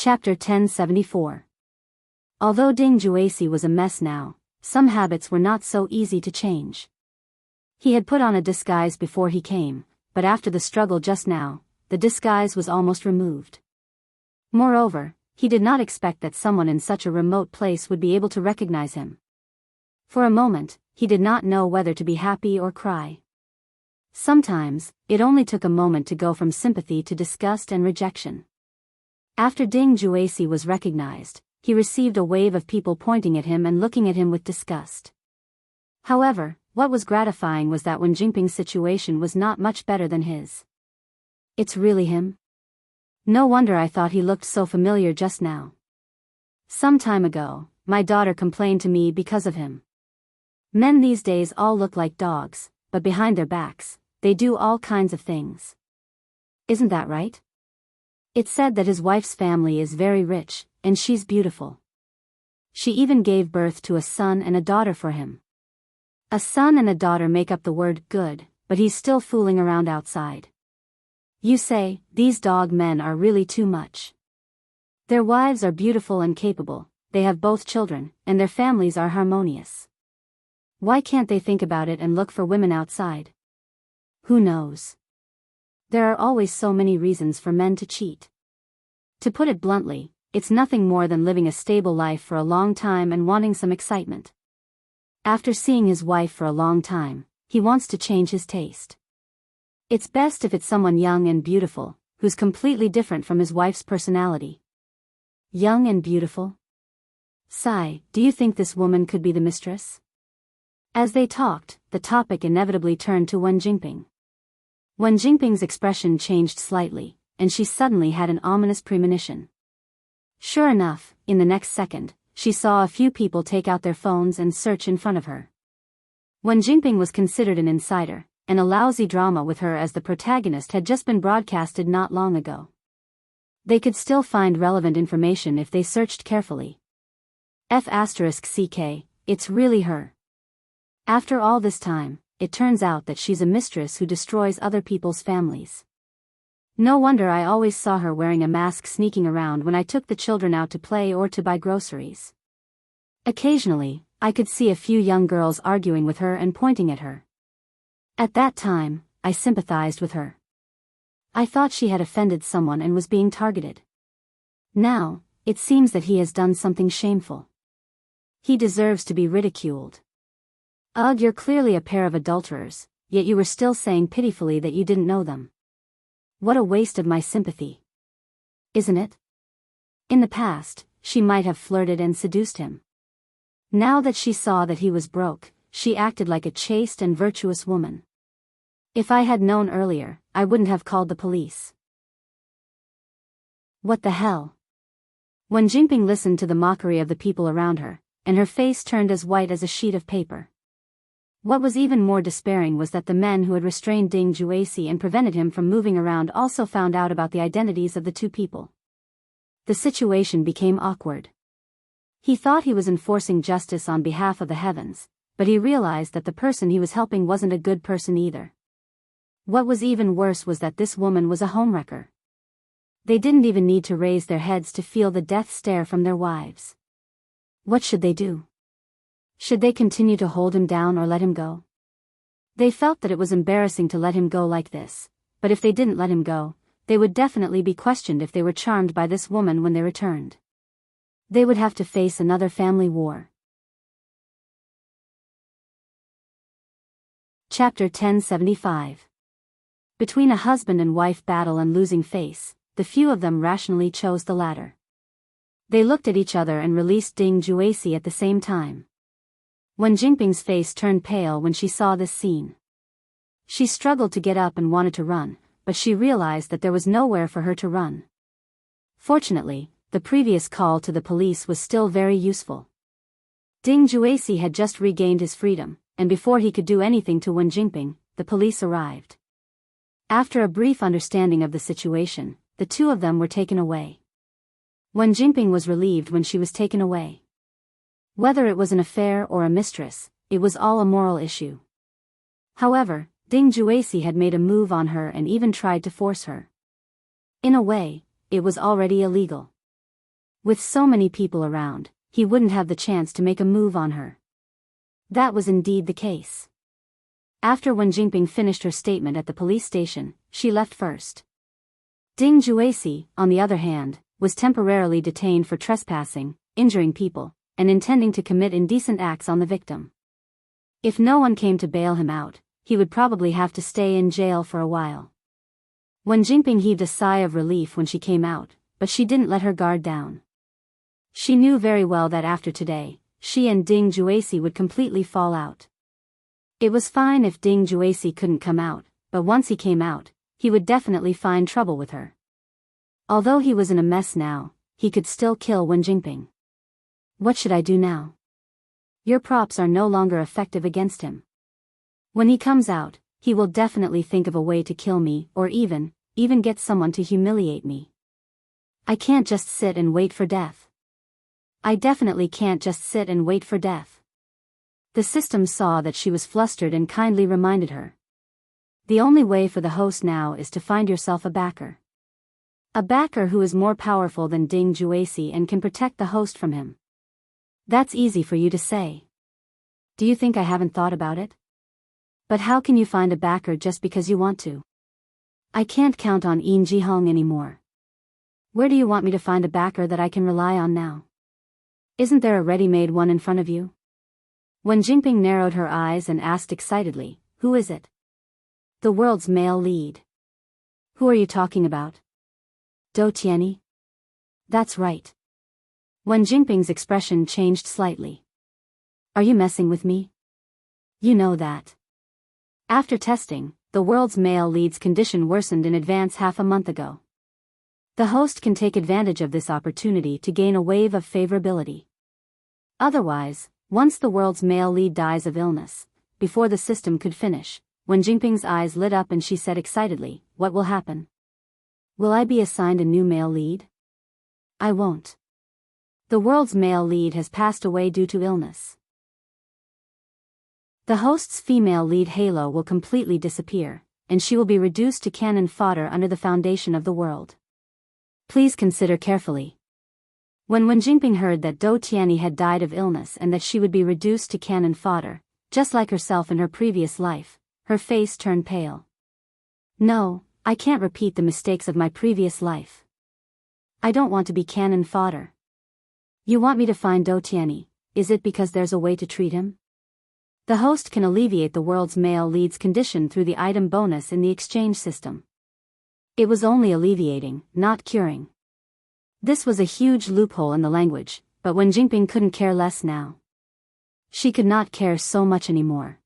Chapter 1074. Although Ding Juesi was a mess now, some habits were not so easy to change. He had put on a disguise before he came, but after the struggle just now, the disguise was almost removed. Moreover, he did not expect that someone in such a remote place would be able to recognize him. For a moment, he did not know whether to be happy or cry. Sometimes, it only took a moment to go from sympathy to disgust and rejection. After Ding Juesi was recognized, he received a wave of people pointing at him and looking at him with disgust. However, what was gratifying was that Wen Jingping's situation was not much better than his. It's really him? No wonder I thought he looked so familiar just now. Some time ago, my daughter complained to me because of him. Men these days all look like dogs, but behind their backs, they do all kinds of things. Isn't that right? It's said that his wife's family is very rich, and she's beautiful. She even gave birth to a son and a daughter for him. A son and a daughter make up the word good, but he's still fooling around outside. You say, these dog men are really too much. Their wives are beautiful and capable, they have both children, and their families are harmonious. Why can't they think about it and look for women outside? Who knows? There are always so many reasons for men to cheat. To put it bluntly, it's nothing more than living a stable life for a long time and wanting some excitement. After seeing his wife for a long time, he wants to change his taste. It's best if it's someone young and beautiful, who's completely different from his wife's personality. Young and beautiful? Sigh, do you think this woman could be the mistress? As they talked, the topic inevitably turned to Wen Jingping. Wen Jingping's expression changed slightly, and she suddenly had an ominous premonition. Sure enough, in the next second, she saw a few people take out their phones and search in front of her. Wen Jingping was considered an insider, and a lousy drama with her as the protagonist had just been broadcasted not long ago. They could still find relevant information if they searched carefully. F***ck, it's really her. After all this time, it turns out that she's a mistress who destroys other people's families. No wonder I always saw her wearing a mask sneaking around when I took the children out to play or to buy groceries. Occasionally, I could see a few young girls arguing with her and pointing at her. At that time, I sympathized with her. I thought she had offended someone and was being targeted. Now, it seems that he has done something shameful. He deserves to be ridiculed. Ugh, you're clearly a pair of adulterers, yet you were still saying pitifully that you didn't know them. What a waste of my sympathy. Isn't it? In the past, she might have flirted and seduced him. Now that she saw that he was broke, she acted like a chaste and virtuous woman. If I had known earlier, I wouldn't have called the police. What the hell? Wen Jingping listened to the mockery of the people around her, and her face turned as white as a sheet of paper. What was even more despairing was that the men who had restrained Ding Juesi and prevented him from moving around also found out about the identities of the two people. The situation became awkward. He thought he was enforcing justice on behalf of the heavens, but he realized that the person he was helping wasn't a good person either. What was even worse was that this woman was a homewrecker. They didn't even need to raise their heads to feel the death stare from their wives. What should they do? Should they continue to hold him down or let him go? They felt that it was embarrassing to let him go like this, but if they didn't let him go, they would definitely be questioned if they were charmed by this woman when they returned. They would have to face another family war. Chapter 1075. Between a husband and wife battle and losing face, the few of them rationally chose the latter. They looked at each other and released Ding Juesi at the same time. Wen Jingping's face turned pale when she saw this scene. She struggled to get up and wanted to run, but she realized that there was nowhere for her to run. Fortunately, the previous call to the police was still very useful. Ding Juesi had just regained his freedom, and before he could do anything to Wen Jingping, the police arrived. After a brief understanding of the situation, the two of them were taken away. Wen Jingping was relieved when she was taken away. Whether it was an affair or a mistress, it was all a moral issue. However, Ding Juesi had made a move on her and even tried to force her. In a way, it was already illegal. With so many people around, he wouldn't have the chance to make a move on her. That was indeed the case. After Wen Jingping finished her statement at the police station, she left first. Ding Juesi, on the other hand, was temporarily detained for trespassing, injuring people, and intending to commit indecent acts on the victim. If no one came to bail him out, he would probably have to stay in jail for a while. Wen Jingping heaved a sigh of relief when she came out, but she didn't let her guard down. She knew very well that after today, she and Ding Juesi would completely fall out. It was fine if Ding Juesi couldn't come out, but once he came out, he would definitely find trouble with her. Although he was in a mess now, he could still kill Wen Jingping. What should I do now? Your props are no longer effective against him. When he comes out, he will definitely think of a way to kill me or even get someone to humiliate me. I can't just sit and wait for death. I definitely can't just sit and wait for death. The system saw that she was flustered and kindly reminded her. The only way for the host now is to find yourself a backer. A backer who is more powerful than Ding Juesi and can protect the host from him. That's easy for you to say. Do you think I haven't thought about it? But how can you find a backer just because you want to? I can't count on Yin Jihong anymore. Where do you want me to find a backer that I can rely on now? Isn't there a ready-made one in front of you? Wen Jingping narrowed her eyes and asked excitedly, who is it? The world's male lead. Who are you talking about? Dou Tianyi? That's right. Wen Jingping's expression changed slightly. Are you messing with me? You know that. After testing, the world's male lead's condition worsened in advance half a month ago. The host can take advantage of this opportunity to gain a wave of favorability. Otherwise, once the world's male lead dies of illness, before the system could finish, Wen Jingping's eyes lit up and she said excitedly, what will happen? Will I be assigned a new male lead? I won't. The world's male lead has passed away due to illness. The host's female lead halo will completely disappear, and she will be reduced to cannon fodder under the foundation of the world. Please consider carefully. When Wen Jingping heard that Dou Tianyi had died of illness and that she would be reduced to cannon fodder, just like herself in her previous life, her face turned pale. No, I can't repeat the mistakes of my previous life. I don't want to be cannon fodder. You want me to find Dou Tianyi, is it because there's a way to treat him? The host can alleviate the world's male lead's condition through the item bonus in the exchange system. It was only alleviating, not curing. This was a huge loophole in the language, but Wen Jingping couldn't care less now. She could not care so much anymore.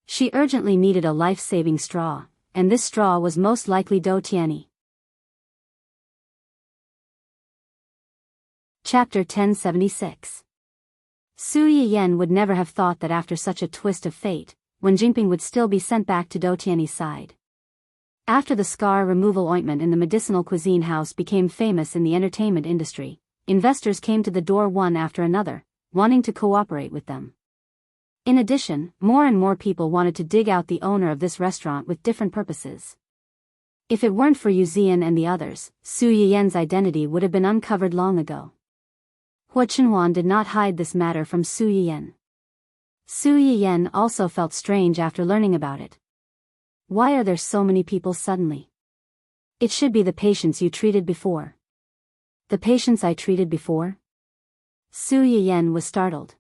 She urgently needed a life-saving straw, and this straw was most likely Dou Tianyi. Chapter 1076. Su Yiyan would never have thought that after such a twist of fate, Wen Jingping would still be sent back to Dou Tianyi's side. After the scar removal ointment in the medicinal cuisine house became famous in the entertainment industry, investors came to the door one after another, wanting to cooperate with them. In addition, more and more people wanted to dig out the owner of this restaurant with different purposes. If it weren't for Yu Zian and the others, Su Yiyan's identity would have been uncovered long ago. Hua Chenhuan did not hide this matter from Su Yiyan. Su Yiyan also felt strange after learning about it. Why are there so many people suddenly? It should be the patients you treated before. The patients I treated before? Su Yiyan was startled.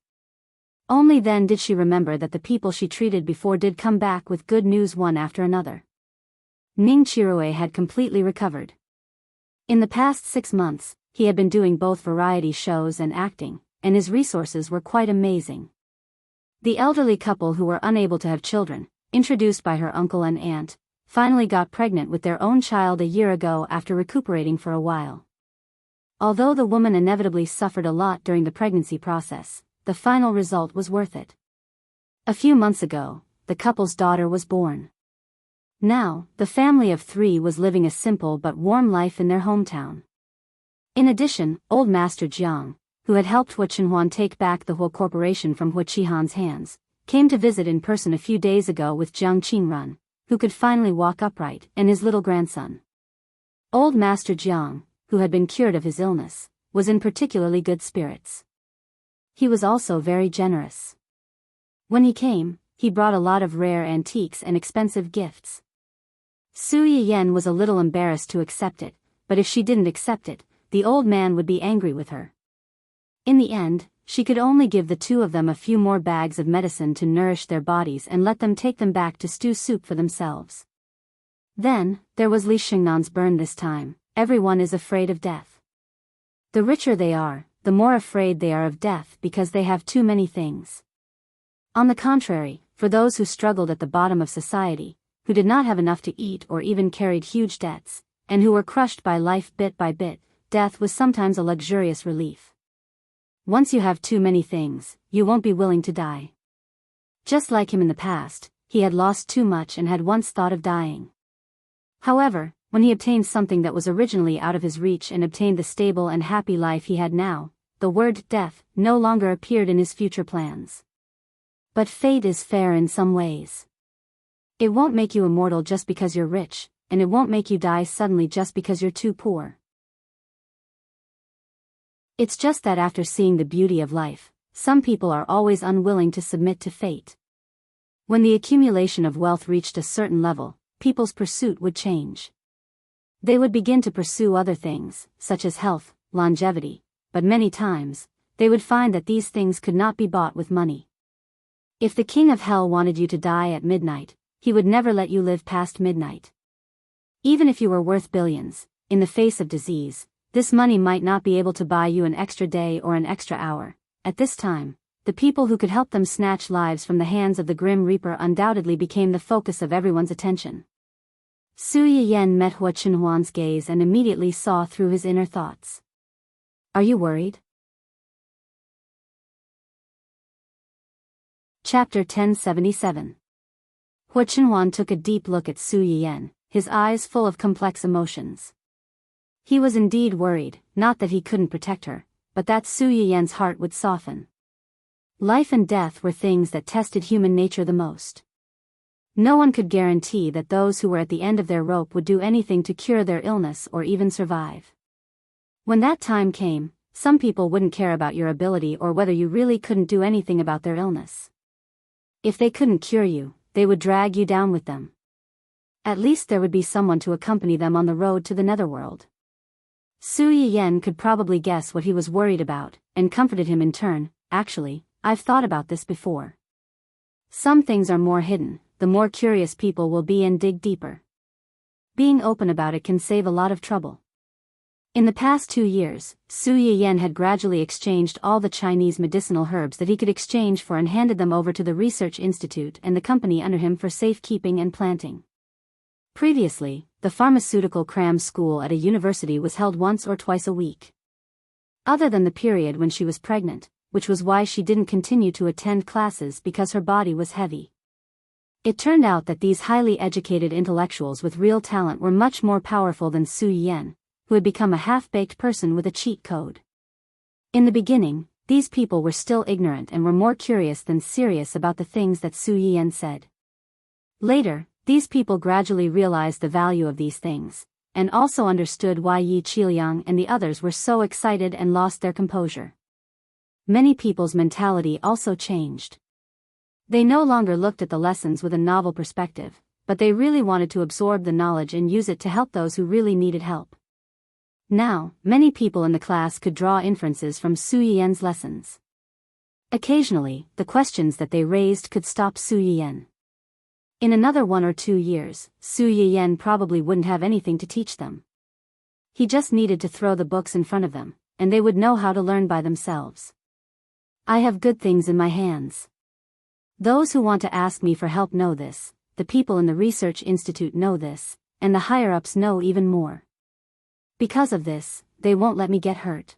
Only then did she remember that the people she treated before did come back with good news one after another. Ning Chirue had completely recovered. In the past 6 months, he had been doing both variety shows and acting, and his resources were quite amazing. The elderly couple who were unable to have children, introduced by her uncle and aunt, finally got pregnant with their own child a year ago after recuperating for a while. Although the woman inevitably suffered a lot during the pregnancy process, the final result was worth it. A few months ago, the couple's daughter was born. Now, the family of 3 was living a simple but warm life in their hometown. In addition, old Master Jiang, who had helped Hua Chenhuan take back the Hua Corporation from Hua Qihan's hands, came to visit in person a few days ago with Jiang Qingrun, who could finally walk upright, and his little grandson. Old Master Jiang, who had been cured of his illness, was in particularly good spirits. He was also very generous. When he came, he brought a lot of rare antiques and expensive gifts. Su Yiyen was a little embarrassed to accept it, but if she didn't accept it, the old man would be angry with her. In the end, she could only give the two of them a few more bags of medicine to nourish their bodies and let them take them back to stew soup for themselves. Then, there was Li Xingnan's burn this time. Everyone is afraid of death. The richer they are, the more afraid they are of death because they have too many things. On the contrary, for those who struggled at the bottom of society, who did not have enough to eat or even carried huge debts, and who were crushed by life bit by bit, death was sometimes a luxurious relief. Once you have too many things, you won't be willing to die. Just like him in the past, he had lost too much and had once thought of dying. However, when he obtained something that was originally out of his reach and obtained the stable and happy life he had now, the word death no longer appeared in his future plans. But fate is fair in some ways. It won't make you immortal just because you're rich, and it won't make you die suddenly just because you're too poor. It's just that after seeing the beauty of life, some people are always unwilling to submit to fate. When the accumulation of wealth reached a certain level, people's pursuit would change. They would begin to pursue other things, such as health, longevity, but many times, they would find that these things could not be bought with money. If the king of hell wanted you to die at midnight, he would never let you live past midnight. Even if you were worth billions, in the face of disease, this money might not be able to buy you an extra day or an extra hour. At this time, the people who could help them snatch lives from the hands of the Grim Reaper undoubtedly became the focus of everyone's attention. Su Yiyen met Hua Chenhuan's gaze and immediately saw through his inner thoughts. Are you worried? Chapter 1077. Hua Chenhuan took a deep look at Su Yiyen, his eyes full of complex emotions. He was indeed worried, not that he couldn't protect her, but that Su Yiyen's heart would soften. Life and death were things that tested human nature the most. No one could guarantee that those who were at the end of their rope would do anything to cure their illness or even survive. When that time came, some people wouldn't care about your ability or whether you really couldn't do anything about their illness. If they couldn't cure you, they would drag you down with them. At least there would be someone to accompany them on the road to the netherworld. Su Yiyen could probably guess what he was worried about, and comforted him in turn. Actually, I've thought about this before. Some things are more hidden, the more curious people will be and dig deeper. Being open about it can save a lot of trouble. In the past 2 years, Su Yiyen had gradually exchanged all the Chinese medicinal herbs that he could exchange for and handed them over to the research institute and the company under him for safekeeping and planting. Previously, the pharmaceutical cram school at a university was held once or twice a week. Other than the period when she was pregnant, which was why she didn't continue to attend classes because her body was heavy. It turned out that these highly educated intellectuals with real talent were much more powerful than Su Yiyen, who had become a half-baked person with a cheat code. In the beginning, these people were still ignorant and were more curious than serious about the things that Su Yiyen said. Later, these people gradually realized the value of these things, and also understood why Yi Qiliang and the others were so excited and lost their composure. Many people's mentality also changed. They no longer looked at the lessons with a novel perspective, but they really wanted to absorb the knowledge and use it to help those who really needed help. Now, many people in the class could draw inferences from Su Yiyen's lessons. Occasionally, the questions that they raised could stop Su Yiyen. In another 1 or 2 years, Su Yiyen probably wouldn't have anything to teach them. He just needed to throw the books in front of them, and they would know how to learn by themselves. I have good things in my hands. Those who want to ask me for help know this, the people in the research institute know this, and the higher-ups know even more. Because of this, they won't let me get hurt.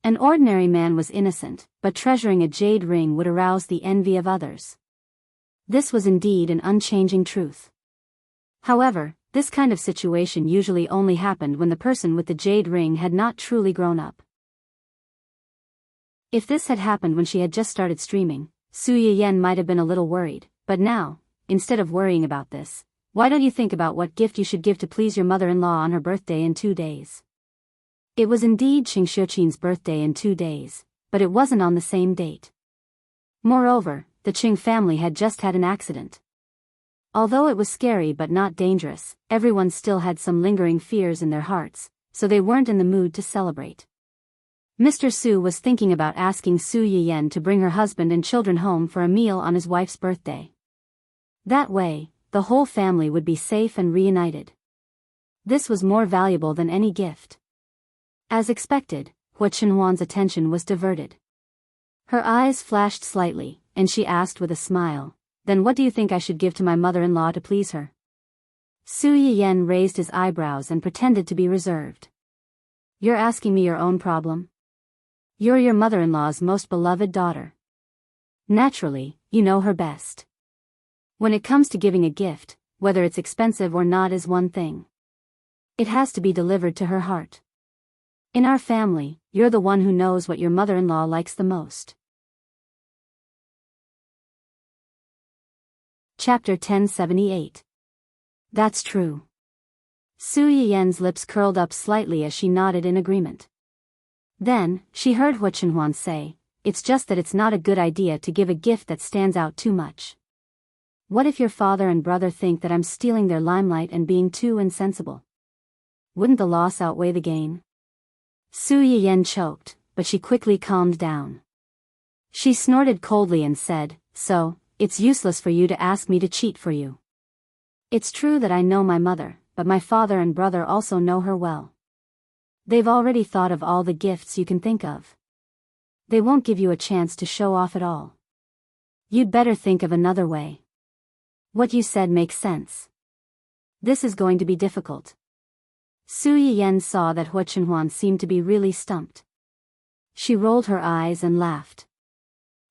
An ordinary man was innocent, but treasuring a jade ring would arouse the envy of others. This was indeed an unchanging truth. However, this kind of situation usually only happened when the person with the jade ring had not truly grown up. If this had happened when she had just started streaming, Su Yiyen might have been a little worried, but now, instead of worrying about this, why don't you think about what gift you should give to please your mother-in-law on her birthday in 2 days? It was indeed Qing Shuqin's birthday in 2 days, but it wasn't on the same date. Moreover, the Qing family had just had an accident. Although it was scary but not dangerous, everyone still had some lingering fears in their hearts, so they weren't in the mood to celebrate. Mr. Su was thinking about asking Su Yiyan to bring her husband and children home for a meal on his wife's birthday. That way, the whole family would be safe and reunited. This was more valuable than any gift. As expected, Hua Qinhuan's attention was diverted. Her eyes flashed slightly, and she asked with a smile, "Then what do you think I should give to my mother-in-law to please her?" Su Yiyan raised his eyebrows and pretended to be reserved. "You're asking me your own problem? You're your mother-in-law's most beloved daughter. Naturally, you know her best. When it comes to giving a gift, whether it's expensive or not is one thing. It has to be delivered to her heart. In our family, you're the one who knows what your mother-in-law likes the most." Chapter 1078. That's true. Su Yiyan's lips curled up slightly as she nodded in agreement. Then, she heard Hua Qinhuan say, "It's just that it's not a good idea to give a gift that stands out too much. What if your father and brother think that I'm stealing their limelight and being too insensible? Wouldn't the loss outweigh the gain?" Su Yiyan choked, but she quickly calmed down. She snorted coldly and said, "So, it's useless for you to ask me to cheat for you. It's true that I know my mother, but my father and brother also know her well. They've already thought of all the gifts you can think of. They won't give you a chance to show off at all. You'd better think of another way. What you said makes sense. This is going to be difficult." Su Yiyan saw that Hua Qinhuan seemed to be really stumped. She rolled her eyes and laughed.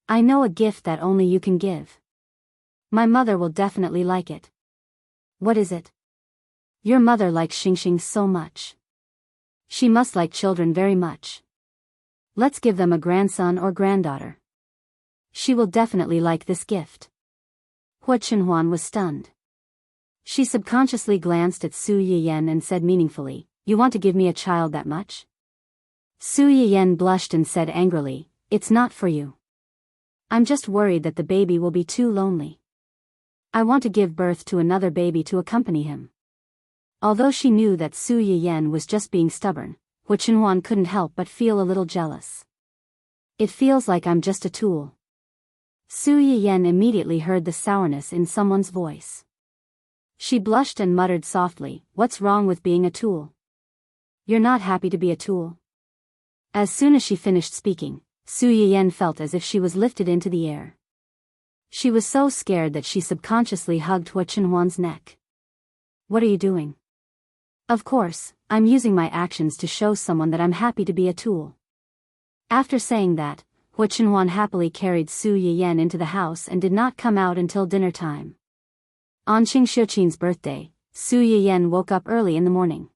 "I know a gift that only you can give. My mother will definitely like it." "What is it?" "Your mother likes Xingxing so much. She must like children very much. Let's give them a grandson or granddaughter. She will definitely like this gift." Hua Qinhuan was stunned. She subconsciously glanced at Su Yiyan and said meaningfully, "You want to give me a child that much?" Su Yiyan blushed and said angrily, "It's not for you. I'm just worried that the baby will be too lonely. I want to give birth to another baby to accompany him." Although she knew that Su Yiyan was just being stubborn, Hua Qinhuan couldn't help but feel a little jealous. "It feels like I'm just a tool." Su Yiyan immediately heard the sourness in someone's voice. She blushed and muttered softly, "What's wrong with being a tool? You're not happy to be a tool?" As soon as she finished speaking, Su Yiyan felt as if she was lifted into the air. She was so scared that she subconsciously hugged Hua Qinhuan's neck. "What are you doing?" "Of course, I'm using my actions to show someone that I'm happy to be a tool." After saying that, Hua Qinhuan happily carried Su Yiyan into the house and did not come out until dinner time. On Qing Shuqin's birthday, Su Yiyan woke up early in the morning.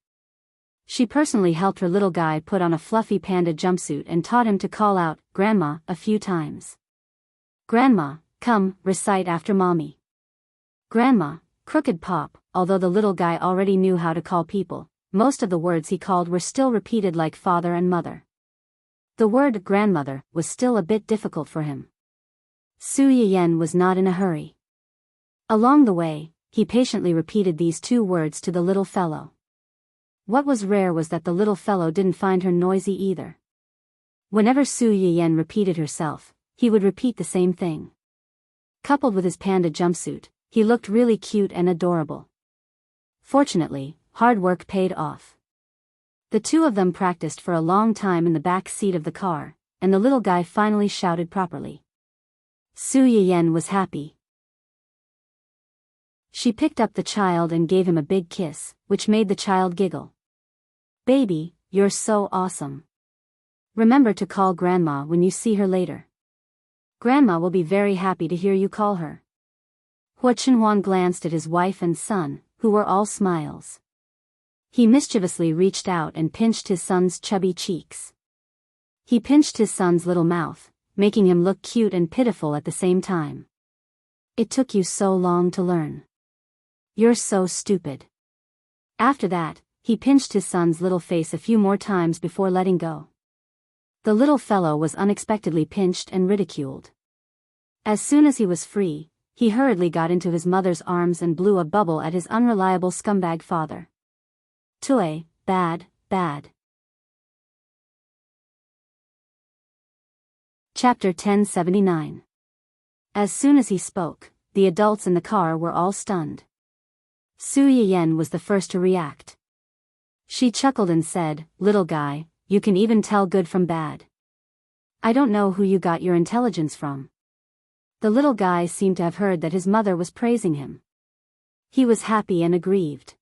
She personally helped her little guy put on a fluffy panda jumpsuit and taught him to call out, "Grandma," a few times. "Grandma, come, recite after mommy." "Grandma, crooked pop." Although the little guy already knew how to call people, most of the words he called were still repeated like father and mother. The word grandmother was still a bit difficult for him. Su Yiyan was not in a hurry. Along the way, he patiently repeated these 2 words to the little fellow. What was rare was that the little fellow didn't find her noisy either. Whenever Su Yiyan repeated herself, he would repeat the same thing. Coupled with his panda jumpsuit, he looked really cute and adorable. Fortunately, hard work paid off. The two of them practiced for a long time in the back seat of the car, and the little guy finally shouted properly. Su Yiyan was happy. She picked up the child and gave him a big kiss, which made the child giggle. "Baby, you're so awesome. Remember to call Grandma when you see her later. Grandma will be very happy to hear you call her." Hua Qinhuan glanced at his wife and son, who were all smiles. He mischievously reached out and pinched his son's chubby cheeks. He pinched his son's little mouth, making him look cute and pitiful at the same time. "It took you so long to learn. You're so stupid." After that, he pinched his son's little face a few more times before letting go. The little fellow was unexpectedly pinched and ridiculed. As soon as he was free, he hurriedly got into his mother's arms and blew a bubble at his unreliable scumbag father. Tue, bad, bad. Chapter 1079. As soon as he spoke, the adults in the car were all stunned. Su Yiyen was the first to react. She chuckled and said, "Little guy, you can even tell good from bad. I don't know who you got your intelligence from." The little guy seemed to have heard that his mother was praising him. He was happy and aggrieved.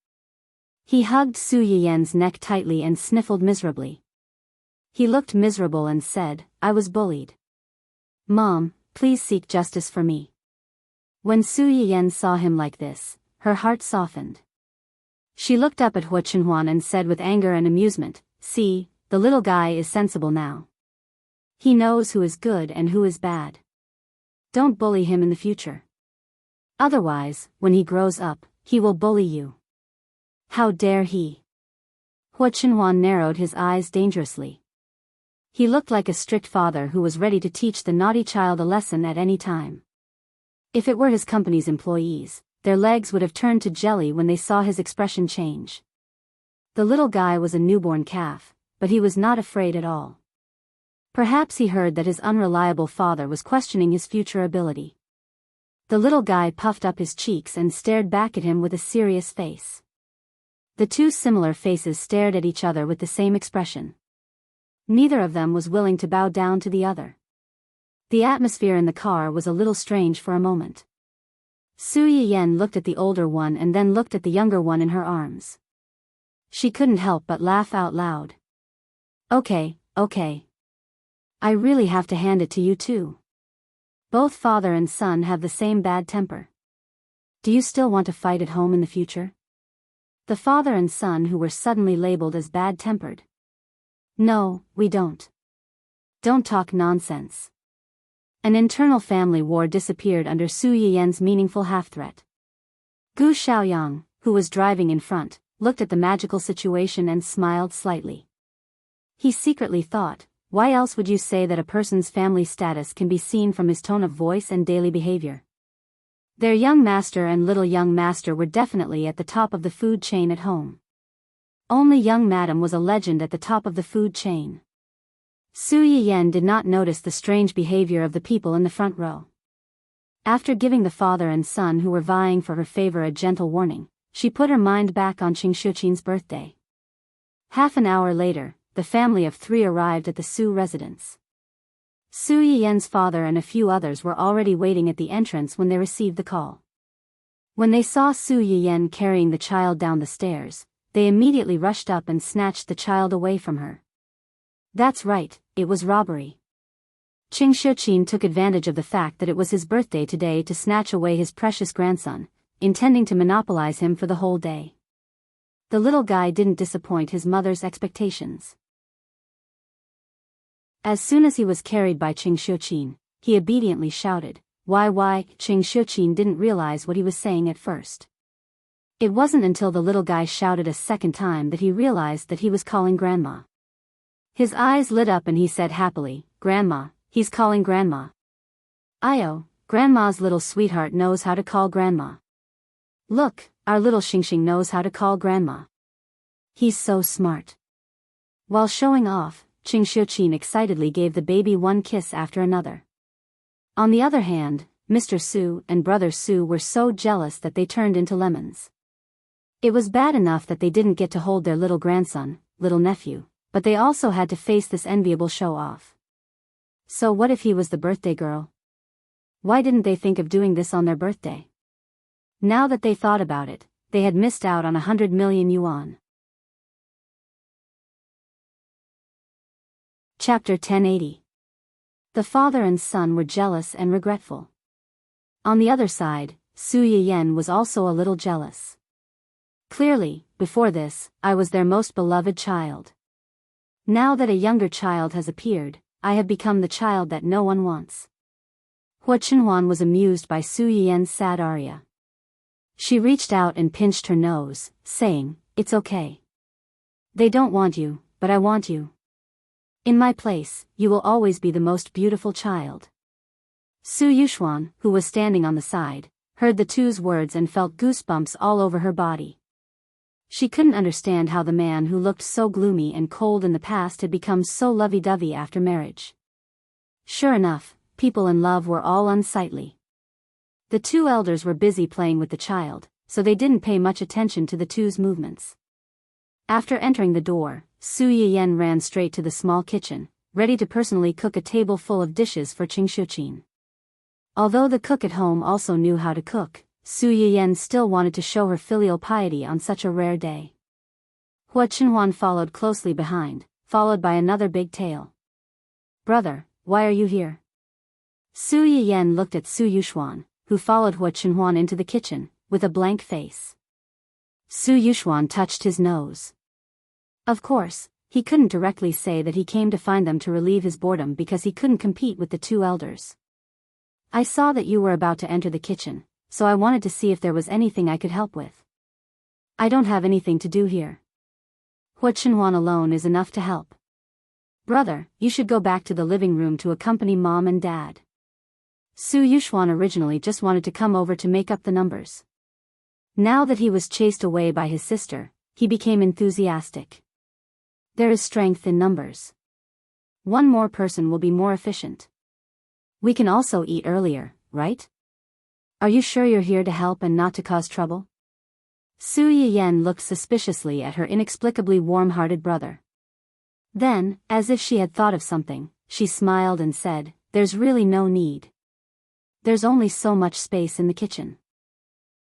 He hugged Su Yiyen's neck tightly and sniffled miserably. He looked miserable and said, "I was bullied. Mom, please seek justice for me." When Su Yiyen saw him like this, her heart softened. She looked up at Hua Chenhuan and said with anger and amusement, "See, the little guy is sensible now. He knows who is good and who is bad. Don't bully him in the future. Otherwise, when he grows up, he will bully you." "How dare he?" Hua Chenhuan narrowed his eyes dangerously. He looked like a strict father who was ready to teach the naughty child a lesson at any time. If it were his company's employees, their legs would have turned to jelly when they saw his expression change. The little guy was a newborn calf, but he was not afraid at all. Perhaps he heard that his unreliable father was questioning his future ability. The little guy puffed up his cheeks and stared back at him with a serious face. The two similar faces stared at each other with the same expression. Neither of them was willing to bow down to the other. The atmosphere in the car was a little strange for a moment. Su Yiyen looked at the older one and then looked at the younger one in her arms. She couldn't help but laugh out loud. Okay. I really have to hand it to you too. Both father and son have the same bad temper. Do you still want to fight at home in the future?" The father and son who were suddenly labeled as bad-tempered. "No, we don't." "Don't talk nonsense." An internal family war disappeared under Su Yiyen's meaningful half-threat. Gu Xiaoyang, who was driving in front, looked at the magical situation and smiled slightly. He secretly thought, why else would you say that a person's family status can be seen from his tone of voice and daily behavior? Their young master and little young master were definitely at the top of the food chain at home. Only young madam was a legend at the top of the food chain. Su Yiyen did not notice the strange behavior of the people in the front row. After giving the father and son who were vying for her favor a gentle warning, she put her mind back on Qing Shuqin's birthday. Half an hour later, the family of 3 arrived at the Su residence. Su Yiyen's father and a few others were already waiting at the entrance when they received the call. When they saw Su Yiyen carrying the child down the stairs, they immediately rushed up and snatched the child away from her. That's right, it was robbery. Qing Shuqin took advantage of the fact that it was his birthday today to snatch away his precious grandson, intending to monopolize him for the whole day. The little guy didn't disappoint his mother's expectations. As soon as he was carried by Qing Shuqin, he obediently shouted, Why? Qing Shuqin didn't realize what he was saying at first. It wasn't until the little guy shouted a second time that he realized that he was calling Grandma. His eyes lit up and he said happily, Grandma, he's calling Grandma. Io, Grandma's little sweetheart knows how to call Grandma. Look, our little Xingxing knows how to call Grandma. He's so smart. While showing off, Qing Shuqin excitedly gave the baby one kiss after another. On the other hand, Mr. Su and Brother Su were so jealous that they turned into lemons. It was bad enough that they didn't get to hold their little grandson, little nephew, but they also had to face this enviable show-off. So what if he was the birthday girl? Why didn't they think of doing this on their birthday? Now that they thought about it, they had missed out on 100 million yuan. Chapter 1080. The father and son were jealous and regretful. On the other side, Su Yiyen was also a little jealous. Clearly, before this, I was their most beloved child. Now that a younger child has appeared, I have become the child that no one wants. Hua Chenhuan was amused by Su Yiyen's sad aria. She reached out and pinched her nose, saying, It's okay. They don't want you, but I want you. In my place, you will always be the most beautiful child. Su Yuxuan, who was standing on the side, heard the two's words and felt goosebumps all over her body. She couldn't understand how the man who looked so gloomy and cold in the past had become so lovey-dovey after marriage. Sure enough, people in love were all unsightly. The two elders were busy playing with the child, so they didn't pay much attention to the two's movements. After entering the door, Su Yiyan ran straight to the small kitchen, ready to personally cook a table full of dishes for Qingxuqin. Although the cook at home also knew how to cook, Su Yiyan still wanted to show her filial piety on such a rare day. Hua Chenhuan followed closely behind, followed by another big tail. Brother, why are you here? Su Yiyan looked at Su Yuxuan, who followed Hua Chenhuan into the kitchen, with a blank face. Su Yuxuan touched his nose. Of course, he couldn't directly say that he came to find them to relieve his boredom because he couldn't compete with the two elders. I saw that you were about to enter the kitchen, so I wanted to see if there was anything I could help with. I don't have anything to do here. Hua Chenhuan alone is enough to help. Brother, you should go back to the living room to accompany Mom and Dad. Su Yuxuan originally just wanted to come over to make up the numbers. Now that he was chased away by his sister, he became enthusiastic. There is strength in numbers. One more person will be more efficient. We can also eat earlier, right? Are you sure you're here to help and not to cause trouble? Su Yiyan looked suspiciously at her inexplicably warm-hearted brother. Then, as if she had thought of something, she smiled and said, "There's really no need. There's only so much space in the kitchen.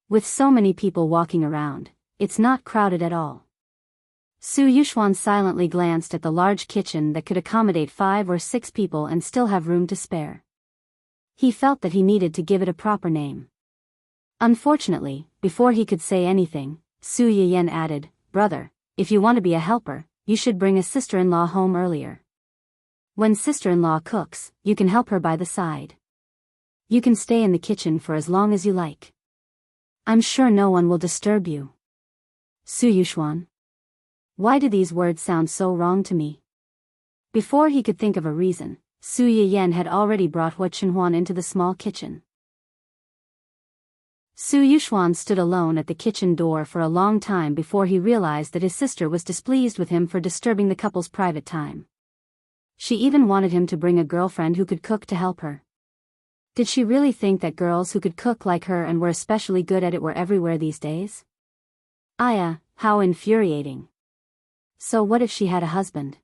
With so many people walking around, it's not crowded at all." Su Yuxuan silently glanced at the large kitchen that could accommodate 5 or 6 people and still have room to spare. He felt that he needed to give it a proper name. Unfortunately, before he could say anything, Su Yiyan added, "Brother, if you want to be a helper, you should bring a sister-in-law home earlier. When sister-in-law cooks, you can help her by the side. You can stay in the kitchen for as long as you like. I'm sure no one will disturb you." Su Yuxuan. Why do these words sound so wrong to me? Before he could think of a reason, Su Yiyan had already brought Hua Chenhuan into the small kitchen. Su Yuxuan stood alone at the kitchen door for a long time before he realized that his sister was displeased with him for disturbing the couple's private time. She even wanted him to bring a girlfriend who could cook to help her. Did she really think that girls who could cook like her and were especially good at it were everywhere these days? How infuriating. So what if she had a husband?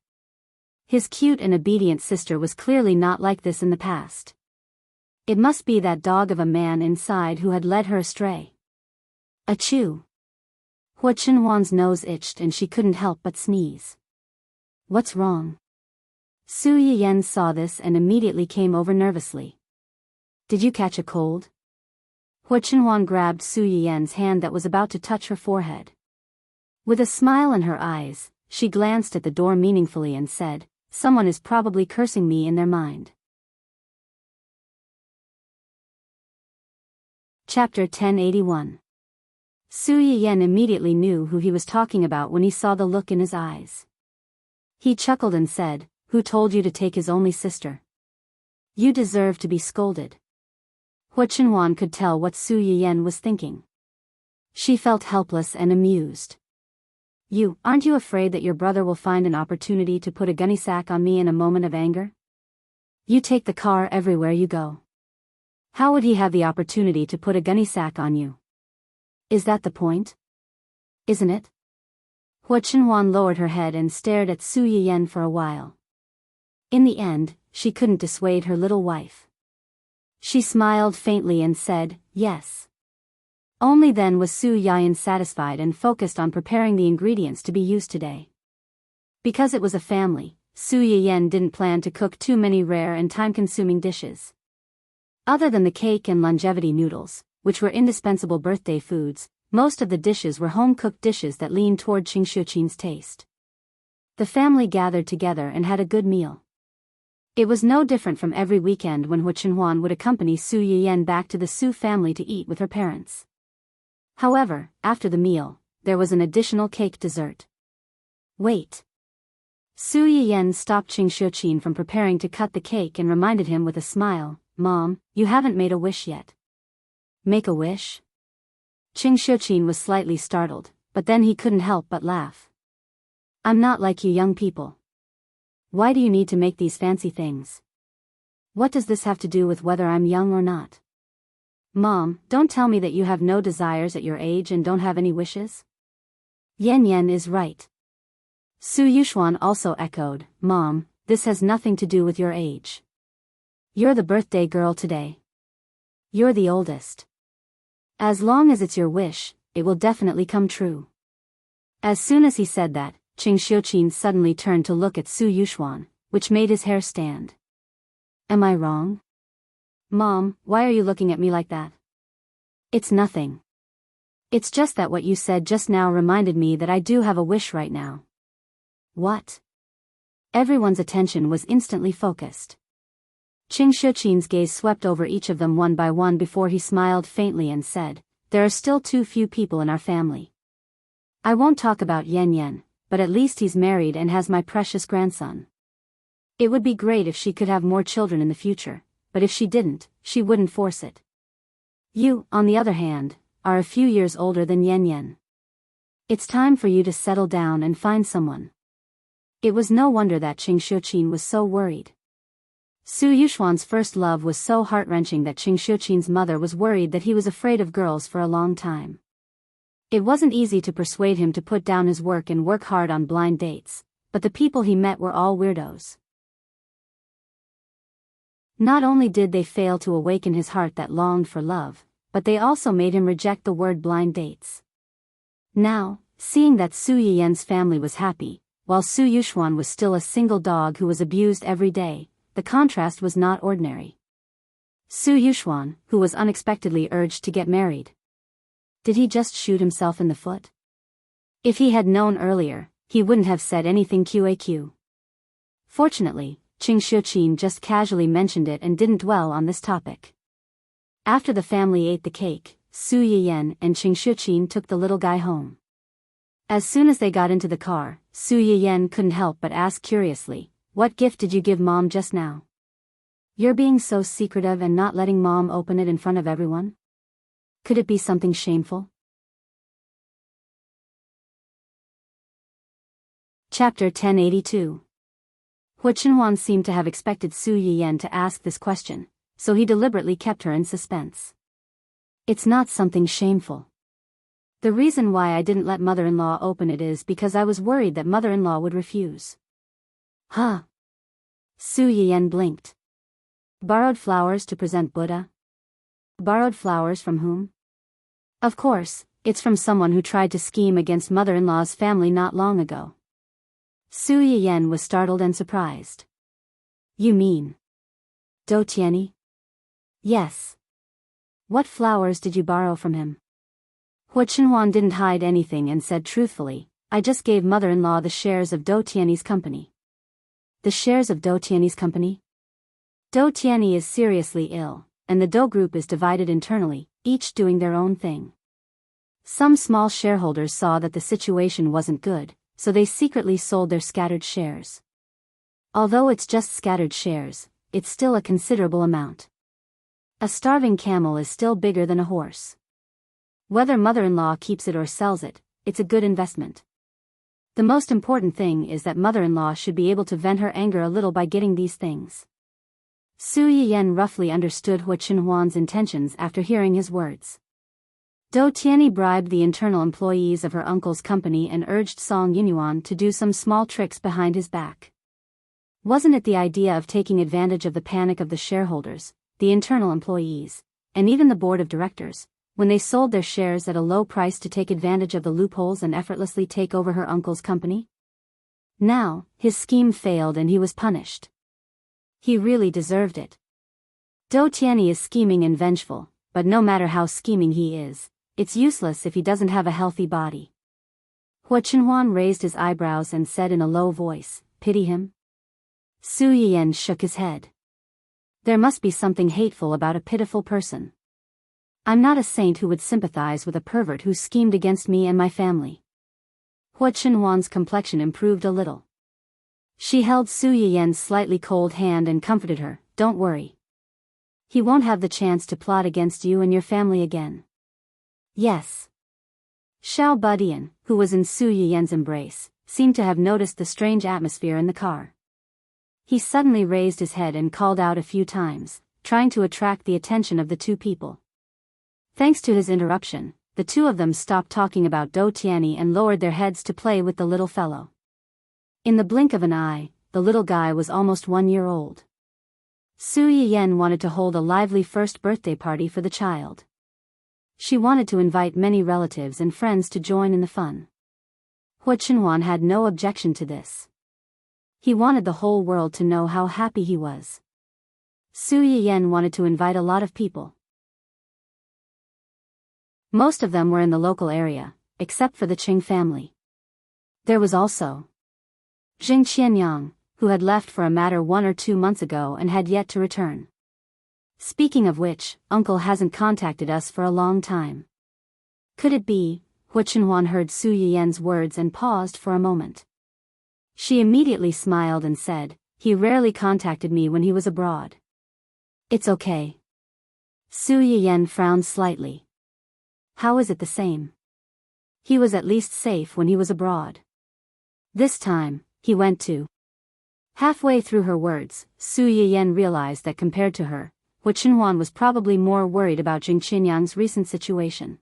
His cute and obedient sister was clearly not like this in the past. It must be that dog of a man inside who had led her astray. Achoo! Hua Chenhuan's nose itched and she couldn't help but sneeze. What's wrong? Su Yiyan saw this and immediately came over nervously. Did you catch a cold? Hua Chenhuan grabbed Su Yiyan's hand that was about to touch her forehead. With a smile in her eyes, she glanced at the door meaningfully and said, "Someone is probably cursing me in their mind." Chapter 1081. Su Yiyan immediately knew who he was talking about when he saw the look in his eyes. He chuckled and said, "Who told you to take his only sister? You deserve to be scolded." Hua Chenhuan could tell what Su Yiyan was thinking. She felt helpless and amused. Aren't you afraid that your brother will find an opportunity to put a gunny sack on me in a moment of anger? You take the car everywhere you go. How would he have the opportunity to put a gunny sack on you? Is that the point? Isn't it? Hua Chenhuan lowered her head and stared at Su Yiyan for a while. In the end, she couldn't dissuade her little wife. She smiled faintly and said, "Yes." Only then was Su Yiyan satisfied and focused on preparing the ingredients to be used today. Because it was a family, Su Yiyan didn't plan to cook too many rare and time-consuming dishes. Other than the cake and longevity noodles, which were indispensable birthday foods, most of the dishes were home-cooked dishes that leaned toward Qingxuqin's taste. The family gathered together and had a good meal. It was no different from every weekend when Hua Chenhuan would accompany Su Yiyan back to the Su family to eat with her parents. However, after the meal, there was an additional cake dessert. Wait. Su Yiyan stopped Qing Xiuqin from preparing to cut the cake and reminded him with a smile, Mom, you haven't made a wish yet. Make a wish? Qing Xiuqin was slightly startled, but then he couldn't help but laugh. I'm not like you young people. Why do you need to make these fancy things? What does this have to do with whether I'm young or not? Mom, don't tell me that you have no desires at your age and don't have any wishes? Yan Yan is right. Su Yuxuan also echoed, Mom, this has nothing to do with your age. You're the birthday girl today. You're the oldest. As long as it's your wish, it will definitely come true. As soon as he said that, Qing Xiuqin suddenly turned to look at Su Yuxuan, which made his hair stand. Am I wrong? Mom, why are you looking at me like that? It's nothing. It's just that what you said just now reminded me that I do have a wish right now. What? Everyone's attention was instantly focused. Qing Xiuqin's gaze swept over each of them one by one before he smiled faintly and said, There are still too few people in our family. I won't talk about Yan Yan, but at least he's married and has my precious grandson. It would be great if she could have more children in the future, but if she didn't, she wouldn't force it. You, on the other hand, are a few years older than Yan Yan. It's time for you to settle down and find someone. It was no wonder that Qing Xiuqin was so worried. Su Yuxuan's first love was so heart-wrenching that Qing Xiuqin's mother was worried that he was afraid of girls for a long time. It wasn't easy to persuade him to put down his work and work hard on blind dates, but the people he met were all weirdos. Not only did they fail to awaken his heart that longed for love, but they also made him reject the word blind dates. Now, seeing that Su Yiyan's family was happy, while Su Yuxuan was still a single dog who was abused every day, the contrast was not ordinary. Su Yuxuan, who was unexpectedly urged to get married. Did he just shoot himself in the foot? If he had known earlier, he wouldn't have said anything QAQ. Fortunately, Qing Xiuqin just casually mentioned it and didn't dwell on this topic. After the family ate the cake, Su Yiyan and Qing Xiuqin took the little guy home. As soon as they got into the car, Su Yiyan couldn't help but ask curiously, What gift did you give Mom just now? You're being so secretive and not letting Mom open it in front of everyone? Could it be something shameful? Chapter 1082. Hua Chenhuan seemed to have expected Su Yiyan to ask this question, so he deliberately kept her in suspense. It's not something shameful. The reason why I didn't let mother-in-law open it is because I was worried that mother-in-law would refuse. Huh? Su Yiyan blinked. Borrowed flowers to present Buddha? Borrowed flowers from whom? Of course, it's from someone who tried to scheme against mother-in-law's family not long ago. Su Yiyan was startled and surprised. You mean Do Tianyi? Yes. What flowers did you borrow from him? Hua Chenhuan didn't hide anything and said truthfully, I just gave mother-in-law the shares of Do Tianyi's company. The shares of Do Tianyi's company? Do Tianyi is seriously ill, and the Do group is divided internally, each doing their own thing. Some small shareholders saw that the situation wasn't good, so they secretly sold their scattered shares. Although it's just scattered shares, it's still a considerable amount. A starving camel is still bigger than a horse. Whether mother-in-law keeps it or sells it, it's a good investment. The most important thing is that mother-in-law should be able to vent her anger a little by getting these things. Su Yiyan roughly understood Hua Chenhuan's intentions after hearing his words. Do Tianyi bribed the internal employees of her uncle's company and urged Song Yinyuan to do some small tricks behind his back. Wasn't it the idea of taking advantage of the panic of the shareholders, the internal employees, and even the board of directors, when they sold their shares at a low price to take advantage of the loopholes and effortlessly take over her uncle's company? Now, his scheme failed and he was punished. He really deserved it. Do Tianyi is scheming and vengeful, but no matter how scheming he is, it's useless if he doesn't have a healthy body. Hua Chenhuan raised his eyebrows and said in a low voice, Pity him? Su Yiyan shook his head. There must be something hateful about a pitiful person. I'm not a saint who would sympathize with a pervert who schemed against me and my family. Hua Chenhuan's complexion improved a little. She held Su Yiyen's slightly cold hand and comforted her, "Don't worry. He won't have the chance to plot against you and your family again." "Yes." Xiao Budian, who was in Su Yiyen's embrace, seemed to have noticed the strange atmosphere in the car. He suddenly raised his head and called out a few times, trying to attract the attention of the two people. Thanks to his interruption, the two of them stopped talking about Dou Tianyi and lowered their heads to play with the little fellow. In the blink of an eye, the little guy was almost 1 year old. Su Yiyen wanted to hold a lively first birthday party for the child. She wanted to invite many relatives and friends to join in the fun. Hua Chenhuan had no objection to this. He wanted the whole world to know how happy he was. Su Yiyen wanted to invite a lot of people. Most of them were in the local area, except for the Qing family. There was also Jing Qianyang, who had left for a matter 1 or 2 months ago and had yet to return. "Speaking of which, Uncle hasn't contacted us for a long time. Could it be?" Hua Chenhuan heard Su Yiyen's words and paused for a moment. She immediately smiled and said, "He rarely contacted me when he was abroad." "It's okay." Su Yiyen frowned slightly. "How is it the same? He was at least safe when he was abroad. This time, he went to..." Halfway through her words, Su Yiyen realized that compared to her, Hua Chenhuan was probably more worried about Jing Qianyang's recent situation.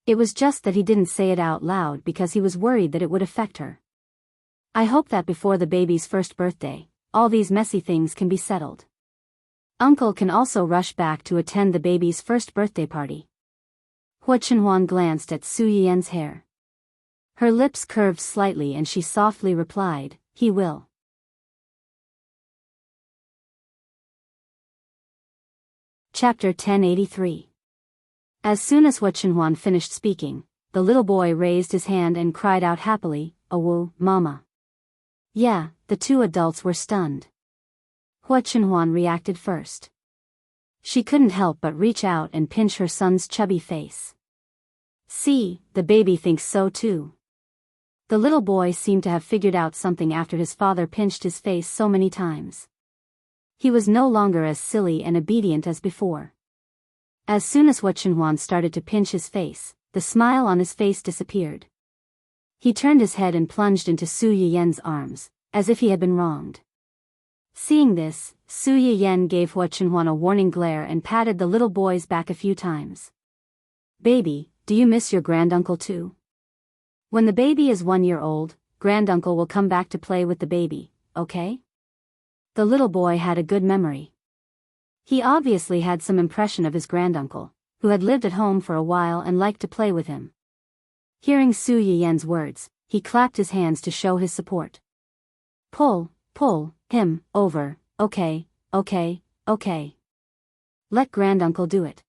It was just that he didn't say it out loud because he was worried that it would affect her. "I hope that before the baby's first birthday, all these messy things can be settled. Uncle can also rush back to attend the baby's first birthday party." Hua Chenhuan glanced at Su Yiyen's hair. Her lips curved slightly and she softly replied, "He will." Chapter 1083. As soon as Hua Chenhuan finished speaking, the little boy raised his hand and cried out happily, "Awu, Mama." Yeah, the two adults were stunned. Hua Chenhuan reacted first. She couldn't help but reach out and pinch her son's chubby face. "See, the baby thinks so too." The little boy seemed to have figured out something after his father pinched his face so many times. He was no longer as silly and obedient as before. As soon as Hua Chenhuan started to pinch his face, the smile on his face disappeared. He turned his head and plunged into Su Yiyen's arms, as if he had been wronged. Seeing this, Su Yiyen gave Hua Chenhuan a warning glare and patted the little boy's back a few times. "Baby, do you miss your granduncle too? When the baby is 1 year old, granduncle will come back to play with the baby, okay?" The little boy had a good memory. He obviously had some impression of his granduncle, who had lived at home for a while and liked to play with him. Hearing Su Yiyen's words, he clapped his hands to show his support. Pull him over, okay. Let granduncle do it."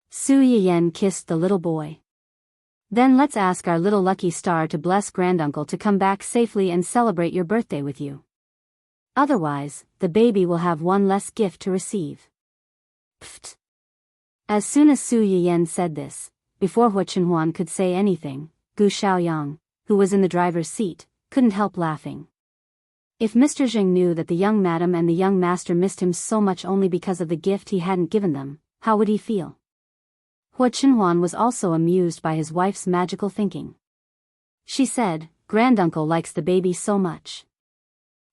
Su Yiyen kissed the little boy. "Then let's ask our little lucky star to bless granduncle to come back safely and celebrate your birthday with you. Otherwise, the baby will have one less gift to receive." Pfft. As soon as Su Yiyen said this, before Hua Chenhuan could say anything, Gu Xiaoyang, who was in the driver's seat, couldn't help laughing. If Mr. Jing knew that the young madam and the young master missed him so much only because of the gift he hadn't given them, how would he feel? Hua Chenhuan was also amused by his wife's magical thinking. She said, "Granduncle likes the baby so much.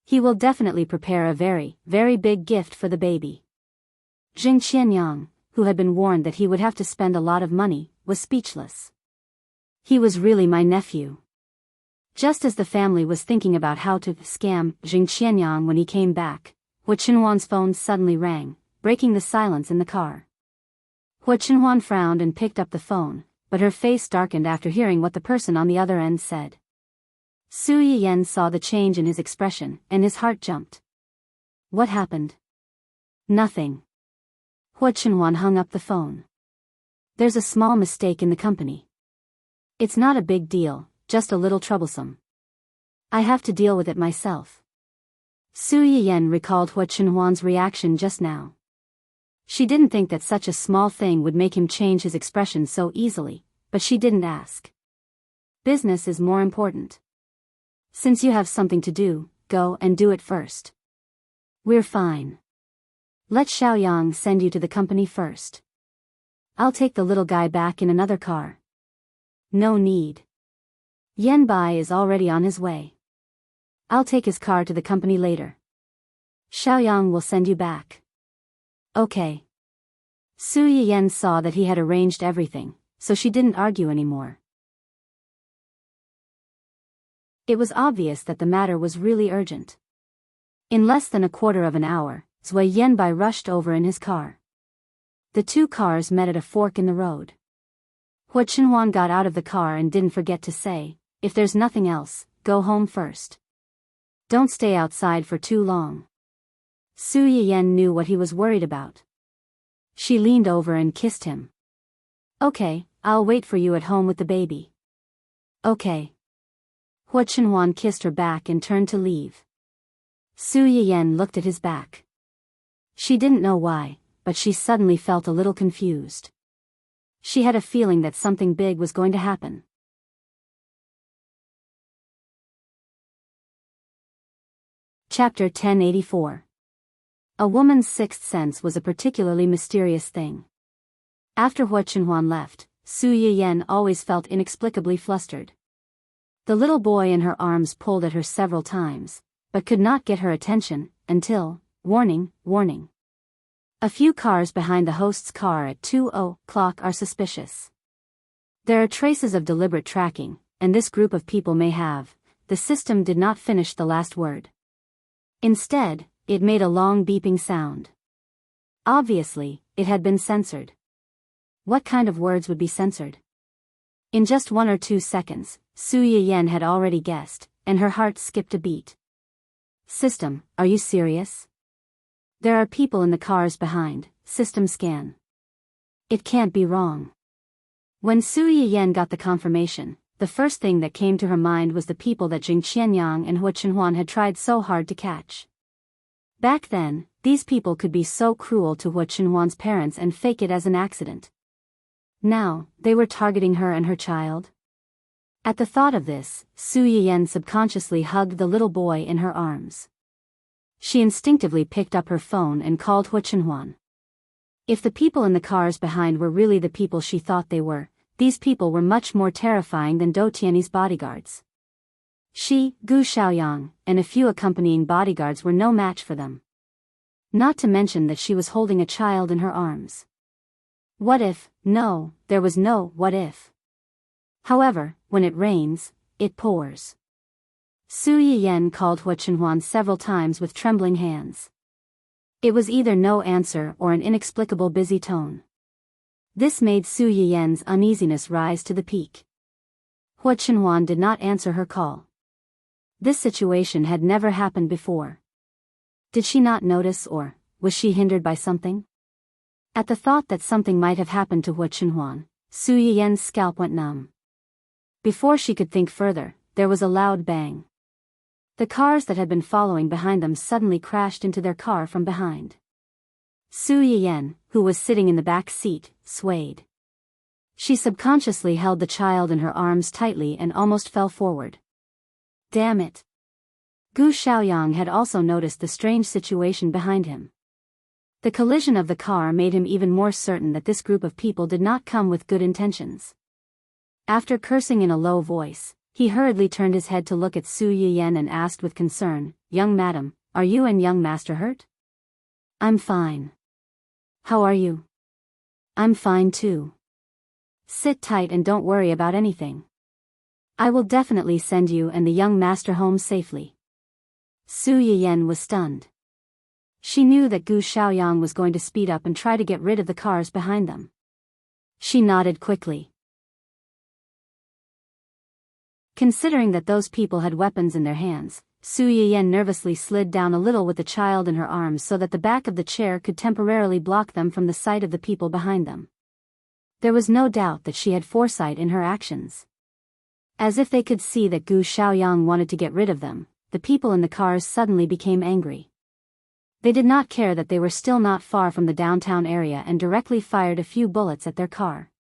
He will definitely prepare a very, very big gift for the baby." Jing Qianyang, who had been warned that he would have to spend a lot of money, was speechless. "He was really my nephew." Just as the family was thinking about how to scam Jing Qianyang when he came back, Hua Chenhuan's phone suddenly rang, breaking the silence in the car. Hua Chenhuan frowned and picked up the phone, but her face darkened after hearing what the person on the other end said. Su Yiyen saw the change in his expression, and his heart jumped. "What happened?" "Nothing." Hua Chenhuan hung up the phone. "There's a small mistake in the company. It's not a big deal, just a little troublesome. I have to deal with it myself." Su Yiyen recalled Hua Chenhuan's reaction just now. She didn't think that such a small thing would make him change his expression so easily, but she didn't ask. Business is more important. Since you have something to do, go and do it first. We're fine. Let Xiaoyang send you to the company first. I'll take the little guy back in another car. No need. Yan Bai is already on his way. I'll take his car to the company later. Xiaoyang will send you back. Okay. Su Yiyan saw that he had arranged everything, so she didn't argue anymore. It was obvious that the matter was really urgent. In less than a quarter of an hour, Zui Yanbai rushed over in his car. The two cars met at a fork in the road. Hua Chenhuan got out of the car and didn't forget to say, if there's nothing else, go home first. Don't stay outside for too long. Su Yiyan knew what he was worried about. She leaned over and kissed him. Okay, I'll wait for you at home with the baby. Okay. Hua Chenhuan kissed her back and turned to leave. Su Yiyan looked at his back. She didn't know why, but she suddenly felt a little confused. She had a feeling that something big was going to happen. Chapter 1084. A woman's sixth sense was a particularly mysterious thing. After Hua Chenhuan left, Su Yiyan always felt inexplicably flustered. The little boy in her arms pulled at her several times, but could not get her attention, until, warning, warning. A few cars behind the host's car at 2:00 are suspicious. There are traces of deliberate tracking, and this group of people may have. The system did not finish the last word. Instead, it made a long beeping sound. Obviously, it had been censored. What kind of words would be censored? In just 1 or 2 seconds, Su Yiyan had already guessed, and her heart skipped a beat. System, are you serious? There are people in the cars behind. System scan. It can't be wrong. When Su Yiyan got the confirmation, the first thing that came to her mind was the people that Jing Qianyang and Hua Chenhuan had tried so hard to catch. Back then, these people could be so cruel to Hua Chenhuan's parents and fake it as an accident. Now, they were targeting her and her child. At the thought of this, Su Yiyan subconsciously hugged the little boy in her arms. She instinctively picked up her phone and called Hua Chenhuan. If the people in the cars behind were really the people she thought they were, these people were much more terrifying than Dou Tiany's bodyguards. She, Gu Xiaoyang, and a few accompanying bodyguards were no match for them. Not to mention that she was holding a child in her arms. What if? No, there was no what if. However, when it rains, it pours. Su Yiyan called Hua Chenhuan several times with trembling hands. It was either no answer or an inexplicable busy tone. This made Su Yiyan's uneasiness rise to the peak. Hua Chenhuan did not answer her call. This situation had never happened before. Did she not notice, or was she hindered by something? At the thought that something might have happened to Hua Chenhuan, Su Yiyan's scalp went numb. Before she could think further, there was a loud bang. The cars that had been following behind them suddenly crashed into their car from behind. Su Yiyan, who was sitting in the back seat, swayed. She subconsciously held the child in her arms tightly and almost fell forward. Damn it! Gu Xiaoyang had also noticed the strange situation behind him. The collision of the car made him even more certain that this group of people did not come with good intentions. After cursing in a low voice, he hurriedly turned his head to look at Su Yiyan and asked with concern, "Young madam, are you and young master hurt?" "I'm fine. How are you?" "I'm fine too. Sit tight and don't worry about anything. I will definitely send you and the young master home safely." Su Yiyan was stunned. She knew that Gu Xiaoyang was going to speed up and try to get rid of the cars behind them. She nodded quickly. Considering that those people had weapons in their hands, Su Yiyan nervously slid down a little with the child in her arms so that the back of the chair could temporarily block them from the sight of the people behind them. There was no doubt that she had foresight in her actions. As if they could see that Gu Xiaoyang wanted to get rid of them, the people in the cars suddenly became angry. They did not care that they were still not far from the downtown area and directly fired a few bullets at their car.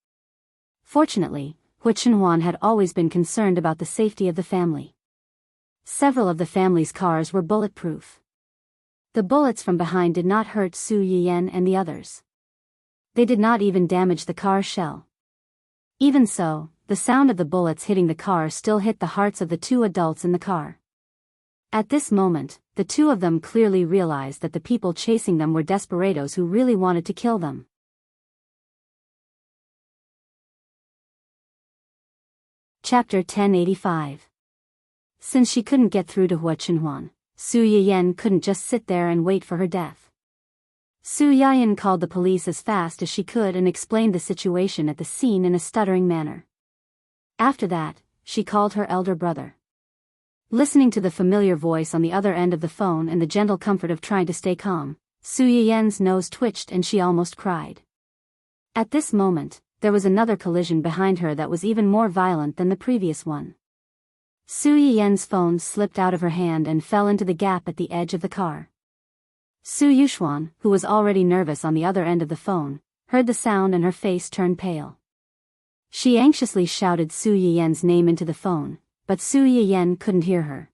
Fortunately, Hu Chenhuan had always been concerned about the safety of the family. Several of the family's cars were bulletproof. The bullets from behind did not hurt Su Yiyan and the others. They did not even damage the car shell. Even so, the sound of the bullets hitting the car still hit the hearts of the two adults in the car. At this moment, the two of them clearly realized that the people chasing them were desperados who really wanted to kill them. Chapter 1085. Since she couldn't get through to Hu Chenhuan, Su Yiyan couldn't just sit there and wait for her death. Su Yiyan called the police as fast as she could and explained the situation at the scene in a stuttering manner. After that, she called her elder brother. Listening to the familiar voice on the other end of the phone and the gentle comfort of trying to stay calm, Su Yiyan's nose twitched and she almost cried. At this moment, there was another collision behind her that was even more violent than the previous one. Su Yiyan's phone slipped out of her hand and fell into the gap at the edge of the car. Su Yuxuan, who was already nervous on the other end of the phone, heard the sound and her face turned pale. She anxiously shouted Su Yiyan's name into the phone, but Su Yiyan couldn't hear her.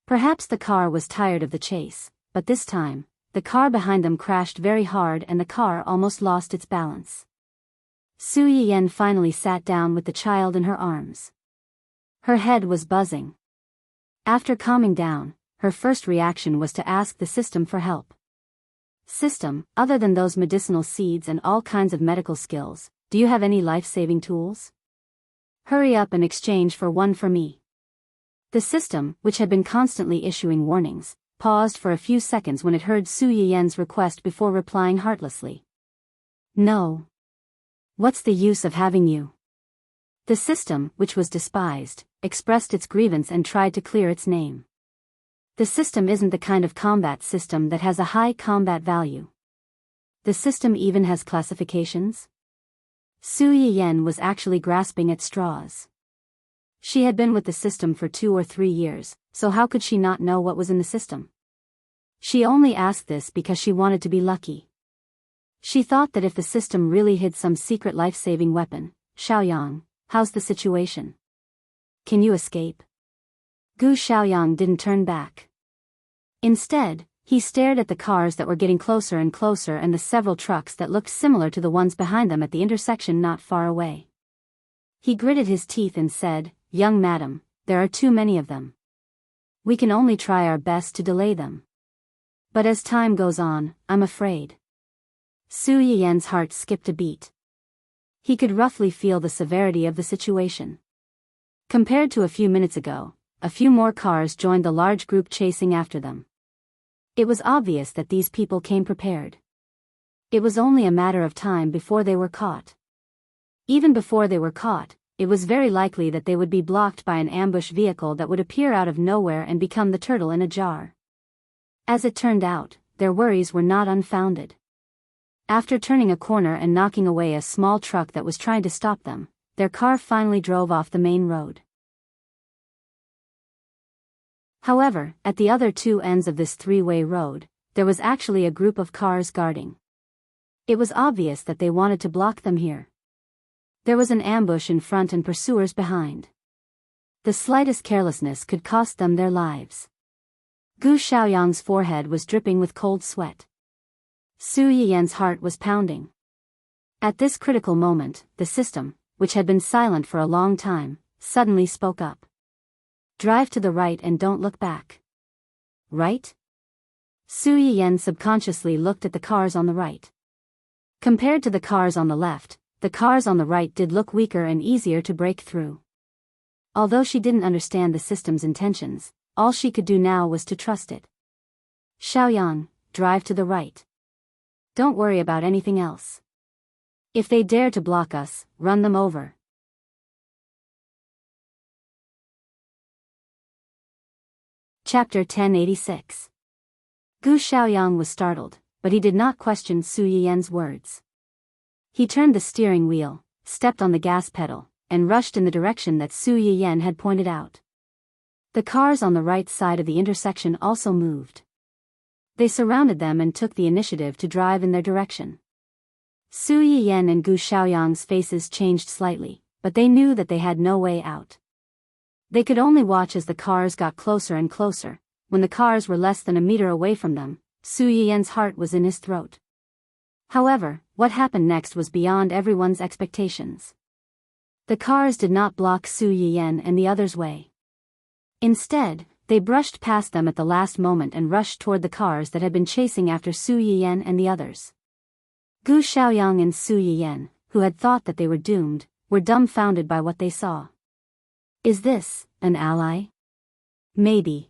Perhaps the car was tired of the chase, but this time, the car behind them crashed very hard and the car almost lost its balance. Su Yiyan finally sat down with the child in her arms. Her head was buzzing. After calming down, her first reaction was to ask the system for help. System, other than those medicinal seeds and all kinds of medical skills, do you have any life-saving tools? Hurry up and exchange for one for me. The system, which had been constantly issuing warnings, paused for a few seconds when it heard Su Yiyan's request before replying heartlessly. No. What's the use of having you? The system, which was despised, expressed its grievance and tried to clear its name. The system isn't the kind of combat system that has a high combat value. The system even has classifications? Su Yiyan was actually grasping at straws. She had been with the system for 2 or 3 years, so how could she not know what was in the system? She only asked this because she wanted to be lucky. She thought that if the system really hid some secret life-saving weapon, Xiaoyang, how's the situation? Can you escape? Gu Xiaoyang didn't turn back. Instead, he stared at the cars that were getting closer and closer and the several trucks that looked similar to the ones behind them at the intersection not far away. He gritted his teeth and said, "Young madam, there are too many of them. We can only try our best to delay them. But as time goes on, I'm afraid." Su Yiyan's heart skipped a beat. He could roughly feel the severity of the situation. Compared to a few minutes ago, a few more cars joined the large group chasing after them. It was obvious that these people came prepared. It was only a matter of time before they were caught. Even before they were caught, it was very likely that they would be blocked by an ambush vehicle that would appear out of nowhere and become the turtle in a jar. As it turned out, their worries were not unfounded. After turning a corner and knocking away a small truck that was trying to stop them, their car finally drove off the main road. However, at the other two ends of this three-way road, there was actually a group of cars guarding. It was obvious that they wanted to block them here. There was an ambush in front and pursuers behind. The slightest carelessness could cost them their lives. Gu Xiaoyang's forehead was dripping with cold sweat. Su Yiyan's heart was pounding. At this critical moment, the system, which had been silent for a long time, suddenly spoke up. "Drive to the right and don't look back." Right? Su Yiyan subconsciously looked at the cars on the right. Compared to the cars on the left, the cars on the right did look weaker and easier to break through. Although she didn't understand the system's intentions, all she could do now was to trust it. "Xiaoyang, drive to the right. Don't worry about anything else. If they dare to block us, run them over." Chapter 1086. Gu Xiaoyang was startled, but he did not question Su Yiyan's words. He turned the steering wheel, stepped on the gas pedal, and rushed in the direction that Su Yiyan had pointed out. The cars on the right side of the intersection also moved. They surrounded them and took the initiative to drive in their direction. Su Yiyan and Gu Xiaoyang's faces changed slightly, but they knew that they had no way out. They could only watch as the cars got closer and closer. When the cars were less than a meter away from them, Su Yiyan's heart was in his throat. However, what happened next was beyond everyone's expectations. The cars did not block Su Yiyan and the others' way. Instead, they brushed past them at the last moment and rushed toward the cars that had been chasing after Su Yiyan and the others. Gu Xiaoyang and Su Yiyan, who had thought that they were doomed, were dumbfounded by what they saw. Is this an ally? Maybe.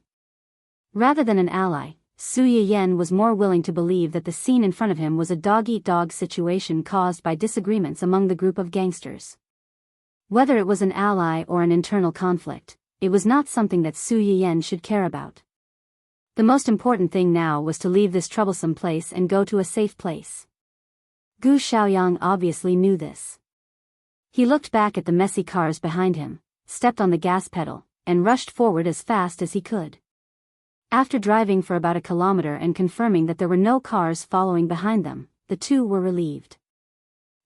Rather than an ally, Su Yiyan was more willing to believe that the scene in front of him was a dog-eat-dog situation caused by disagreements among the group of gangsters. Whether it was an ally or an internal conflict, it was not something that Su Yiyan should care about. The most important thing now was to leave this troublesome place and go to a safe place. Gu Xiaoyang obviously knew this. He looked back at the messy cars behind him, stepped on the gas pedal, and rushed forward as fast as he could. After driving for about a kilometer and confirming that there were no cars following behind them, the two were relieved.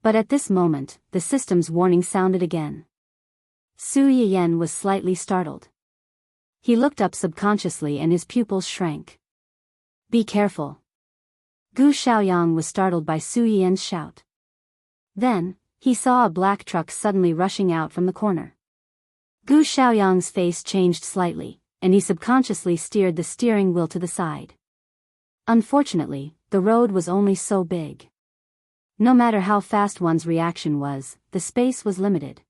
But at this moment, the system's warning sounded again. Su Yiyan was slightly startled. He looked up subconsciously and his pupils shrank. Be careful. Gu Xiaoyang was startled by Su Yiyan's shout. Then, he saw a black truck suddenly rushing out from the corner. Gu Xiaoyang's face changed slightly, and he subconsciously steered the steering wheel to the side. Unfortunately, the road was only so big. No matter how fast one's reaction was, the space was limited.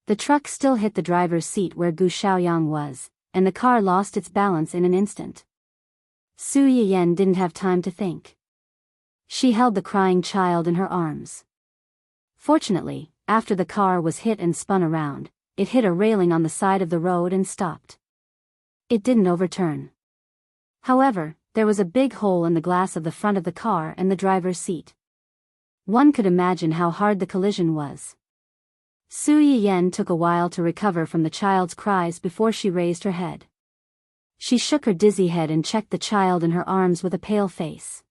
The truck still hit the driver's seat where Gu Xiaoyang was, and the car lost its balance in an instant. Su Yiyan didn't have time to think. She held the crying child in her arms. Fortunately, after the car was hit and spun around, it hit a railing on the side of the road and stopped. It didn't overturn. However, there was a big hole in the glass of the front of the car and the driver's seat. One could imagine how hard the collision was. Su Yiyan took a while to recover from the child's cries before she raised her head. She shook her dizzy head and checked the child in her arms with a pale face.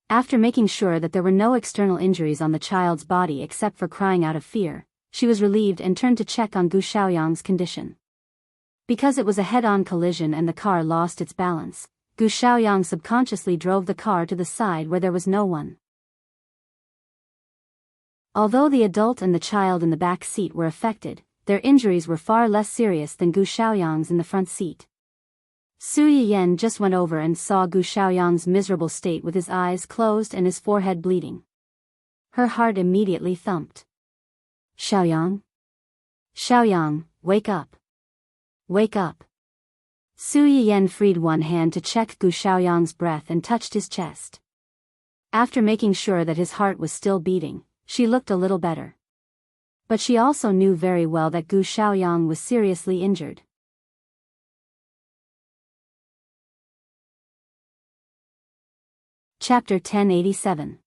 After making sure that there were no external injuries on the child's body except for crying out of fear, she was relieved and turned to check on Gu Xiaoyang's condition. Because it was a head-on collision and the car lost its balance, Gu Xiaoyang subconsciously drove the car to the side where there was no one. Although the adult and the child in the back seat were affected, their injuries were far less serious than Gu Xiaoyang's in the front seat. Su Yiyan just went over and saw Gu Xiaoyang's miserable state with his eyes closed and his forehead bleeding. Her heart immediately thumped. Xiaoyang? Xiaoyang, wake up. Wake up. Su Yiyan freed one hand to check Gu Xiaoyang's breath and touched his chest. After making sure that his heart was still beating, she looked a little better. But she also knew very well that Gu Xiaoyang was seriously injured. Chapter 1087.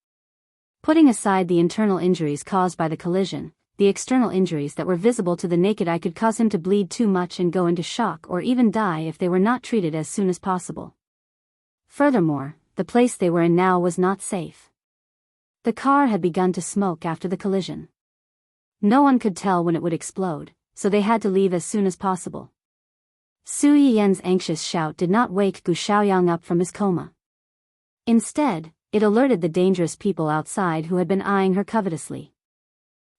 Putting aside the internal injuries caused by the collision, the external injuries that were visible to the naked eye could cause him to bleed too much and go into shock or even die if they were not treated as soon as possible. Furthermore, the place they were in now was not safe. The car had begun to smoke after the collision. No one could tell when it would explode, so they had to leave as soon as possible. Su Yiyan's anxious shout did not wake Gu Xiaoyang up from his coma. Instead, it alerted the dangerous people outside who had been eyeing her covetously.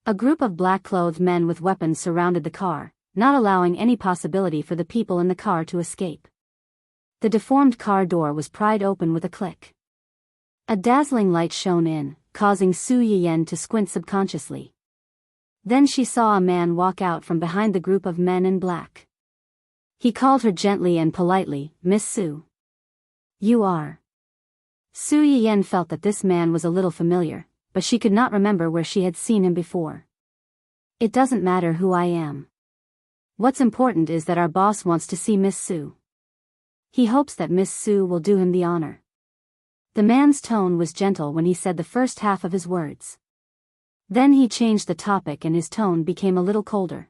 A group of black-clothed men with weapons surrounded the car, not allowing any possibility for the people in the car to escape. The deformed car door was pried open with a click. A dazzling light shone in, causing Su Yiyan to squint subconsciously. Then she saw a man walk out from behind the group of men in black. He called her gently and politely, "Miss Su." "You are." Su Yiyan felt that this man was a little familiar, but she could not remember where she had seen him before. "It doesn't matter who I am. What's important is that our boss wants to see Miss Su. He hopes that Miss Su will do him the honor." The man's tone was gentle when he said the first half of his words. Then he changed the topic and his tone became a little colder.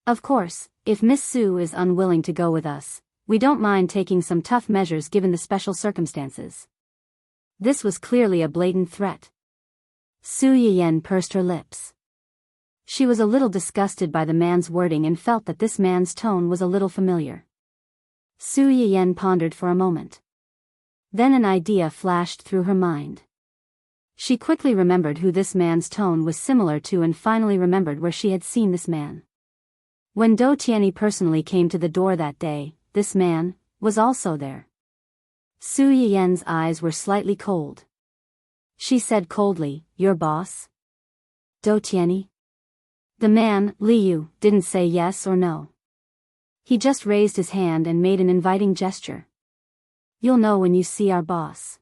"Of course, if Miss Su is unwilling to go with us, we don't mind taking some tough measures given the special circumstances." This was clearly a blatant threat. Su Yiyan pursed her lips. She was a little disgusted by the man's wording and felt that this man's tone was a little familiar. Su Yiyen pondered for a moment. Then an idea flashed through her mind. She quickly remembered who this man's tone was similar to and finally remembered where she had seen this man. When Do Tianyi personally came to the door that day, this man was also there. Su Yiyen's eyes were slightly cold. She said coldly, "Your boss? Do Tianyi?" The man, Li Yu, didn't say yes or no. He just raised his hand and made an inviting gesture. "You'll know when you see our boss."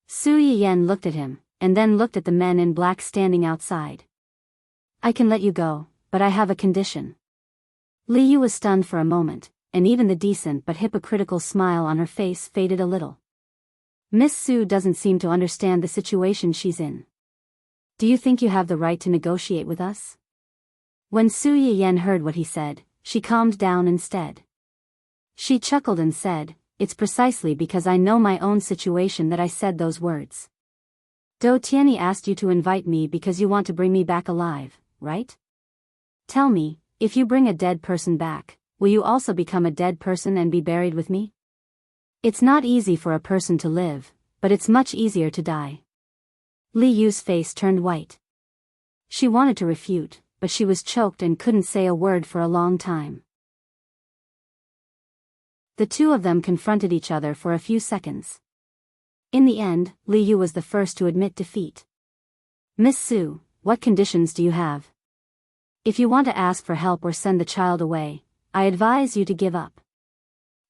Su Yiyen looked at him, and then looked at the men in black standing outside. "I can let you go, but I have a condition." Li Yu was stunned for a moment, and even the decent but hypocritical smile on her face faded a little. "Miss Su doesn't seem to understand the situation she's in. Do you think you have the right to negotiate with us?" When Su Yiyen heard what he said, she calmed down instead. She chuckled and said, "It's precisely because I know my own situation that I said those words. Do Tianyi asked you to invite me because you want to bring me back alive, right? Tell me, if you bring a dead person back, will you also become a dead person and be buried with me? It's not easy for a person to live, but it's much easier to die." Li Yu's face turned white. She wanted to refute, but she was choked and couldn't say a word for a long time. The two of them confronted each other for a few seconds. In the end, Li Yu was the first to admit defeat. "Miss Su, what conditions do you have? If you want to ask for help or send the child away, I advise you to give up."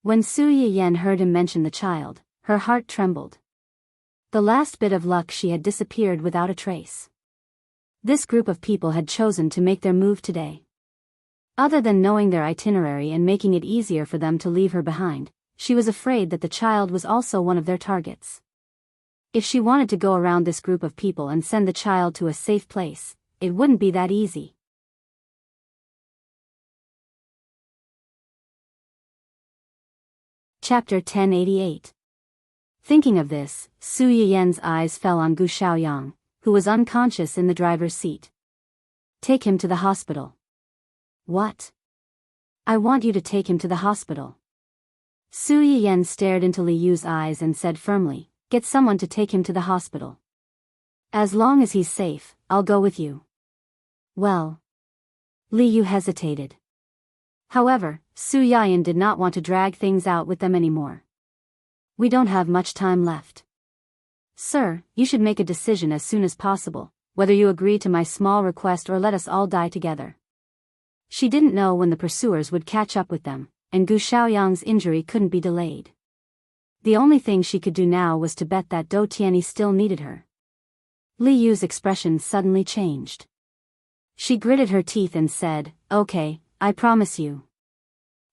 When Su Yiyen heard him mention the child, her heart trembled. The last bit of luck she had disappeared without a trace. This group of people had chosen to make their move today. Other than knowing their itinerary and making it easier for them to leave her behind, she was afraid that the child was also one of their targets. If she wanted to go around this group of people and send the child to a safe place, it wouldn't be that easy. Chapter 1088. Thinking of this, Su Yiyen's eyes fell on Gu Xiaoyang, who was unconscious in the driver's seat. "Take him to the hospital." "What?" "I want you to take him to the hospital." Su Yiyen stared into Li Yu's eyes and said firmly, "Get someone to take him to the hospital. As long as he's safe, I'll go with you." "Well..." Li Yu hesitated. However, Su Yiyen did not want to drag things out with them anymore. "We don't have much time left. Sir, you should make a decision as soon as possible, whether you agree to my small request or let us all die together." She didn't know when the pursuers would catch up with them, and Gu Xiaoyang's injury couldn't be delayed. The only thing she could do now was to bet that Do Tianyi still needed her. Li Yu's expression suddenly changed. She gritted her teeth and said, "Okay, I promise you."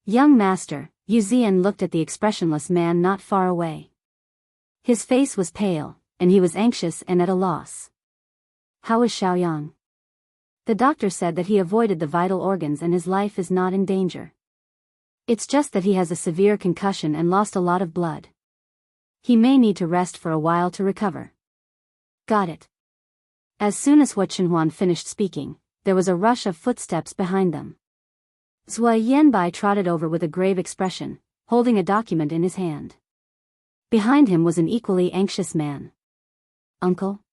"Young master," Yu Zian looked at the expressionless man not far away. His face was pale, and he was anxious and at a loss. "How is Xiaoyang?" "The doctor said that he avoided the vital organs and his life is not in danger. It's just that he has a severe concussion and lost a lot of blood. He may need to rest for a while to recover." "Got it." As soon as Hua Chenhuan finished speaking, there was a rush of footsteps behind them. Zhua Yanbai trotted over with a grave expression, holding a document in his hand. Behind him was an equally anxious man. "Uncle?"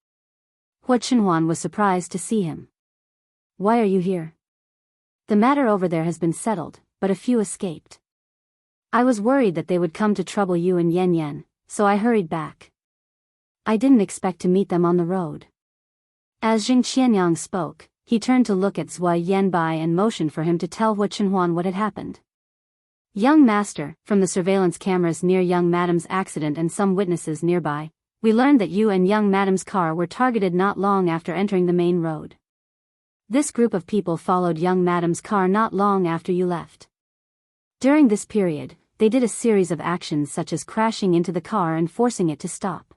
Hua Chenhuan was surprised to see him. "Why are you here?" "The matter over there has been settled, but a few escaped. I was worried that they would come to trouble you and Yan Yan, so I hurried back. I didn't expect to meet them on the road." As Jing Qianyang spoke, he turned to look at Zhua Yanbai and motioned for him to tell Hua Chenhuan what had happened. "Young master, from the surveillance cameras near young madam's accident and some witnesses nearby, we learned that you and young madam's car were targeted not long after entering the main road. This group of people followed young madam's car not long after you left. During this period, they did a series of actions such as crashing into the car and forcing it to stop.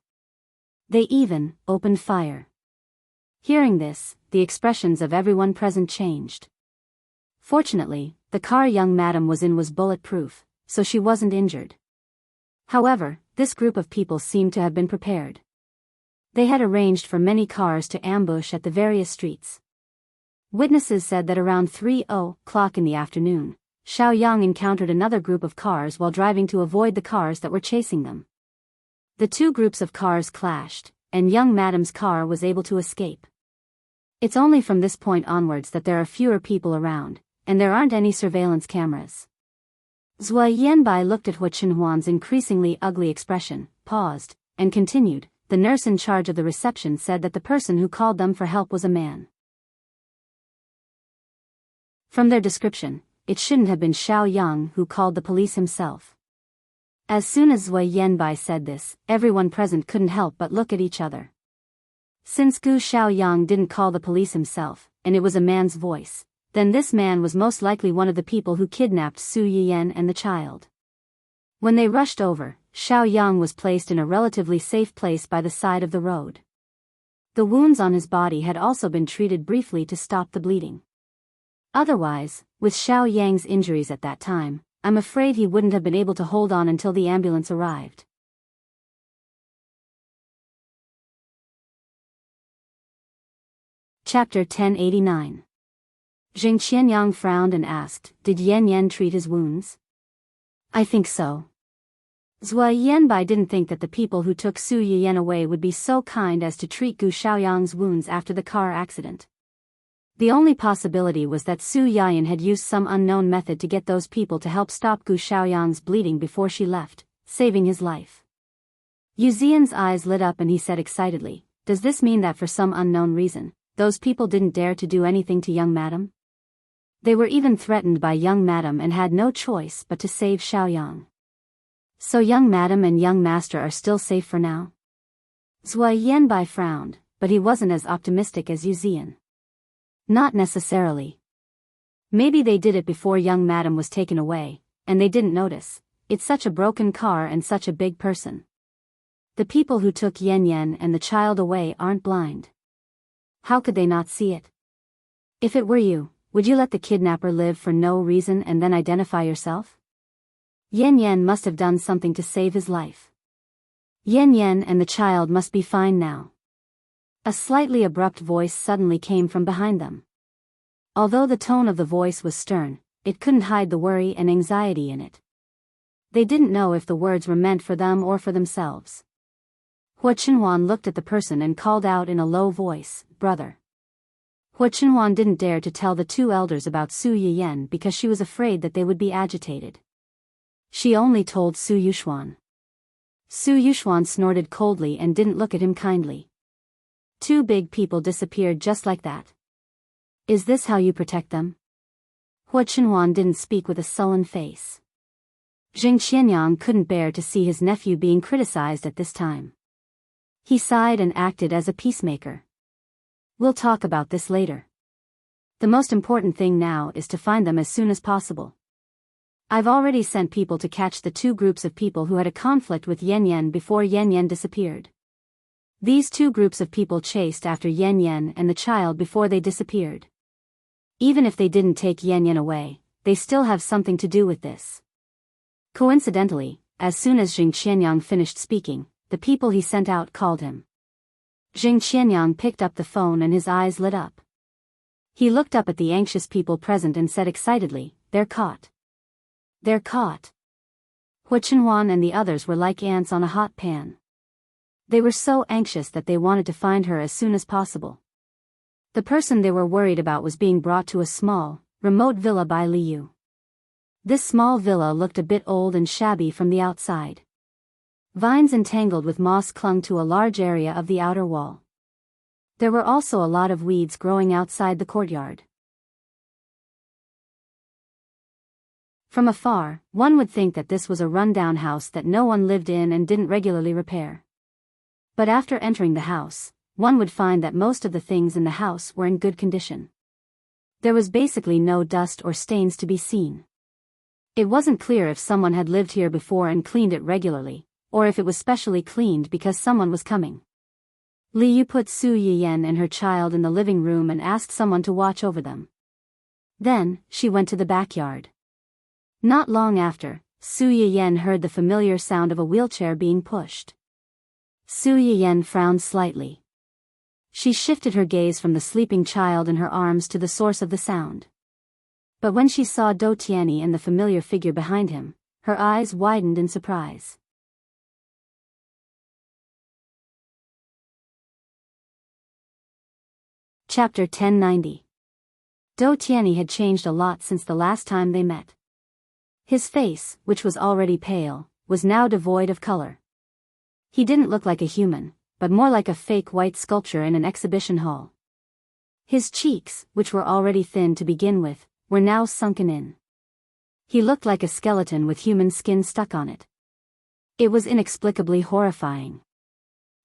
They even opened fire." Hearing this, the expressions of everyone present changed. Fortunately, the car young madam was in was bulletproof, so she wasn't injured. However, this group of people seemed to have been prepared. They had arranged for many cars to ambush at the various streets. Witnesses said that around 3:00 in the afternoon, Xiao Yang encountered another group of cars while driving to avoid the cars that were chasing them. The two groups of cars clashed, and young madam's car was able to escape. It's only from this point onwards that there are fewer people around, and there aren't any surveillance cameras. Zhuo Yanbai looked at Hua Chenhuan's increasingly ugly expression, paused, and continued. The nurse in charge of the reception said that the person who called them for help was a man. From their description, it shouldn't have been Xiao Yang who called the police himself. As soon as Zhuo Yanbai said this, everyone present couldn't help but look at each other. Since Gu Xiaoyang didn't call the police himself, and it was a man's voice, then this man was most likely one of the people who kidnapped Su Yiyan and the child. When they rushed over, Xiaoyang was placed in a relatively safe place by the side of the road. The wounds on his body had also been treated briefly to stop the bleeding. Otherwise, with Xiaoyang's injuries at that time, I'm afraid he wouldn't have been able to hold on until the ambulance arrived. Chapter 1089. Jing Qianyang frowned and asked, "Did Yan Yan treat his wounds?" "I think so." Zhuo Yanbai didn't think that the people who took Su Yiyan away would be so kind as to treat Gu Xiaoyang's wounds after the car accident. The only possibility was that Su Yiyan had used some unknown method to get those people to help stop Gu Xiaoyang's bleeding before she left, saving his life. Yu Zian's eyes lit up and he said excitedly, "Does this mean that for some unknown reason, those people didn't dare to do anything to young madam? They were even threatened by young madam and had no choice but to save Xiaoyang. So young madam and young master are still safe for now?" Zhuo Yanbai frowned, but he wasn't as optimistic as Yu Zian. "Not necessarily. Maybe they did it before young madam was taken away, and they didn't notice. It's such a broken car and such a big person. The people who took Yan Yan and the child away aren't blind. How could they not see it? If it were you, would you let the kidnapper live for no reason and then identify yourself? Yan Yan must have done something to save his life. Yan Yan and the child must be fine now." A slightly abrupt voice suddenly came from behind them. Although the tone of the voice was stern, it couldn't hide the worry and anxiety in it. They didn't know if the words were meant for them or for themselves. Hua Chenhuan looked at the person and called out in a low voice, "Brother." Hua Chenhuan didn't dare to tell the two elders about Su Yiyan because she was afraid that they would be agitated. She only told Su Yuxuan. Su Yuxuan snorted coldly and didn't look at him kindly. Two big people disappeared just like that. "Is this how you protect them?" Hua Chenhuan didn't speak with a sullen face. Jing Qianyang couldn't bear to see his nephew being criticized at this time. He sighed and acted as a peacemaker. "We'll talk about this later. The most important thing now is to find them as soon as possible. I've already sent people to catch the two groups of people who had a conflict with Yan Yan before Yan Yan disappeared. These two groups of people chased after Yan Yan and the child before they disappeared. Even if they didn't take Yan Yan away, they still have something to do with this." Coincidentally, as soon as Jing Qianyang finished speaking, the people he sent out called him. Jing Qianyang picked up the phone and his eyes lit up. He looked up at the anxious people present and said excitedly, "They're caught. They're caught." Hua Chenhuan and the others were like ants on a hot pan. They were so anxious that they wanted to find her as soon as possible. The person they were worried about was being brought to a small, remote villa by Liu. This small villa looked a bit old and shabby from the outside. Vines entangled with moss clung to a large area of the outer wall. There were also a lot of weeds growing outside the courtyard. From afar, one would think that this was a run-down house that no one lived in and didn't regularly repair. But after entering the house, one would find that most of the things in the house were in good condition. There was basically no dust or stains to be seen. It wasn't clear if someone had lived here before and cleaned it regularly, or if it was specially cleaned because someone was coming. Liu put Su Yiyan and her child in the living room and asked someone to watch over them. Then, she went to the backyard. Not long after, Su Yiyan heard the familiar sound of a wheelchair being pushed. Su Yiyan frowned slightly. She shifted her gaze from the sleeping child in her arms to the source of the sound. But when she saw Do Tianyi and the familiar figure behind him, her eyes widened in surprise. Chapter 1090. Do Tianyi had changed a lot since the last time they met. His face, which was already pale, was now devoid of color. He didn't look like a human, but more like a fake white sculpture in an exhibition hall. His cheeks, which were already thin to begin with, were now sunken in. He looked like a skeleton with human skin stuck on it. It was inexplicably horrifying.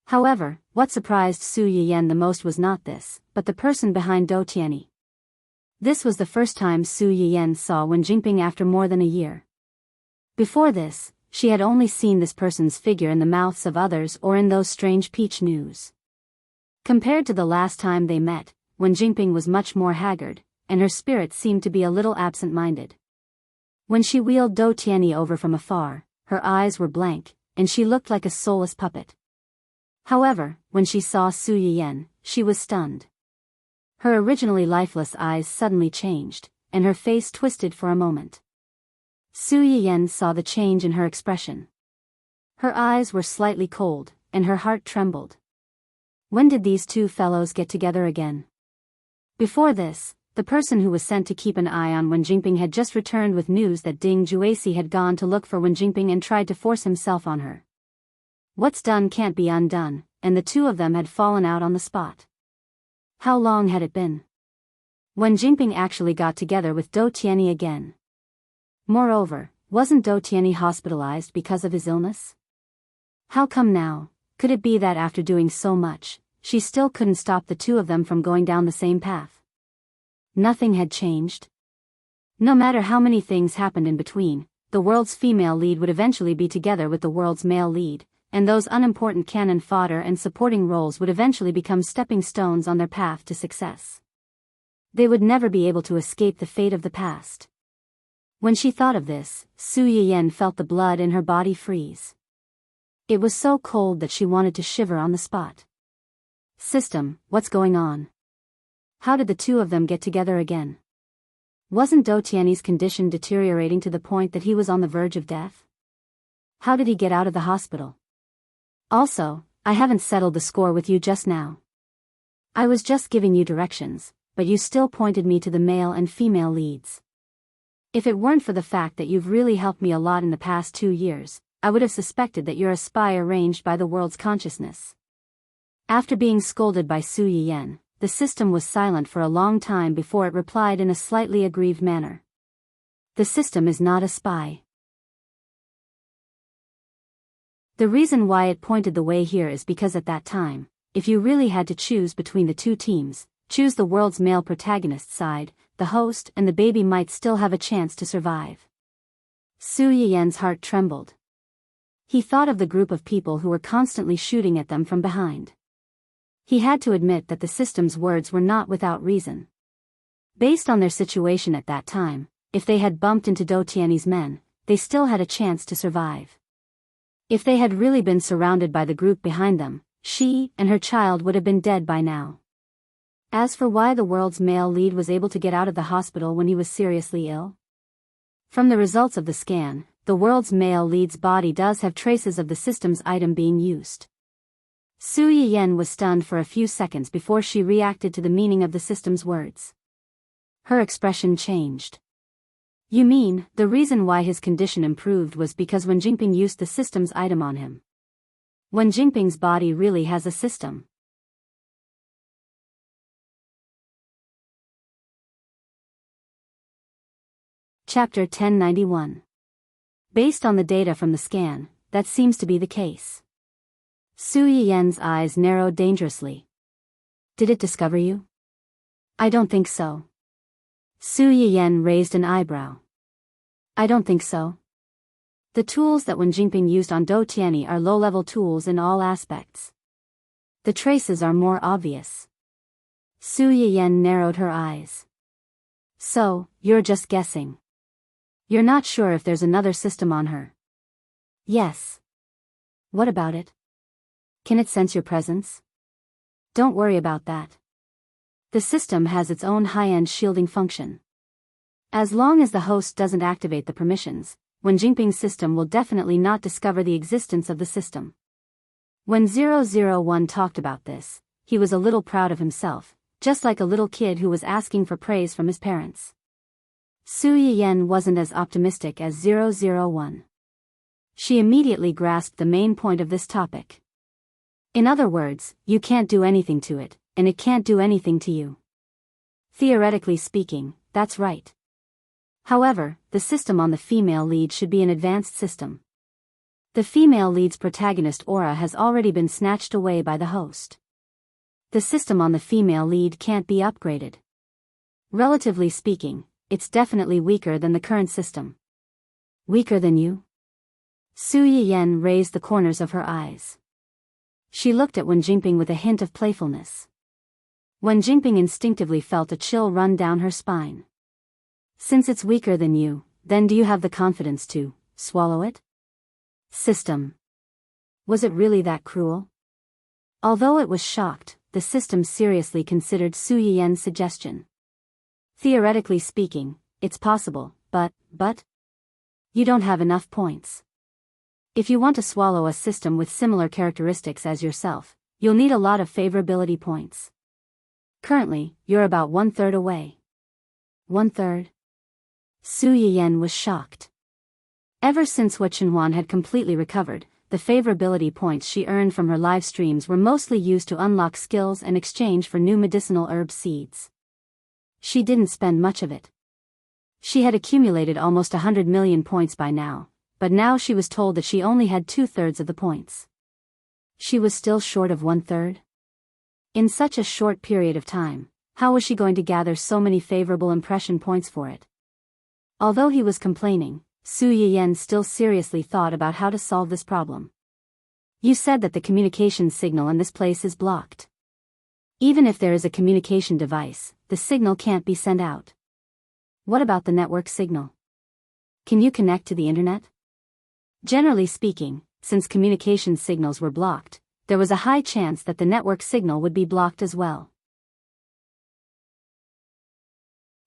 However, what surprised Su Yiyan the most was not this, but the person behind Do Tianyi. This was the first time Su Yiyan saw Wen Jingping after more than a year. Before this, she had only seen this person's figure in the mouths of others or in those strange peach news. Compared to the last time they met, Wen Jingping was much more haggard, and her spirit seemed to be a little absent-minded. When she wheeled Do Tianyi over from afar, her eyes were blank, and she looked like a soulless puppet. However, when she saw Su Yiyan, she was stunned. Her originally lifeless eyes suddenly changed, and her face twisted for a moment. Su Yiyan saw the change in her expression. Her eyes were slightly cold, and her heart trembled. When did these two fellows get together again? Before this, the person who was sent to keep an eye on Wen Jingping had just returned with news that Ding Juesi had gone to look for Wen Jingping and tried to force himself on her. What's done can't be undone, and the two of them had fallen out on the spot. How long had it been? Wen Jingping actually got together with Do Tianyi again. Moreover, wasn't Do Tianyi hospitalized because of his illness? How come now? Could it be that after doing so much, she still couldn't stop the two of them from going down the same path? Nothing had changed. No matter how many things happened in between, the world's female lead would eventually be together with the world's male lead, and those unimportant cannon fodder and supporting roles would eventually become stepping stones on their path to success. They would never be able to escape the fate of the past. When she thought of this, Su Yiyan felt the blood in her body freeze. It was so cold that she wanted to shiver on the spot. System, what's going on? How did the two of them get together again? Wasn't Do Tianyi's condition deteriorating to the point that he was on the verge of death? How did he get out of the hospital? Also, I haven't settled the score with you just now. I was just giving you directions, but you still pointed me to the male and female leads. If it weren't for the fact that you've really helped me a lot in the past 2 years, I would have suspected that you're a spy arranged by the world's consciousness. After being scolded by Su Yiyan, the system was silent for a long time before it replied in a slightly aggrieved manner. The system is not a spy. The reason why it pointed the way here is because at that time, if you really had to choose between the two teams, choose the world's male protagonist side, the host and the baby might still have a chance to survive. Su Yiyan's heart trembled. He thought of the group of people who were constantly shooting at them from behind. He had to admit that the system's words were not without reason. Based on their situation at that time, if they had bumped into Do Tianyi's men, they still had a chance to survive. If they had really been surrounded by the group behind them, she and her child would have been dead by now. As for why the world's male lead was able to get out of the hospital when he was seriously ill? From the results of the scan, the world's male lead's body does have traces of the system's item being used. Su Yiyan was stunned for a few seconds before she reacted to the meaning of the system's words. Her expression changed. You mean, the reason why his condition improved was because Wen Jingping used the system's item on him? Wen Jingping's body really has a system. Chapter 1091. Based on the data from the scan, that seems to be the case. Su Yiyan's eyes narrowed dangerously. Did it discover you? I don't think so. Su Yiyan raised an eyebrow. I don't think so. The tools that Wen Jingping used on Do Tianyi are low-level tools in all aspects. The traces are more obvious. Su Yiyan narrowed her eyes. So, you're just guessing. You're not sure if there's another system on her? Yes. What about it? Can it sense your presence? Don't worry about that. The system has its own high-end shielding function. As long as the host doesn't activate the permissions, Wen Jingping's system will definitely not discover the existence of the system. When 001 talked about this, he was a little proud of himself, just like a little kid who was asking for praise from his parents. Su Yiyan wasn't as optimistic as 001. She immediately grasped the main point of this topic. In other words, you can't do anything to it, and it can't do anything to you. Theoretically speaking, that's right. However, the system on the female lead should be an advanced system. The female lead's protagonist aura has already been snatched away by the host. The system on the female lead can't be upgraded. Relatively speaking, it's definitely weaker than the current system. Weaker than you? Su Yiyan raised the corners of her eyes. She looked at Wen Jingping with a hint of playfulness. Wen Jingping instinctively felt a chill run down her spine. Since it's weaker than you, then do you have the confidence to swallow it? System. Was it really that cruel? Although it was shocked, the system seriously considered Su Yiyan's suggestion. Theoretically speaking, it's possible, but you don't have enough points. If you want to swallow a system with similar characteristics as yourself, you'll need a lot of favorability points. Currently, you're about 1/3 away. 1/3? Su Yiyan was shocked. Ever since Wu Chenhuan had completely recovered, the favorability points she earned from her live streams were mostly used to unlock skills and exchange for new medicinal herb seeds. She didn't spend much of it. She had accumulated almost 100 million points by now, but now she was told that she only had 2/3 of the points. She was still short of 1/3? In such a short period of time, how was she going to gather so many favorable impression points for it? Although he was complaining, Su Yiyan still seriously thought about how to solve this problem. You said that the communication signal in this place is blocked. Even if there is a communication device, the signal can't be sent out. What about the network signal? Can you connect to the internet? Generally speaking, since communication signals were blocked, there was a high chance that the network signal would be blocked as well.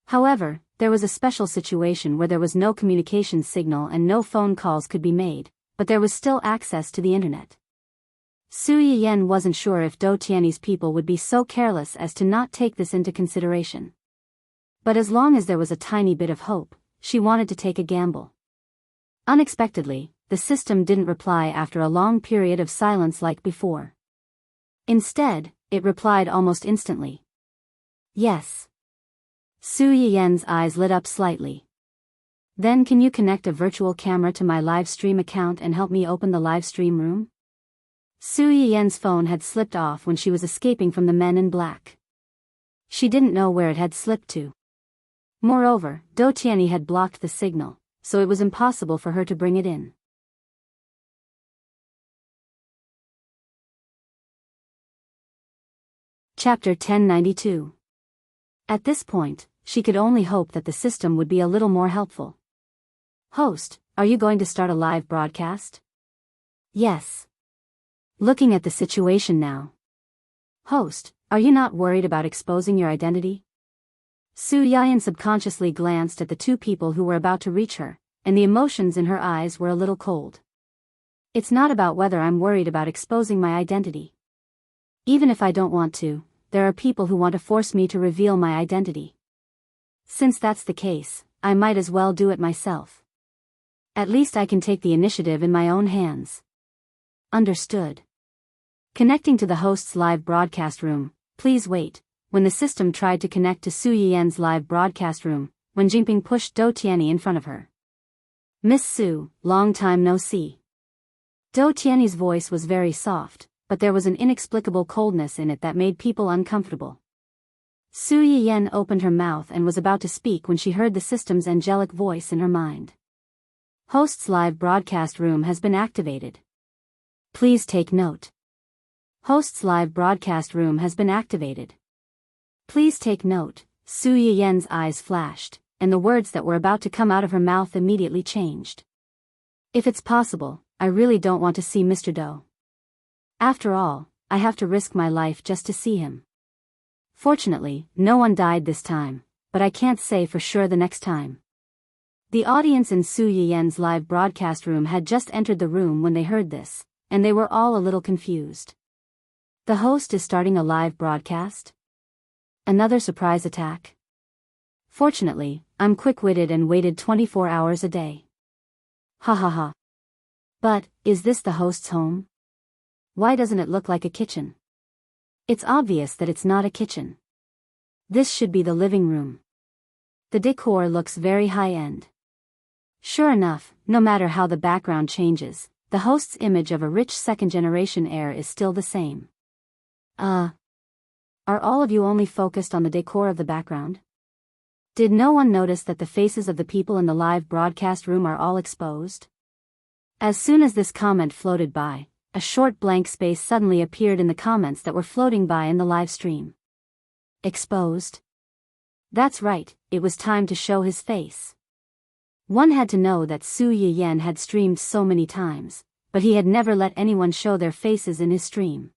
However, there was a special situation where there was no communication signal and no phone calls could be made, but there was still access to the internet. Su Yiyan wasn't sure if Dou Tianyi's people would be so careless as to not take this into consideration. But as long as there was a tiny bit of hope, she wanted to take a gamble. Unexpectedly, the system didn't reply after a long period of silence like before. Instead, it replied almost instantly. Yes. Su Yiyan's eyes lit up slightly. Then can you connect a virtual camera to my live stream account and help me open the live stream room? Su Yiyan's phone had slipped off when she was escaping from the men in black. She didn't know where it had slipped to. Moreover, Dou Tianyi had blocked the signal, so it was impossible for her to bring it in. Chapter 1092. At this point, she could only hope that the system would be a little more helpful. Host, are you going to start a live broadcast? Yes. Looking at the situation now. Host, are you not worried about exposing your identity? Su Yiyan subconsciously glanced at the two people who were about to reach her, and the emotions in her eyes were a little cold. It's not about whether I'm worried about exposing my identity. Even if I don't want to, there are people who want to force me to reveal my identity. Since that's the case, I might as well do it myself. At least I can take the initiative in my own hands. Understood. Connecting to the host's live broadcast room, please wait. When the system tried to connect to Su Yiyan's live broadcast room, Wen Jingping pushed Dou Tianyi in front of her. Miss Su, long time no see. Dou Tianyi's voice was very soft, but there was an inexplicable coldness in it that made people uncomfortable. Su Yiyan opened her mouth and was about to speak when she heard the system's angelic voice in her mind. Host's live broadcast room has been activated. Please take note. Host's live broadcast room has been activated. Please take note. Su Yiyan's eyes flashed, and the words that were about to come out of her mouth immediately changed. If it's possible, I really don't want to see Mr. Dou. After all, I have to risk my life just to see him. Fortunately, no one died this time, but I can't say for sure the next time. The audience in Su Yiyen's live broadcast room had just entered the room when they heard this, and they were all a little confused. The host is starting a live broadcast? Another surprise attack? Fortunately, I'm quick-witted and waited 24 hours a day. Ha ha ha. But, is this the host's home? Why doesn't it look like a kitchen? It's obvious that it's not a kitchen. This should be the living room. The decor looks very high-end. Sure enough, no matter how the background changes, the host's image of a rich second-generation heir is still the same. Are all of you only focused on the decor of the background? Did no one notice that the faces of the people in the live broadcast room are all exposed? As soon as this comment floated by, a short blank space suddenly appeared in the comments that were floating by in the live stream. Exposed? That's right, it was time to show his face. One had to know that Su Yiyen had streamed so many times, but he had never let anyone show their faces in his stream.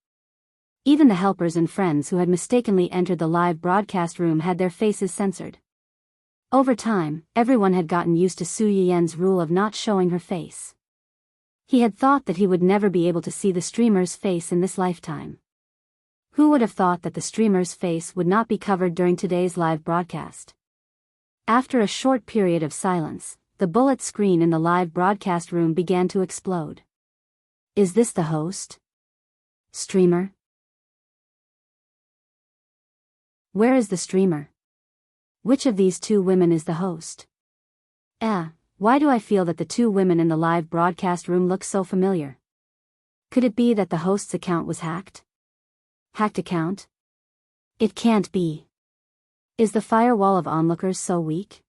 Even the helpers and friends who had mistakenly entered the live broadcast room had their faces censored. Over time, everyone had gotten used to Su Yiyen's rule of not showing her face. He had thought that he would never be able to see the streamer's face in this lifetime. Who would have thought that the streamer's face would not be covered during today's live broadcast? After a short period of silence, the bullet screen in the live broadcast room began to explode. Is this the host? Streamer? Where is the streamer? Which of these two women is the host? Why do I feel that the two women in the live broadcast room look so familiar? Could it be that the host's account was hacked? Hacked account? It can't be. Is the firewall of onlookers so weak?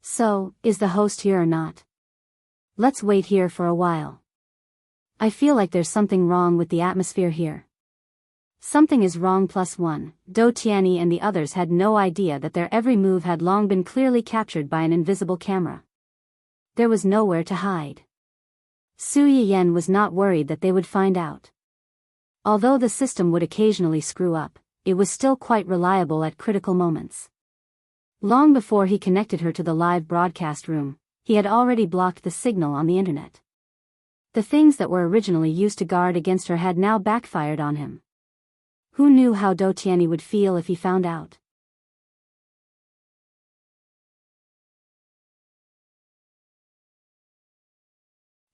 So, is the host here or not? Let's wait here for a while. I feel like there's something wrong with the atmosphere here. Something is wrong +1. Do Tianyi and the others had no idea that their every move had long been clearly captured by an invisible camera. There was nowhere to hide. Su Yiyen was not worried that they would find out. Although the system would occasionally screw up, it was still quite reliable at critical moments. Long before he connected her to the live broadcast room, he had already blocked the signal on the internet. The things that were originally used to guard against her had now backfired on him. Who knew how Do Tianyi would feel if he found out?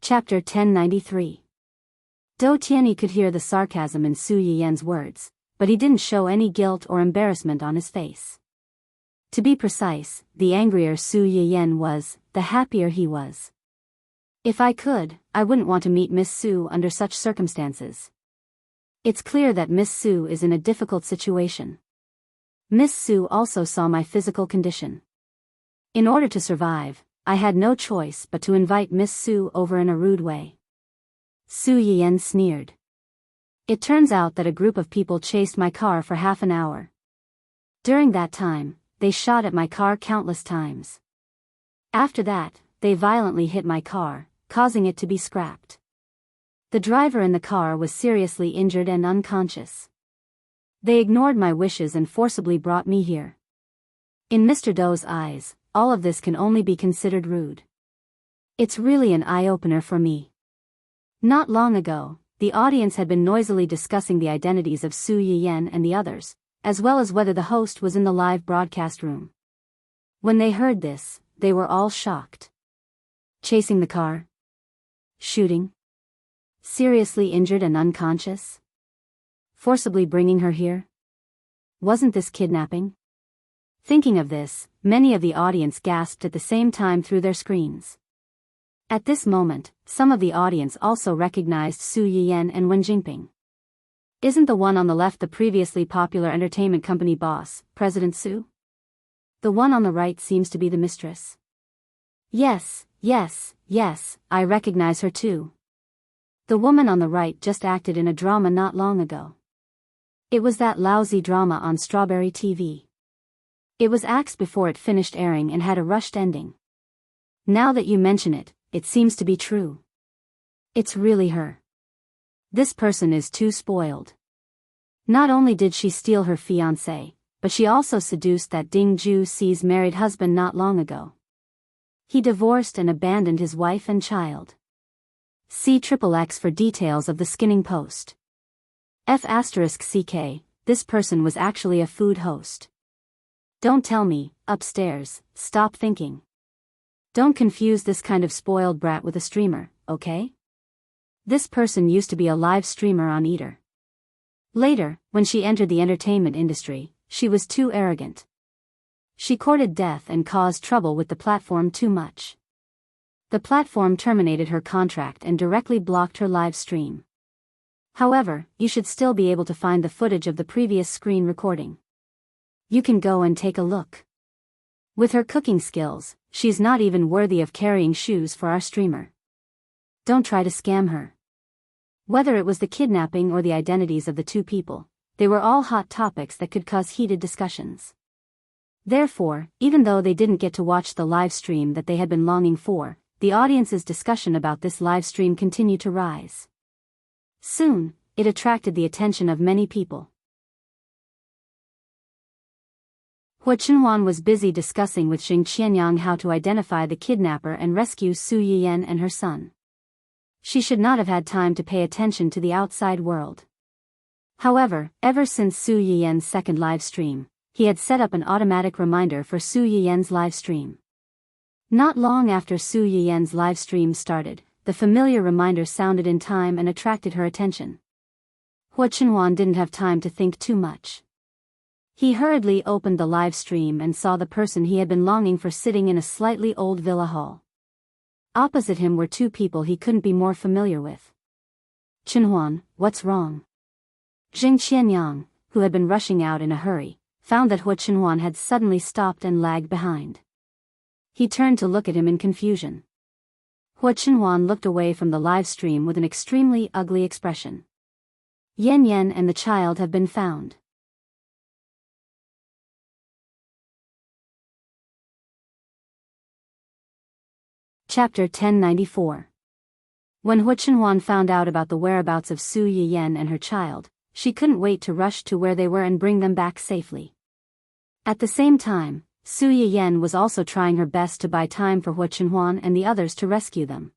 Chapter 1093. Do Tianyi could hear the sarcasm in Su Yiyen's words, but he didn't show any guilt or embarrassment on his face. To be precise, the angrier Su Yiyen was, the happier he was. If I could, I wouldn't want to meet Miss Su under such circumstances. It's clear that Miss Su is in a difficult situation. Miss Su also saw my physical condition. In order to survive, I had no choice but to invite Miss Su over in a rude way. Su Yiyen sneered. It turns out that a group of people chased my car for half an hour. During that time, they shot at my car countless times. After that, they violently hit my car, causing it to be scrapped. The driver in the car was seriously injured and unconscious. They ignored my wishes and forcibly brought me here. In Mr. Do's eyes, all of this can only be considered rude. It's really an eye-opener for me. Not long ago, the audience had been noisily discussing the identities of Su Yiyen and the others, as well as whether the host was in the live broadcast room. When they heard this, they were all shocked. Chasing the car? Shooting? Seriously injured and unconscious? Forcibly bringing her here? Wasn't this kidnapping? Thinking of this, many of the audience gasped at the same time through their screens. At this moment, some of the audience also recognized Su Yiyen and Wen Jingping. Isn't the one on the left the previously popular entertainment company boss, President Su? The one on the right seems to be the mistress. Yes, I recognize her too. The woman on the right just acted in a drama not long ago. It was that lousy drama on Strawberry TV. It was axed before it finished airing and had a rushed ending. Now that you mention it, it seems to be true. It's really her. This person is too spoiled. Not only did she steal her fiancé, but she also seduced that Ding Juexi's married husband not long ago. He divorced and abandoned his wife and child. See XXX for details of the skinning post. F***CK, this person was actually a food host. Don't tell me, upstairs, stop thinking. Don't confuse this kind of spoiled brat with a streamer, okay? This person used to be a live streamer on Eater. Later, when she entered the entertainment industry, she was too arrogant. She courted death and caused trouble with the platform too much. The platform terminated her contract and directly blocked her live stream. However, you should still be able to find the footage of the previous screen recording. You can go and take a look. With her cooking skills, she's not even worthy of carrying shoes for our streamer. Don't try to scam her. Whether it was the kidnapping or the identities of the two people, they were all hot topics that could cause heated discussions. Therefore, even though they didn't get to watch the live stream that they had been longing for, the audience's discussion about this live stream continued to rise. Soon, it attracted the attention of many people. Hua Chenhuan was busy discussing with Xing Qianyang how to identify the kidnapper and rescue Su Yiyan and her son. She should not have had time to pay attention to the outside world. However, ever since Su Yiyan's second live stream, he had set up an automatic reminder for Su Yiyan's live stream. Not long after Su Yiyan's live stream started, the familiar reminder sounded in time and attracted her attention. Hua Chenhuan didn't have time to think too much. He hurriedly opened the live stream and saw the person he had been longing for sitting in a slightly old villa hall. Opposite him were two people he couldn't be more familiar with. Chenhuan, what's wrong? Xing Qianyang, who had been rushing out in a hurry, found that Hua Chenhuan had suddenly stopped and lagged behind. He turned to look at him in confusion. Hua Chenhuan looked away from the live stream with an extremely ugly expression. Yan Yan and the child have been found. Chapter 1094. When Hua Chenhuan found out about the whereabouts of Su Yiyan and her child, she couldn't wait to rush to where they were and bring them back safely. At the same time, Su Yiyan was also trying her best to buy time for Hua Chenhuan and the others to rescue them.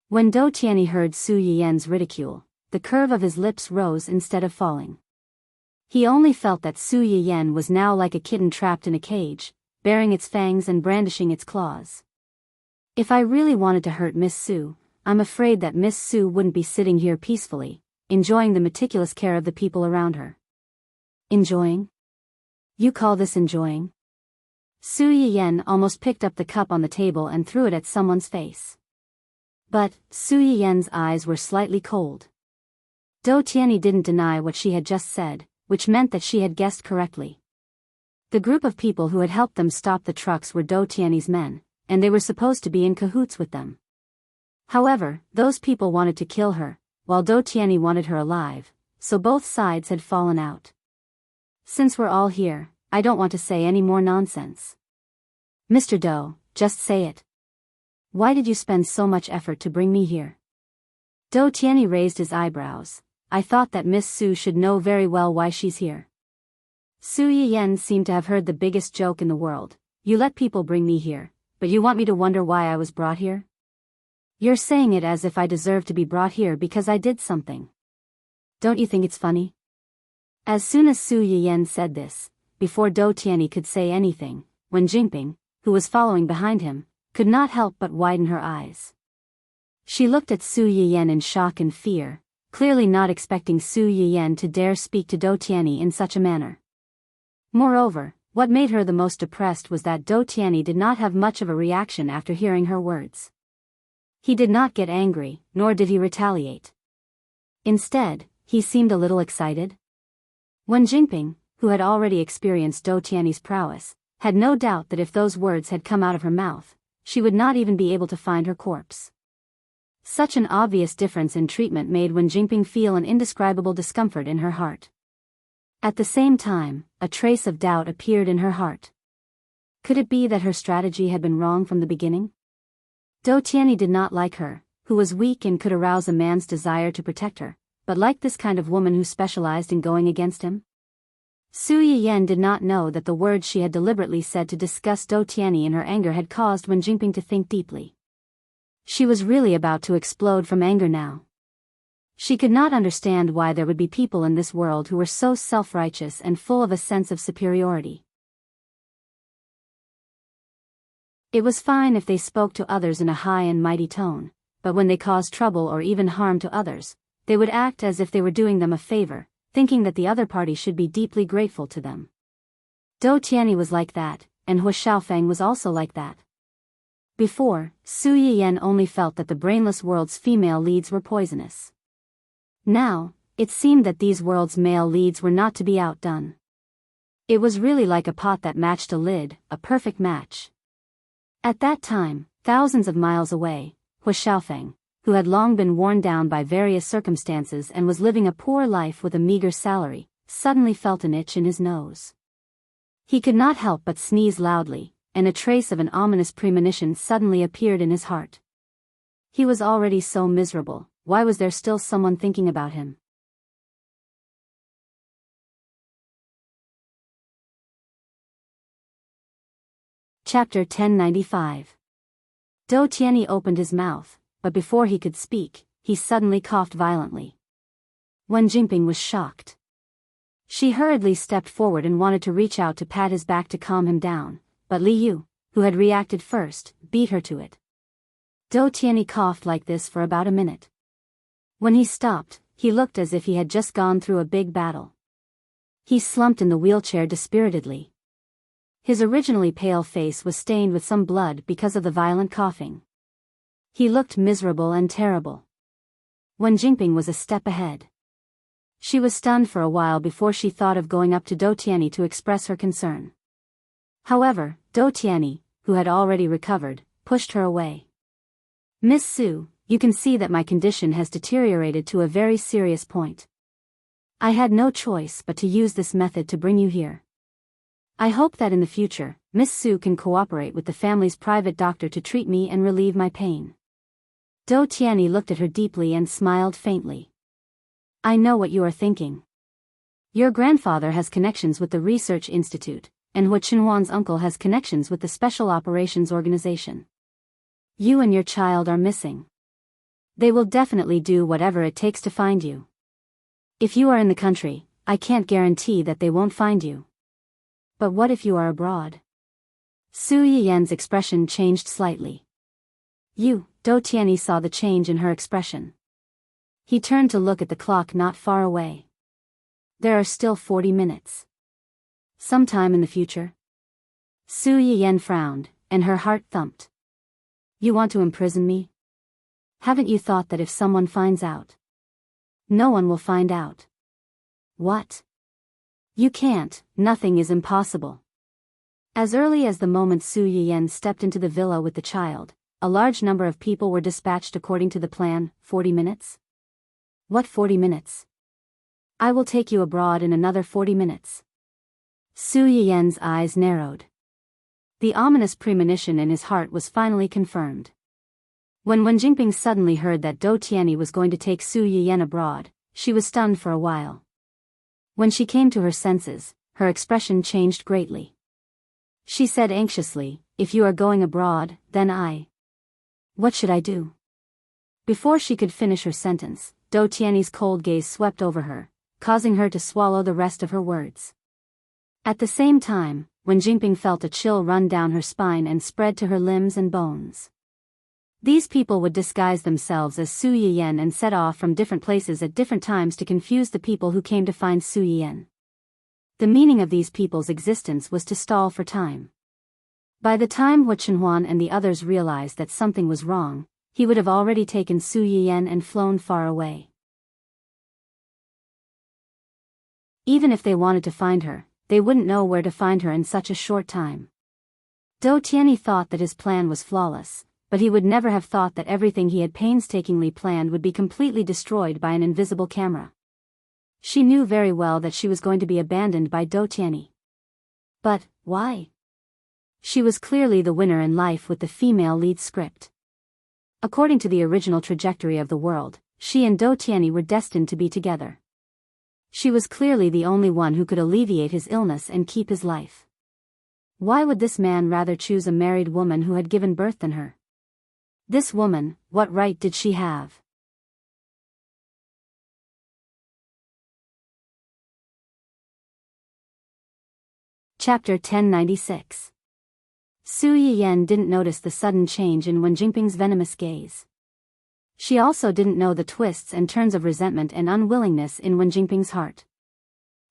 When Dou Tianyi heard Su Yiyan's ridicule, the curve of his lips rose instead of falling. He only felt that Su Yiyan was now like a kitten trapped in a cage, baring its fangs and brandishing its claws. If I really wanted to hurt Miss Su, I'm afraid that Miss Su wouldn't be sitting here peacefully, enjoying the meticulous care of the people around her. Enjoying? You call this enjoying? Su Yiyan almost picked up the cup on the table and threw it at someone's face. But, Su Yiyan's eyes were slightly cold. Dou Tianyi didn't deny what she had just said, which meant that she had guessed correctly. The group of people who had helped them stop the trucks were Dou Tianyi's men, and they were supposed to be in cahoots with them. However, those people wanted to kill her, while Dou Tianyi wanted her alive, so both sides had fallen out. Since we're all here, I don't want to say any more nonsense. Mr. Dou, just say it. Why did you spend so much effort to bring me here? Dou Tianyi raised his eyebrows. I thought that Miss Su should know very well why she's here. Su Yiyan seemed to have heard the biggest joke in the world. You let people bring me here, but you want me to wonder why I was brought here? You're saying it as if I deserve to be brought here because I did something. Don't you think it's funny? As soon as Su Yiyan said this, before Dou Tianyi could say anything, Wen Jingping, who was following behind him, could not help but widen her eyes. She looked at Su Yiyan in shock and fear, clearly not expecting Su Yiyan to dare speak to Dou Tianyi in such a manner. Moreover, what made her the most depressed was that Dou Tianyi did not have much of a reaction after hearing her words. He did not get angry, nor did he retaliate. Instead, he seemed a little excited. Wen Jingping, who had already experienced Dou Tianyi's prowess, had no doubt that if those words had come out of her mouth, she would not even be able to find her corpse. Such an obvious difference in treatment made Wen Jingping feel an indescribable discomfort in her heart. At the same time, a trace of doubt appeared in her heart. Could it be that her strategy had been wrong from the beginning? Dou Tianyi did not like her, who was weak and could arouse a man's desire to protect her, but like this kind of woman who specialized in going against him? Su Yiyan did not know that the words she had deliberately said to disgust Dou Tianyi in her anger had caused Wen Jingping to think deeply. She was really about to explode from anger now. She could not understand why there would be people in this world who were so self-righteous and full of a sense of superiority. It was fine if they spoke to others in a high and mighty tone, but when they caused trouble or even harm to others, they would act as if they were doing them a favor, thinking that the other party should be deeply grateful to them. Dou Tianyi was like that, and Hu Xiaofeng was also like that. Before, Su Yiyan only felt that the brainless world's female leads were poisonous. Now, it seemed that these world's male leads were not to be outdone. It was really like a pot that matched a lid, a perfect match. At that time, thousands of miles away, Hu Xiaofeng, who had long been worn down by various circumstances and was living a poor life with a meager salary, suddenly felt an itch in his nose. He could not help but sneeze loudly, and a trace of an ominous premonition suddenly appeared in his heart. He was already so miserable, why was there still someone thinking about him? Chapter 1095. Dou Tianyi opened his mouth, but before he could speak, he suddenly coughed violently. Wen Jingping was shocked. She hurriedly stepped forward and wanted to reach out to pat his back to calm him down, but Li Yu, who had reacted first, beat her to it. Dou Tianyi coughed like this for about a minute. When he stopped, he looked as if he had just gone through a big battle. He slumped in the wheelchair dispiritedly. His originally pale face was stained with some blood because of the violent coughing. He looked miserable and terrible. Wen Jingping was a step ahead. She was stunned for a while before she thought of going up to Dou Tianyi to express her concern. However, Dou Tianyi, who had already recovered, pushed her away. "Miss Su, you can see that my condition has deteriorated to a very serious point. I had no choice but to use this method to bring you here. I hope that in the future, Miss Su can cooperate with the family's private doctor to treat me and relieve my pain." Dou Tianyi looked at her deeply and smiled faintly. "I know what you are thinking. Your grandfather has connections with the Research Institute, and Hu Qinhuan's uncle has connections with the Special Operations Organization. You and your child are missing. They will definitely do whatever it takes to find you. If you are in the country, I can't guarantee that they won't find you. But what if you are abroad?" Su Yiyan's expression changed slightly. Dou Tianyi saw the change in her expression. He turned to look at the clock not far away. "There are still 40 minutes. Sometime in the future?" Su Yiyan frowned, and her heart thumped. "You want to imprison me? Haven't you thought that if someone finds out? No one will find out." "What? You can't, nothing is impossible." As early as the moment Su Yiyan stepped into the villa with the child, a large number of people were dispatched according to the plan. 40 minutes? What 40 minutes? I will take you abroad in another 40 minutes. Su Yiyan's eyes narrowed. The ominous premonition in his heart was finally confirmed. When Wen Jingping suddenly heard that Dou Tianyi was going to take Su Yiyan abroad, she was stunned for a while. When she came to her senses, her expression changed greatly. She said anxiously, "If you are going abroad, then what should I do?" Before she could finish her sentence, Dou Tianyi's cold gaze swept over her, causing her to swallow the rest of her words. At the same time, Wen Jingping felt a chill run down her spine and spread to her limbs and bones. These people would disguise themselves as Su Yiyan and set off from different places at different times to confuse the people who came to find Su Yiyan. The meaning of these people's existence was to stall for time. By the time Hu Qinhuan and the others realized that something was wrong, he would have already taken Su Yiyan and flown far away. Even if they wanted to find her, they wouldn't know where to find her in such a short time. Dou Tianyi thought that his plan was flawless, but he would never have thought that everything he had painstakingly planned would be completely destroyed by an invisible camera. She knew very well that she was going to be abandoned by Dou Tianyi. But why? She was clearly the winner in life with the female lead script. According to the original trajectory of the world, she and Do Tianyi were destined to be together. She was clearly the only one who could alleviate his illness and keep his life. Why would this man rather choose a married woman who had given birth than her? This woman, what right did she have? Chapter 1096. Su Yiyan didn't notice the sudden change in Wen Jingping's venomous gaze. She also didn't know the twists and turns of resentment and unwillingness in Wen Jingping's heart.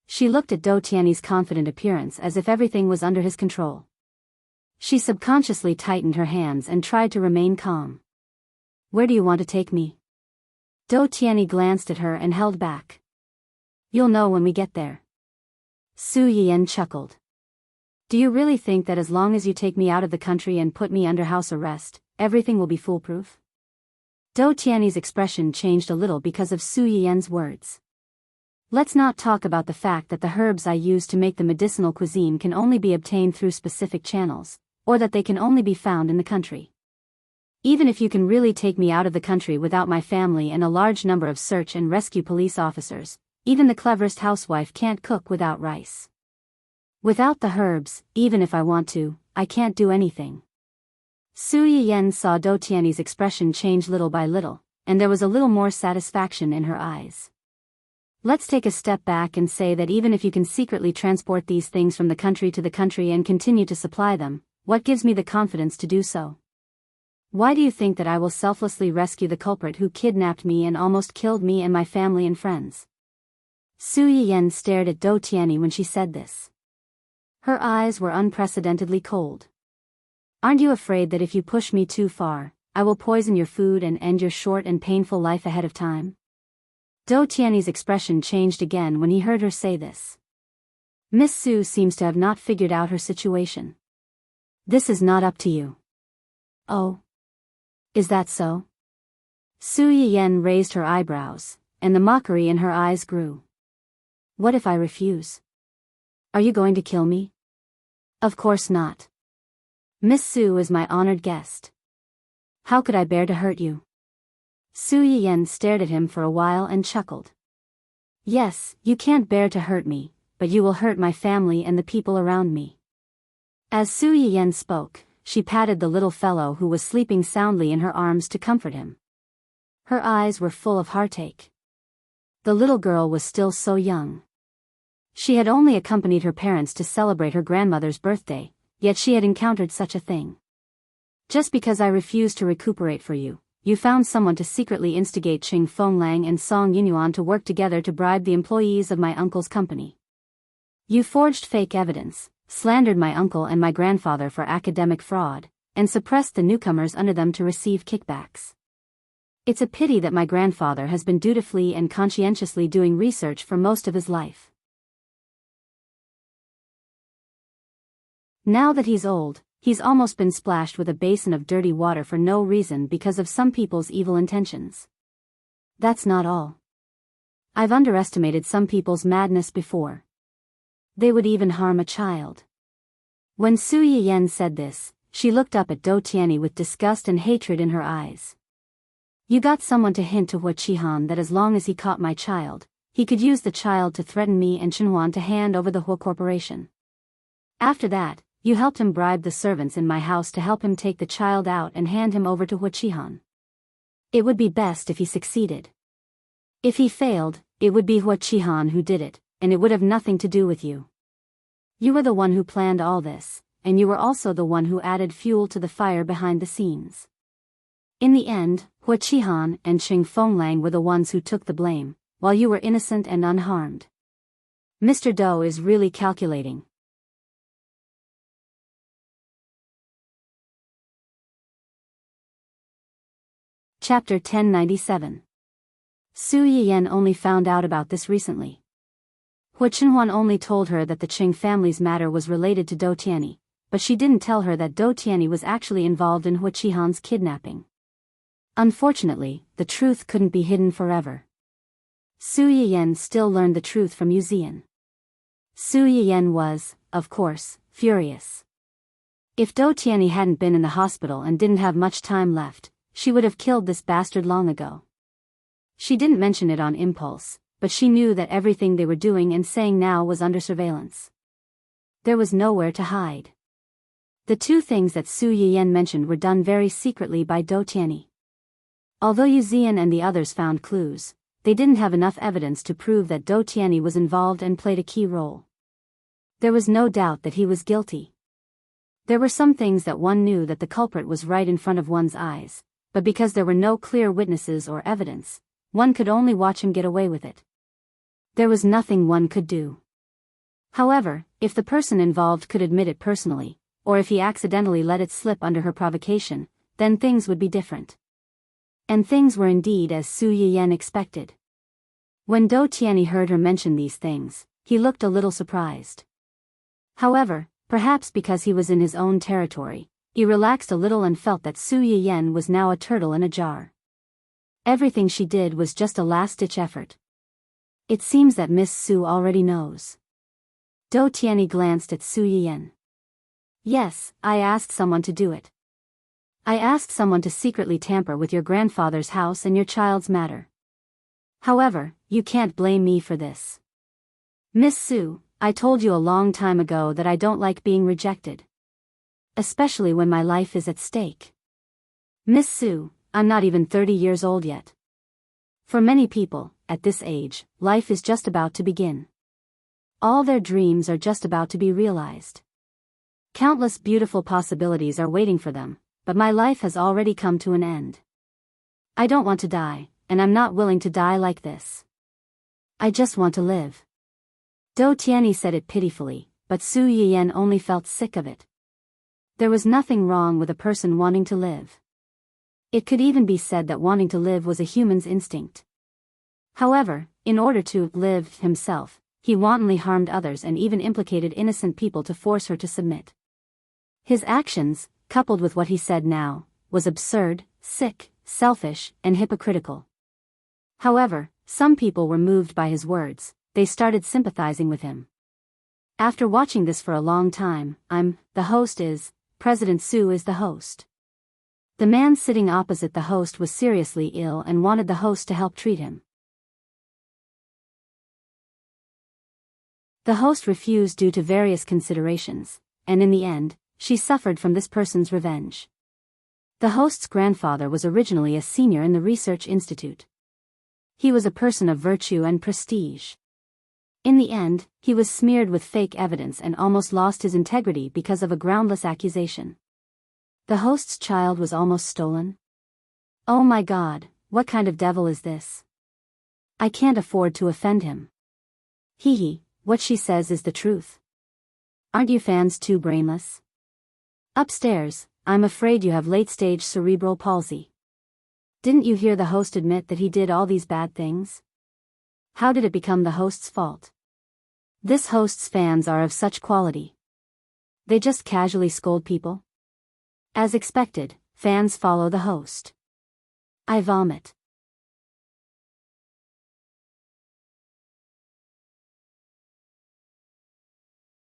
She looked at Do Tianyi's confident appearance as if everything was under his control. She subconsciously tightened her hands and tried to remain calm. Where do you want to take me? Do Tianyi glanced at her and held back. You'll know when we get there. Su Yiyan chuckled. Do you really think that as long as you take me out of the country and put me under house arrest, everything will be foolproof? Do Tianyi's expression changed a little because of Su Yiyan's words. Let's not talk about the fact that the herbs I use to make the medicinal cuisine can only be obtained through specific channels, or that they can only be found in the country. Even if you can really take me out of the country without my family and a large number of search and rescue police officers, even the cleverest housewife can't cook without rice. Without the herbs, even if I want to, I can't do anything. Su Yiyan saw Do Tianyi's expression change little by little, and there was a little more satisfaction in her eyes. Let's take a step back and say that even if you can secretly transport these things from the country to the country and continue to supply them, what gives me the confidence to do so? Why do you think that I will selflessly rescue the culprit who kidnapped me and almost killed me and my family and friends? Su Yiyan stared at Do Tianyi when she said this. Her eyes were unprecedentedly cold. Aren't you afraid that if you push me too far, I will poison your food and end your short and painful life ahead of time? Do Tianyi's expression changed again when he heard her say this. Miss Su seems to have not figured out her situation. This is not up to you. Oh. Is that so? Su Yiyan raised her eyebrows, and the mockery in her eyes grew. What if I refuse? Are you going to kill me? Of course not. Miss Su is my honored guest. How could I bear to hurt you? Su Yiyan stared at him for a while and chuckled. Yes, you can't bear to hurt me, but you will hurt my family and the people around me. As Su Yiyan spoke, she patted the little fellow who was sleeping soundly in her arms to comfort him. Her eyes were full of heartache. The little girl was still so young. She had only accompanied her parents to celebrate her grandmother's birthday, yet she had encountered such a thing. Just because I refused to recuperate for you, you found someone to secretly instigate Qing Fenglang and Song Yinyuan to work together to bribe the employees of my uncle's company. You forged fake evidence, slandered my uncle and my grandfather for academic fraud, and suppressed the newcomers under them to receive kickbacks. It's a pity that my grandfather has been dutifully and conscientiously doing research for most of his life. Now that he's old, he's almost been splashed with a basin of dirty water for no reason because of some people's evil intentions. That's not all. I've underestimated some people's madness before. They would even harm a child. When Su Yiyan said this, she looked up at Do Tianyi with disgust and hatred in her eyes. You got someone to hint to Hua Qihan that as long as he caught my child, he could use the child to threaten me and Chenhuan to hand over the Hua Corporation. After that, you helped him bribe the servants in my house to help him take the child out and hand him over to Hua Qihan. It would be best if he succeeded. If he failed, it would be Hua Qihan who did it, and it would have nothing to do with you. You were the one who planned all this, and you were also the one who added fuel to the fire behind the scenes. In the end, Hua Qihan and Qing Fenglang were the ones who took the blame, while you were innocent and unharmed. Mr. Do is really calculating. Chapter 1097. Su Yiyan only found out about this recently. Hua Chenhuan only told her that the Qing family's matter was related to Do Tianyi, but she didn't tell her that Do Tianyi was actually involved in Hua Qihan's kidnapping. Unfortunately, the truth couldn't be hidden forever. Su Yiyan still learned the truth from Yu Ziyan. Su Yiyan was, of course, furious. If Do Tianyi hadn't been in the hospital and didn't have much time left, she would have killed this bastard long ago. She didn't mention it on impulse, but she knew that everything they were doing and saying now was under surveillance. There was nowhere to hide. The two things that Su Yiyan mentioned were done very secretly by Do Tianyi. Although Yu Zian and the others found clues, they didn't have enough evidence to prove that Do Tianyi was involved and played a key role. There was no doubt that he was guilty. There were some things that one knew that the culprit was right in front of one's eyes, but because there were no clear witnesses or evidence, one could only watch him get away with it. There was nothing one could do. However, if the person involved could admit it personally, or if he accidentally let it slip under her provocation, then things would be different. And things were indeed as Su Yiyan expected. When Do Tianyi heard her mention these things, he looked a little surprised. However, perhaps because he was in his own territory, he relaxed a little and felt that Su Yiyan was now a turtle in a jar. Everything she did was just a last-ditch effort. It seems that Miss Su already knows. Do Tianyi glanced at Su Yiyan. Yes, I asked someone to do it. I asked someone to secretly tamper with your grandfather's house and your child's matter. However, you can't blame me for this. Miss Su, I told you a long time ago that I don't like being rejected. Especially when my life is at stake. Miss Su, I'm not even 30 years old yet. For many people, at this age, life is just about to begin. All their dreams are just about to be realized. Countless beautiful possibilities are waiting for them, but my life has already come to an end. I don't want to die, and I'm not willing to die like this. I just want to live. Do Tianyi said it pitifully, but Su Yiyan only felt sick of it. There was nothing wrong with a person wanting to live. It could even be said that wanting to live was a human's instinct. However, in order to live himself, he wantonly harmed others and even implicated innocent people to force her to submit. His actions, coupled with what he said now, was absurd, sick, selfish, and hypocritical. However, some people were moved by his words, they started sympathizing with him. After watching this for a long time, the host is, President Su is the host. The man sitting opposite the host was seriously ill and wanted the host to help treat him. The host refused due to various considerations, and in the end, she suffered from this person's revenge. The host's grandfather was originally a senior in the research institute. He was a person of virtue and prestige. In the end, he was smeared with fake evidence and almost lost his integrity because of a groundless accusation. The host's child was almost stolen. Oh my God, what kind of devil is this? I can't afford to offend him. Hee, what she says is the truth. Aren't you fans too brainless? Upstairs, I'm afraid you have late-stage cerebral palsy. Didn't you hear the host admit that he did all these bad things? How did it become the host's fault? This host's fans are of such quality. They just casually scold people? As expected, fans follow the host. I vomit.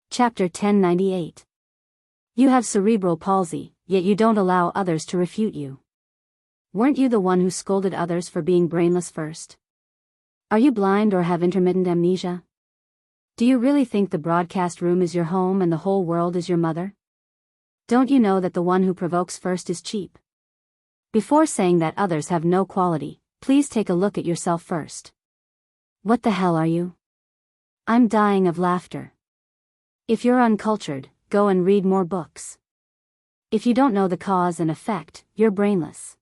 Chapter 1098. You have cerebral palsy, yet you don't allow others to refute you. Weren't you the one who scolded others for being brainless first? Are you blind or have intermittent amnesia? Do you really think the broadcast room is your home and the whole world is your mother? Don't you know that the one who provokes first is cheap? Before saying that others have no quality, please take a look at yourself first. What the hell are you? I'm dying of laughter. If you're uncultured, go and read more books. If you don't know the cause and effect, you're brainless.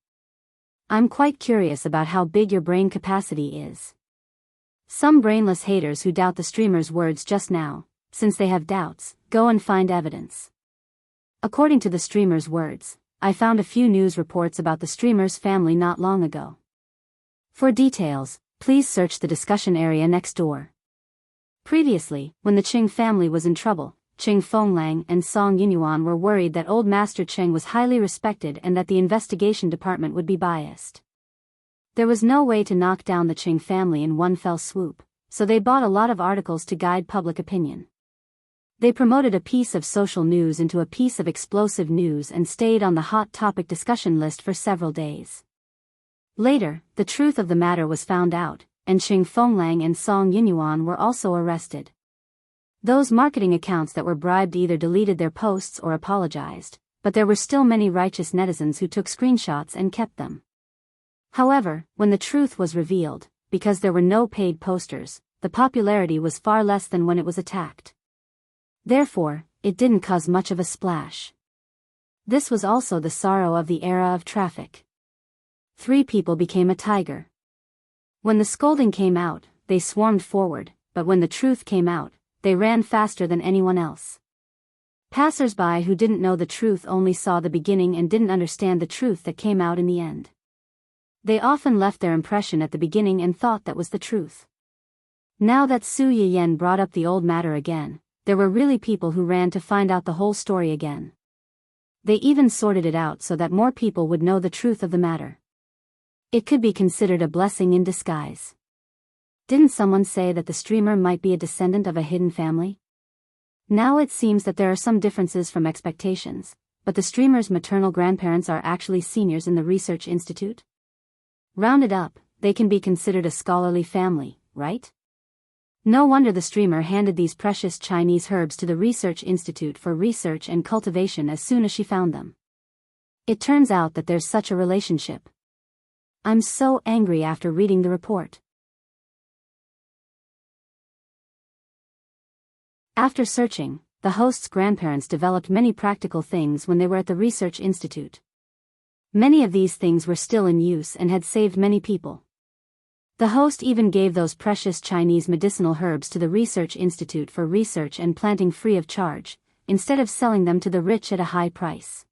I'm quite curious about how big your brain capacity is. Some brainless haters who doubt the streamer's words just now, since they have doubts, go and find evidence. According to the streamer's words, I found a few news reports about the streamer's family not long ago. For details, please search the discussion area next door. Previously, when the Qing family was in trouble, Qing Fenglang and Song Yinyuan were worried that Old Master Qing was highly respected and that the investigation department would be biased. There was no way to knock down the Qing family in one fell swoop, so they bought a lot of articles to guide public opinion. They promoted a piece of social news into a piece of explosive news and stayed on the hot topic discussion list for several days. Later, the truth of the matter was found out, and Xing Fenglang and Song Yinyuan were also arrested. Those marketing accounts that were bribed either deleted their posts or apologized, but there were still many righteous netizens who took screenshots and kept them. However, when the truth was revealed, because there were no paid posters, the popularity was far less than when it was attacked. Therefore, it didn't cause much of a splash. This was also the sorrow of the era of traffic. 3 people became a tiger. When the scolding came out, they swarmed forward, but when the truth came out, they ran faster than anyone else. Passers-by who didn't know the truth only saw the beginning and didn't understand the truth that came out in the end. They often left their impression at the beginning and thought that was the truth. Now that Su Yiyan brought up the old matter again, there were really people who ran to find out the whole story again. They even sorted it out so that more people would know the truth of the matter. It could be considered a blessing in disguise. Didn't someone say that the streamer might be a descendant of a hidden family? Now it seems that there are some differences from expectations, but the streamer's maternal grandparents are actually seniors in the research institute? Rounded up, they can be considered a scholarly family, right? No wonder the streamer handed these precious Chinese herbs to the research institute for research and cultivation as soon as she found them. It turns out that there's such a relationship. I'm so angry after reading the report. After searching, the host's grandparents developed many practical things when they were at the research institute. Many of these things were still in use and had saved many people. The host even gave those precious Chinese medicinal herbs to the research institute for research and planting free of charge, instead of selling them to the rich at a high price.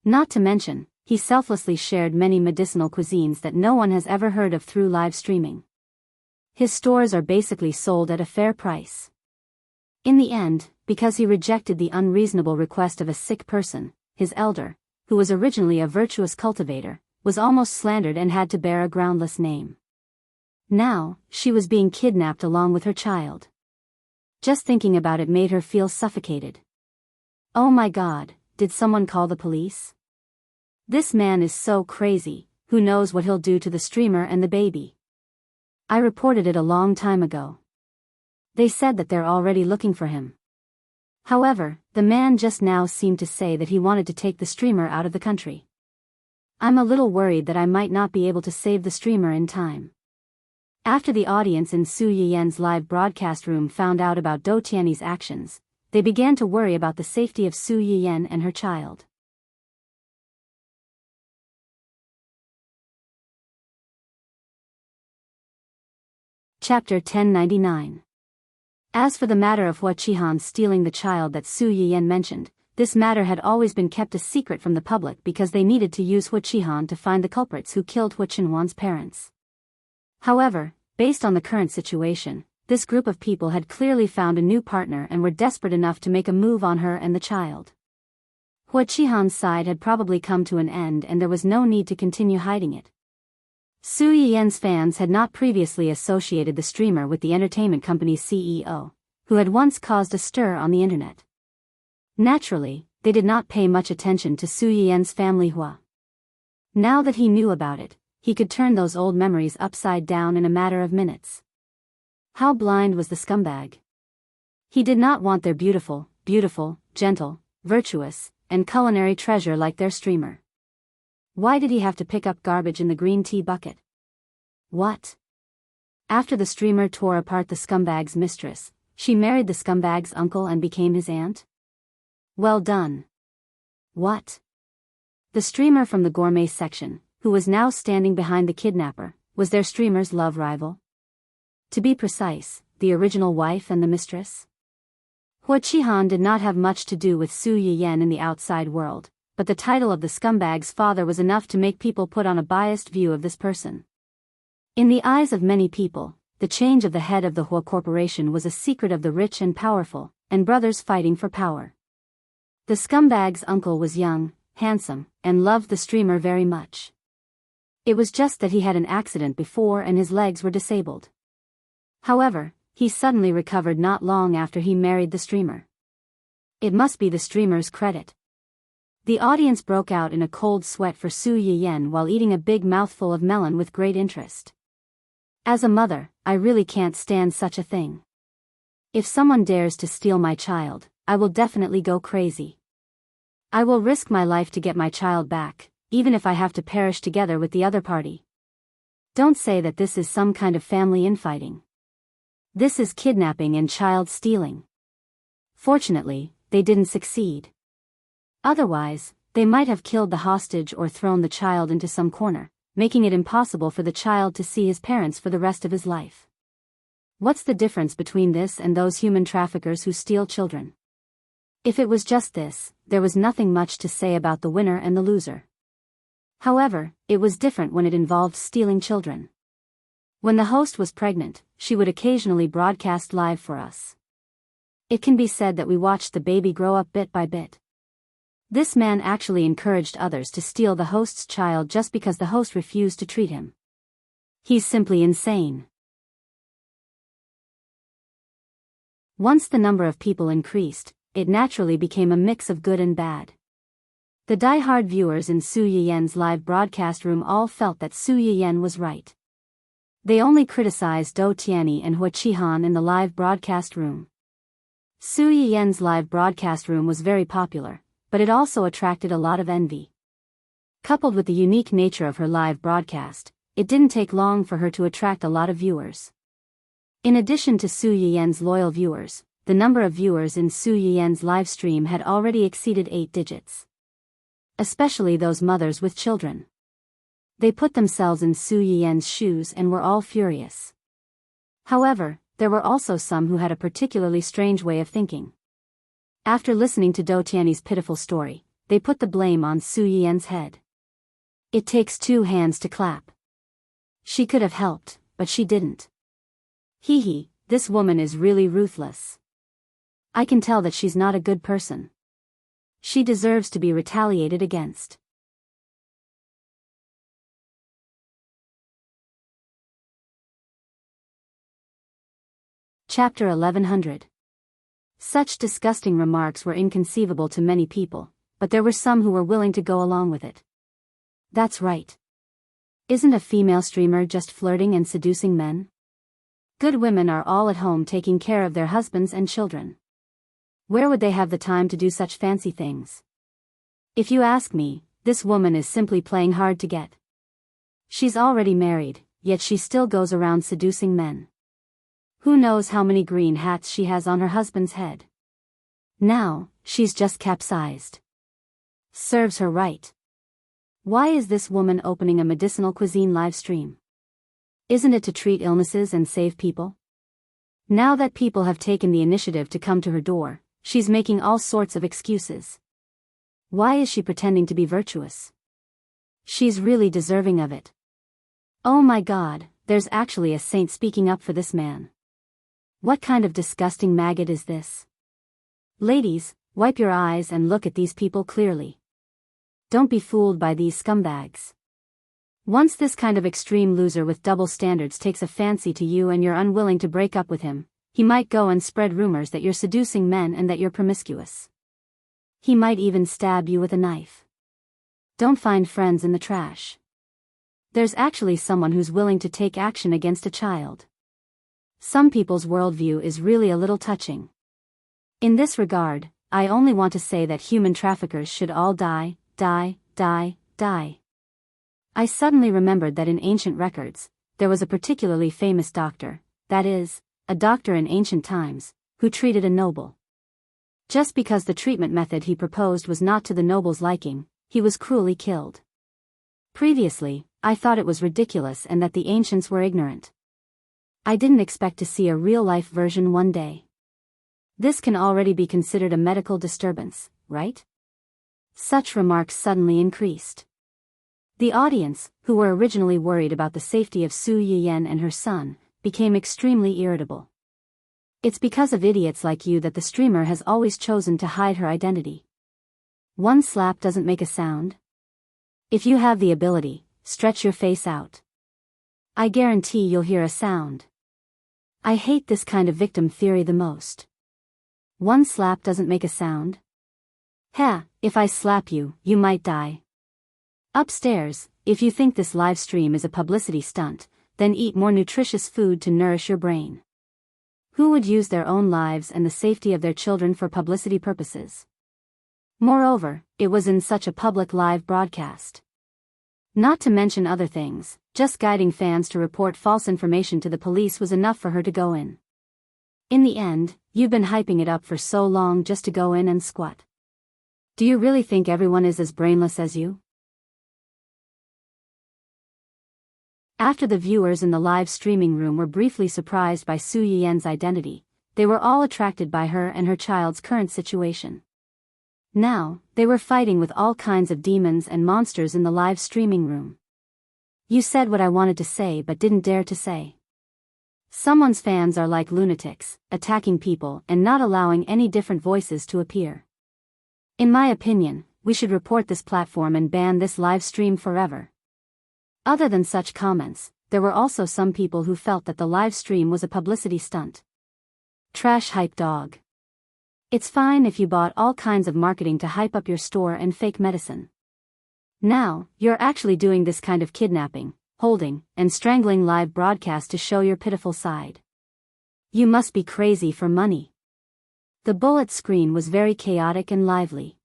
Not to mention, he selflessly shared many medicinal cuisines that no one has ever heard of through live streaming. His stores are basically sold at a fair price. In the end, because he rejected the unreasonable request of a sick person, his elder, who was originally a virtuous cultivator, was almost slandered and had to bear a groundless name. Now, she was being kidnapped along with her child. Just thinking about it made her feel suffocated. Oh my God, did someone call the police? This man is so crazy, who knows what he'll do to the streamer and the baby. I reported it a long time ago. They said that they're already looking for him. However, the man just now seemed to say that he wanted to take the streamer out of the country. I'm a little worried that I might not be able to save the streamer in time. After the audience in Su Yiyan's live broadcast room found out about Dou Tiany's actions, they began to worry about the safety of Su Yiyan and her child. Chapter 1099. As for the matter of Hua Qihan stealing the child that Su Yiyan mentioned, this matter had always been kept a secret from the public because they needed to use Hua Qihan to find the culprits who killed Hua Qinhuan's parents. However, based on the current situation, this group of people had clearly found a new partner and were desperate enough to make a move on her and the child. Hua Qihan's side had probably come to an end and there was no need to continue hiding it. Su Yiyan's fans had not previously associated the streamer with the entertainment company's CEO, who had once caused a stir on the internet. Naturally, they did not pay much attention to Su Yiyan's family Hua. Now that he knew about it, he could turn those old memories upside down in a matter of minutes. How blind was the scumbag? He did not want their beautiful, gentle, virtuous, and culinary treasure like their streamer. Why did he have to pick up garbage in the green tea bucket? What? After the streamer tore apart the scumbag's mistress, she married the scumbag's uncle and became his aunt? Well done. What? The streamer from the gourmet section, who was now standing behind the kidnapper, was their streamer's love rival? To be precise, the original wife and the mistress? Hua Qihan did not have much to do with Su Yiyan in the outside world, but the title of the scumbag's father was enough to make people put on a biased view of this person. In the eyes of many people, the change of the head of the Hua Corporation was a secret of the rich and powerful, and brothers fighting for power. The scumbag's uncle was young, handsome, and loved the streamer very much. It was just that he had an accident before and his legs were disabled. However, he suddenly recovered not long after he married the streamer. It must be the streamer's credit. The audience broke out in a cold sweat for Su Yiyen while eating a big mouthful of melon with great interest. As a mother, I really can't stand such a thing. If someone dares to steal my child, I will definitely go crazy. I will risk my life to get my child back, even if I have to perish together with the other party. Don't say that this is some kind of family infighting. This is kidnapping and child stealing. Fortunately, they didn't succeed. Otherwise, they might have killed the hostage or thrown the child into some corner, making it impossible for the child to see his parents for the rest of his life. What's the difference between this and those human traffickers who steal children? If it was just this, there was nothing much to say about the winner and the loser. However, it was different when it involved stealing children. When the host was pregnant, she would occasionally broadcast live for us. It can be said that we watched the baby grow up bit by bit. This man actually encouraged others to steal the host's child just because the host refused to treat him. He's simply insane. Once the number of people increased, it naturally became a mix of good and bad. The die-hard viewers in Su Yiyen's live broadcast room all felt that Su Yiyen was right. They only criticized Dou Tianyi and Hua Qihan in the live broadcast room. Su Yiyen's live broadcast room was very popular, but it also attracted a lot of envy. Coupled with the unique nature of her live broadcast, it didn't take long for her to attract a lot of viewers. In addition to Su Yiyen's loyal viewers, the number of viewers in Su Yiyen's live stream had already exceeded 8 digits. Especially those mothers with children. They put themselves in Su Yiyen's shoes and were all furious. However, there were also some who had a particularly strange way of thinking. After listening to Dou Tianyi's pitiful story, they put the blame on Su Yiyen's head. It takes 2 hands to clap. She could have helped, but she didn't. Hee, this woman is really ruthless. I can tell that she's not a good person. She deserves to be retaliated against. Chapter 1100. Such disgusting remarks were inconceivable to many people, but there were some who were willing to go along with it. That's right. Isn't a female streamer just flirting and seducing men? Good women are all at home taking care of their husbands and children. Where would they have the time to do such fancy things? If you ask me, this woman is simply playing hard to get. She's already married, yet she still goes around seducing men. Who knows how many green hats she has on her husband's head? Now, she's just capsized. Serves her right. Why is this woman opening a medicinal cuisine live stream? Isn't it to treat illnesses and save people? Now that people have taken the initiative to come to her door, she's making all sorts of excuses. Why is she pretending to be virtuous? She's really deserving of it. Oh my God, there's actually a saint speaking up for this man. What kind of disgusting maggot is this? Ladies, wipe your eyes and look at these people clearly. Don't be fooled by these scumbags. Once this kind of extreme loser with double standards takes a fancy to you and you're unwilling to break up with him, he might go and spread rumors that you're seducing men and that you're promiscuous. He might even stab you with a knife. Don't find friends in the trash. There's actually someone who's willing to take action against a child. Some people's worldview is really a little touching. In this regard, I only want to say that human traffickers should all die. I suddenly remembered that in ancient records, there was a particularly famous doctor, that is, a doctor in ancient times, who treated a noble. Just because the treatment method he proposed was not to the noble's liking, he was cruelly killed. Previously, I thought it was ridiculous and that the ancients were ignorant. I didn't expect to see a real-life version one day. This can already be considered a medical disturbance, right? Such remarks suddenly increased. The audience, who were originally worried about the safety of Su Yiyen and her son, became extremely irritable. It's because of idiots like you that the streamer has always chosen to hide her identity. One slap doesn't make a sound. If you have the ability, stretch your face out. I guarantee you'll hear a sound. I hate this kind of victim theory the most. One slap doesn't make a sound. Heh, if I slap you, you might die. Upstairs, if you think this live stream is a publicity stunt, then eat more nutritious food to nourish your brain. Who would use their own lives and the safety of their children for publicity purposes? Moreover, it was in such a public live broadcast. Not to mention other things, just guiding fans to report false information to the police was enough for her to go in. In the end, you've been hyping it up for so long just to go in and squat. Do you really think everyone is as brainless as you? After the viewers in the live streaming room were briefly surprised by Su Yiyen's identity, they were all attracted by her and her child's current situation. Now, they were fighting with all kinds of demons and monsters in the live streaming room. You said what I wanted to say but didn't dare to say. Someone's fans are like lunatics, attacking people and not allowing any different voices to appear. In my opinion, we should report this platform and ban this live stream forever. Other than such comments, there were also some people who felt that the live stream was a publicity stunt. Trash hype dog. It's fine if you bought all kinds of marketing to hype up your store and fake medicine. Now, you're actually doing this kind of kidnapping, holding, and strangling live broadcast to show your pitiful side. You must be crazy for money. The bullet screen was very chaotic and lively.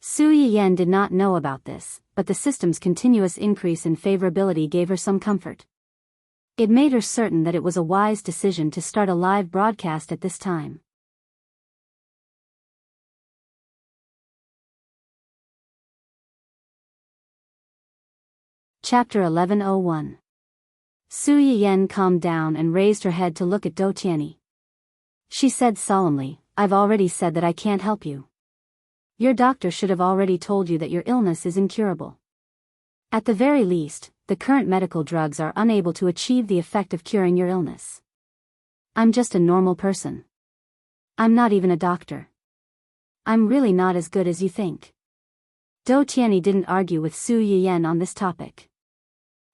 Su Yiyen did not know about this, but the system's continuous increase in favorability gave her some comfort. It made her certain that it was a wise decision to start a live broadcast at this time. Chapter 1101. Su Yiyen calmed down and raised her head to look at Do Tianyi. She said solemnly, I've already said that I can't help you. Your doctor should have already told you that your illness is incurable. At the very least, the current medical drugs are unable to achieve the effect of curing your illness. I'm just a normal person. I'm not even a doctor. I'm really not as good as you think. Do Tianyi didn't argue with Su Yiyen on this topic.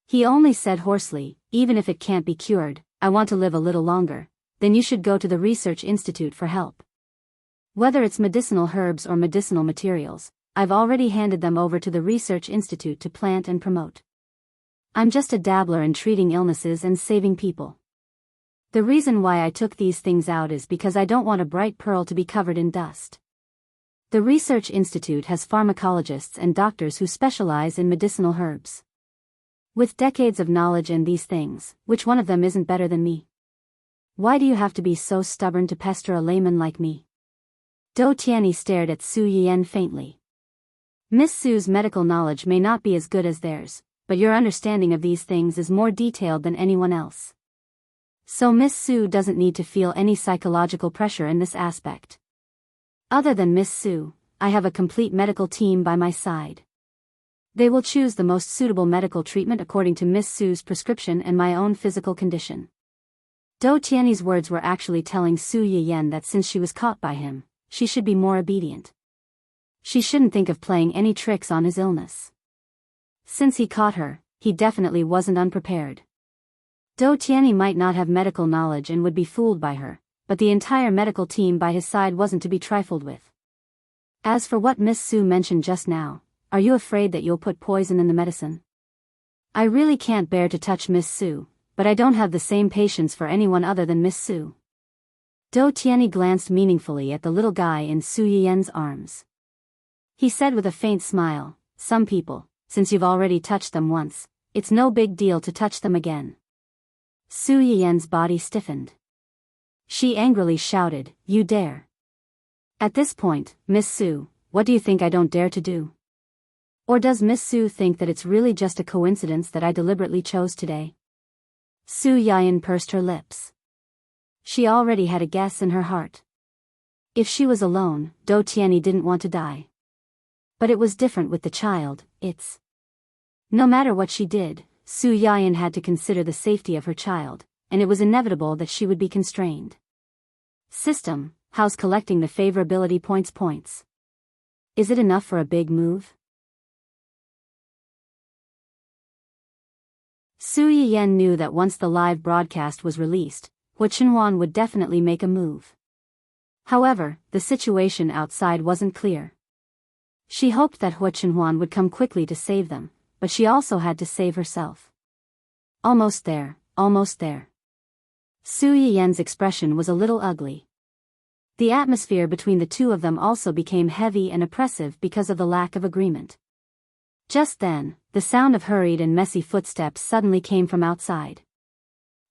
He only said hoarsely, even if it can't be cured, I want to live a little longer, then you should go to the research institute for help. Whether it's medicinal herbs or medicinal materials, I've already handed them over to the research institute to plant and promote. I'm just a dabbler in treating illnesses and saving people. The reason why I took these things out is because I don't want a bright pearl to be covered in dust. The research institute has pharmacologists and doctors who specialize in medicinal herbs. With decades of knowledge in these things, which one of them isn't better than me? Why do you have to be so stubborn to pester a layman like me? Do Tianyi stared at Su Yiyen faintly. Miss Su's medical knowledge may not be as good as theirs, but your understanding of these things is more detailed than anyone else. So Miss Su doesn't need to feel any psychological pressure in this aspect. Other than Miss Su, I have a complete medical team by my side. They will choose the most suitable medical treatment according to Miss Su's prescription and my own physical condition. Do Tianyi's words were actually telling Su Yiyen that since she was caught by him, she should be more obedient. She shouldn't think of playing any tricks on his illness. Since he caught her, he definitely wasn't unprepared. Do Tianyi might not have medical knowledge and would be fooled by her, but the entire medical team by his side wasn't to be trifled with. As for what Miss Su mentioned just now, are you afraid that you'll put poison in the medicine? I really can't bear to touch Miss Su, but I don't have the same patience for anyone other than Miss Su. Do Tianyi glanced meaningfully at the little guy in Su Yiyen's arms. He said with a faint smile, some people, since you've already touched them once, it's no big deal to touch them again. Su Yiyen's body stiffened. She angrily shouted, you dare. At this point, Miss Su, what do you think I don't dare to do? Or does Miss Su think that it's really just a coincidence that I deliberately chose today? Su Yiyen pursed her lips. She already had a guess in her heart. If she was alone, Do Tianyi didn't want to die. But it was different with the child, No matter what she did, Su Yiyen had to consider the safety of her child, and it was inevitable that she would be constrained. System, how's collecting the favorability points? Is it enough for a big move? Su Yiyen knew that once the live broadcast was released, Hu Chenhuan would definitely make a move. However, the situation outside wasn't clear. She hoped that Hua Chenhuan would come quickly to save them, but she also had to save herself. Almost there, almost there. Su Yiyan's expression was a little ugly. The atmosphere between the two of them also became heavy and oppressive because of the lack of agreement. Just then, the sound of hurried and messy footsteps suddenly came from outside.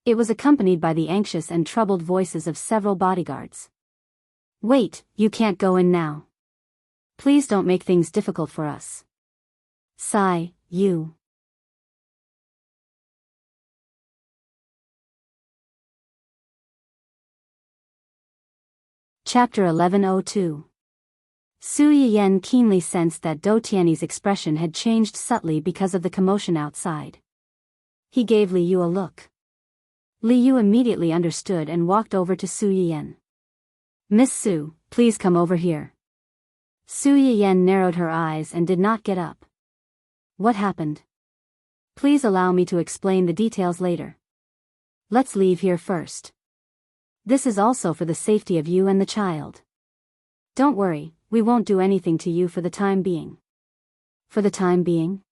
It was accompanied by the anxious and troubled voices of several bodyguards. "Wait, you can't go in now. Please don't make things difficult for us. Sigh, you." Chapter 1102. Su Yiyan keenly sensed that Dou Tiany's expression had changed subtly because of the commotion outside. He gave Li Yu a look. Li Yu immediately understood and walked over to Su Yiyan. "Miss Su, please come over here." Su Yiyan narrowed her eyes and did not get up. "What happened? Please allow me to explain the details later. Let's leave here first. This is also for the safety of you and the child. Don't worry, we won't do anything to you for the time being." For the time being?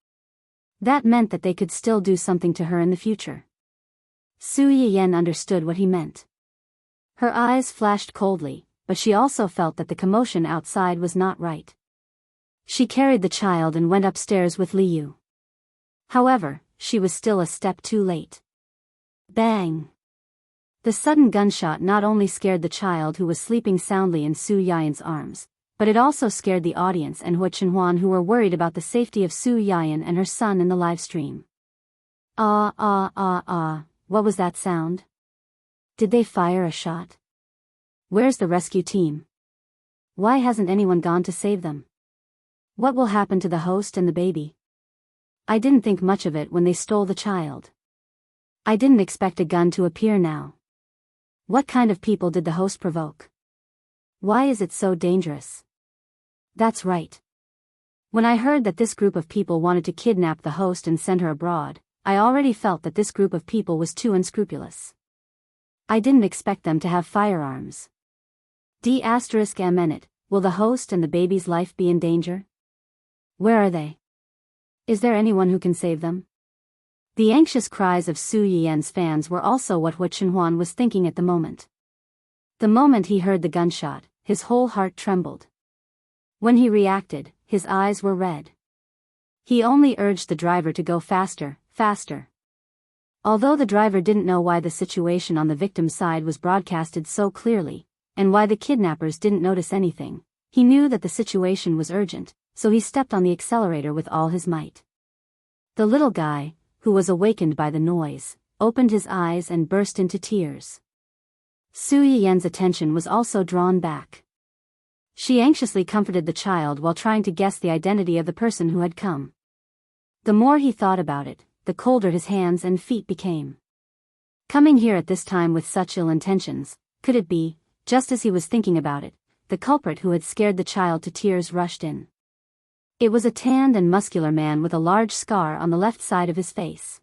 That meant that they could still do something to her in the future. Su Yiyan understood what he meant. Her eyes flashed coldly, but she also felt that the commotion outside was not right. She carried the child and went upstairs with Li Yu. However, she was still a step too late. Bang! The sudden gunshot not only scared the child who was sleeping soundly in Su Yiyan's arms, but it also scared the audience and Hua Chenhuan who were worried about the safety of Su Yiyan and her son in the live stream. What was that sound? Did they fire a shot? Where's the rescue team? Why hasn't anyone gone to save them? What will happen to the host and the baby? I didn't think much of it when they stole the child. I didn't expect a gun to appear now. What kind of people did the host provoke? Why is it so dangerous? That's right. When I heard that this group of people wanted to kidnap the host and send her abroad, I already felt that this group of people was too unscrupulous. I didn't expect them to have firearms. D***, will the host and the baby's life be in danger? Where are they? Is there anyone who can save them? The anxious cries of Su Yiyan's fans were also what Hua Chenhuan was thinking at the moment. The moment he heard the gunshot, his whole heart trembled. When he reacted, his eyes were red. He only urged the driver to go faster, faster. Although the driver didn't know why the situation on the victim's side was broadcasted so clearly, and why the kidnappers didn't notice anything, he knew that the situation was urgent, so he stepped on the accelerator with all his might. The little guy, who was awakened by the noise, opened his eyes and burst into tears. Su Yiyan's attention was also drawn back. She anxiously comforted the child while trying to guess the identity of the person who had come. The more he thought about it, the colder his hands and feet became. Coming here at this time with such ill intentions, could it be, just as he was thinking about it, the culprit who had scared the child to tears rushed in. It was a tanned and muscular man with a large scar on the left side of his face.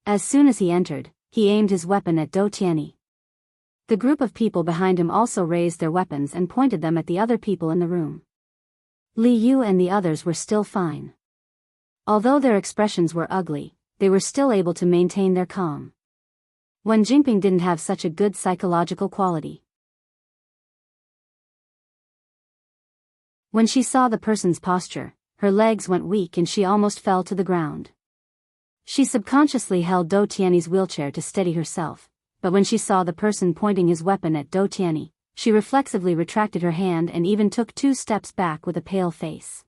As soon as he entered, he aimed his weapon at Dou Tiany. The group of people behind him also raised their weapons and pointed them at the other people in the room. Li Yu and the others were still fine. Although their expressions were ugly, they were still able to maintain their calm. Wen Jingping didn't have such a good psychological quality. When she saw the person's posture, her legs went weak and she almost fell to the ground. She subconsciously held Dou Tiany's wheelchair to steady herself, but when she saw the person pointing his weapon at Dou Tiany, she reflexively retracted her hand and even took 2 steps back with a pale face.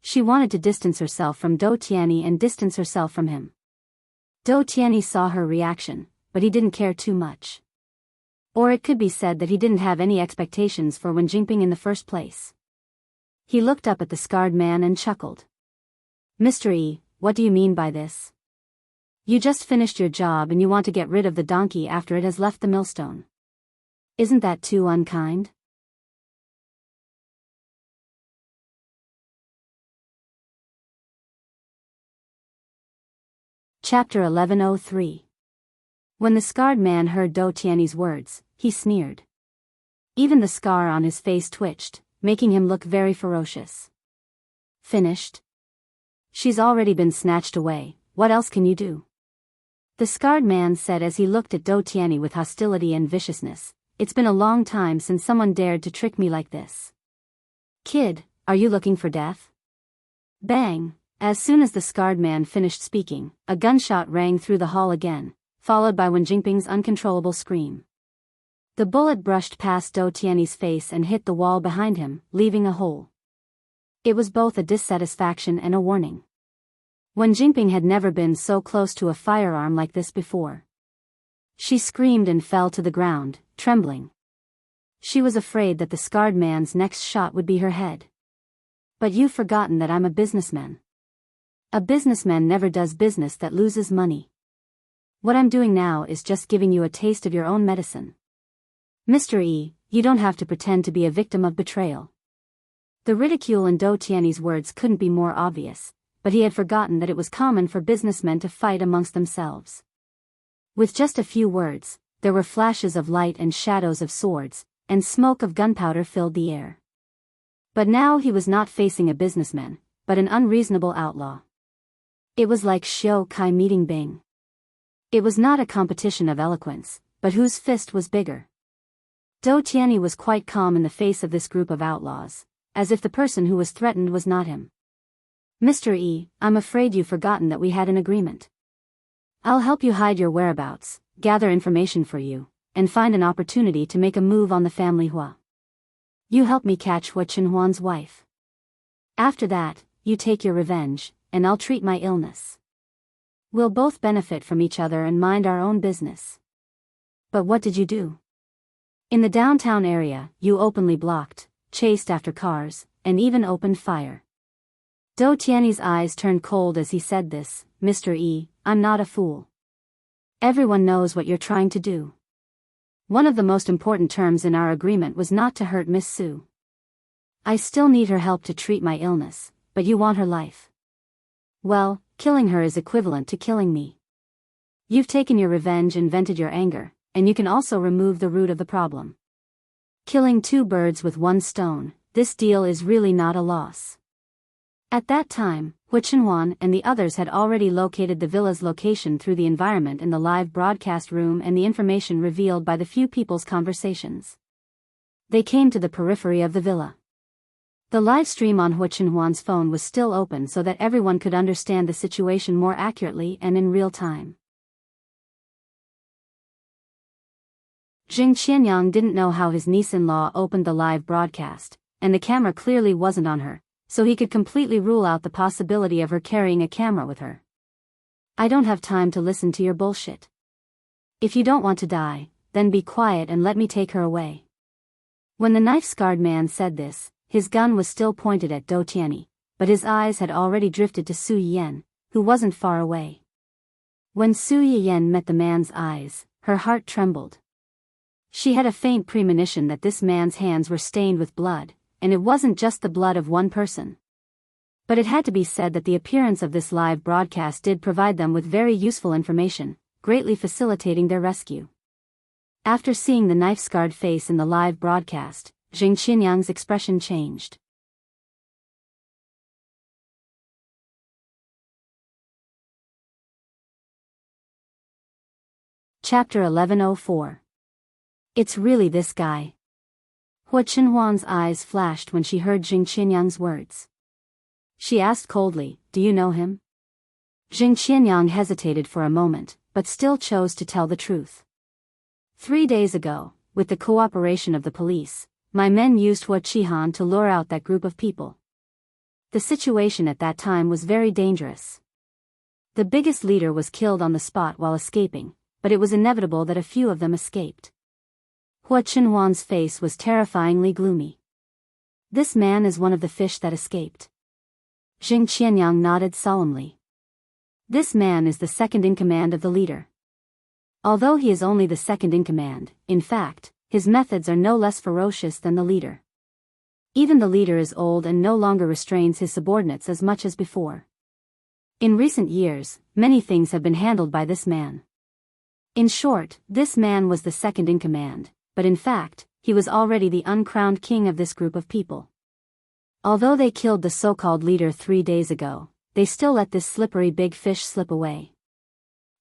She wanted to distance herself from Dou Tiany and distance herself from him. Dou Tiany saw her reaction, but he didn't care too much. Or it could be said that he didn't have any expectations for Wen Jingping in the first place. He looked up at the scarred man and chuckled. "Mr. E, what do you mean by this? You just finished your job and you want to get rid of the donkey after it has left the millstone. Isn't that too unkind?" Chapter 1103. When the scarred man heard Dou Tiany's words, he sneered. Even the scar on his face twitched, making him look very ferocious. Finished? She's already been snatched away, what else can you do? The scarred man said as he looked at Do Tianyi with hostility and viciousness. It's been a long time since someone dared to trick me like this. Kid, are you looking for death? Bang! As soon as the scarred man finished speaking, a gunshot rang through the hall again, followed by Wen Jingping's uncontrollable scream. The bullet brushed past Do Tianyi's face and hit the wall behind him, leaving a hole. It was both a dissatisfaction and a warning. Wen Jingping had never been so close to a firearm like this before. She screamed and fell to the ground, trembling. She was afraid that the scarred man's next shot would be her head. But you've forgotten that I'm a businessman. A businessman never does business that loses money. What I'm doing now is just giving you a taste of your own medicine. Mr. E, you don't have to pretend to be a victim of betrayal. The ridicule in Do Tianyi's words couldn't be more obvious, but he had forgotten that it was common for businessmen to fight amongst themselves. With just a few words, there were flashes of light and shadows of swords, and smoke of gunpowder filled the air. But now he was not facing a businessman, but an unreasonable outlaw. It was like Xiao Kai meeting Bing. It was not a competition of eloquence, but whose fist was bigger. Do Tianyi was quite calm in the face of this group of outlaws, as if the person who was threatened was not him. Mr. E, I'm afraid you've forgotten that we had an agreement. I'll help you hide your whereabouts, gather information for you, and find an opportunity to make a move on the family Hua. You help me catch Hua Qinhuan's wife. After that, you take your revenge, and I'll treat my illness. We'll both benefit from each other and mind our own business. But what did you do? In the downtown area, you openly blocked, chased after cars, and even opened fire. Do Tianyi's eyes turned cold as he said this. Mr. E, I'm not a fool. Everyone knows what you're trying to do. One of the most important terms in our agreement was not to hurt Miss Su. I still need her help to treat my illness, but you want her life. Well, killing her is equivalent to killing me. You've taken your revenge and vented your anger, and you can also remove the root of the problem. Killing two birds with one stone, this deal is really not a loss. At that time, Hua Qinhuan and the others had already located the villa's location through the environment in the live broadcast room and the information revealed by the few people's conversations. They came to the periphery of the villa. The live stream on Hua Qinhuan's phone was still open so that everyone could understand the situation more accurately and in real time. Jing Qianyang didn't know how his niece-in-law opened the live broadcast, and the camera clearly wasn't on her, so he could completely rule out the possibility of her carrying a camera with her. I don't have time to listen to your bullshit. If you don't want to die, then be quiet and let me take her away. When the knife-scarred man said this, his gun was still pointed at Do Tianyi, but his eyes had already drifted to Su Yiyan, who wasn't far away. When Su Yiyan met the man's eyes, her heart trembled. She had a faint premonition that this man's hands were stained with blood, and it wasn't just the blood of one person. But it had to be said that the appearance of this live broadcast did provide them with very useful information, greatly facilitating their rescue. After seeing the knife-scarred face in the live broadcast, Jing Qianyang's expression changed. Chapter 1104. It's really this guy. Hua Qinhuan's eyes flashed when she heard Jing Qianyang's words. She asked coldly, do you know him? Jing Qianyang hesitated for a moment, but still chose to tell the truth. 3 days ago, with the cooperation of the police, my men used Hua Qihan to lure out that group of people. The situation at that time was very dangerous. The biggest leader was killed on the spot while escaping, but it was inevitable that a few of them escaped. Hua Qinhuan's face was terrifyingly gloomy. This man is one of the fish that escaped. Jing Qianyang nodded solemnly. This man is the second in command of the leader. Although he is only the second in command, in fact, his methods are no less ferocious than the leader. Even the leader is old and no longer restrains his subordinates as much as before. In recent years, many things have been handled by this man. In short, this man was the second in command, but in fact, he was already the uncrowned king of this group of people. Although they killed the so-called leader 3 days ago, they still let this slippery big fish slip away.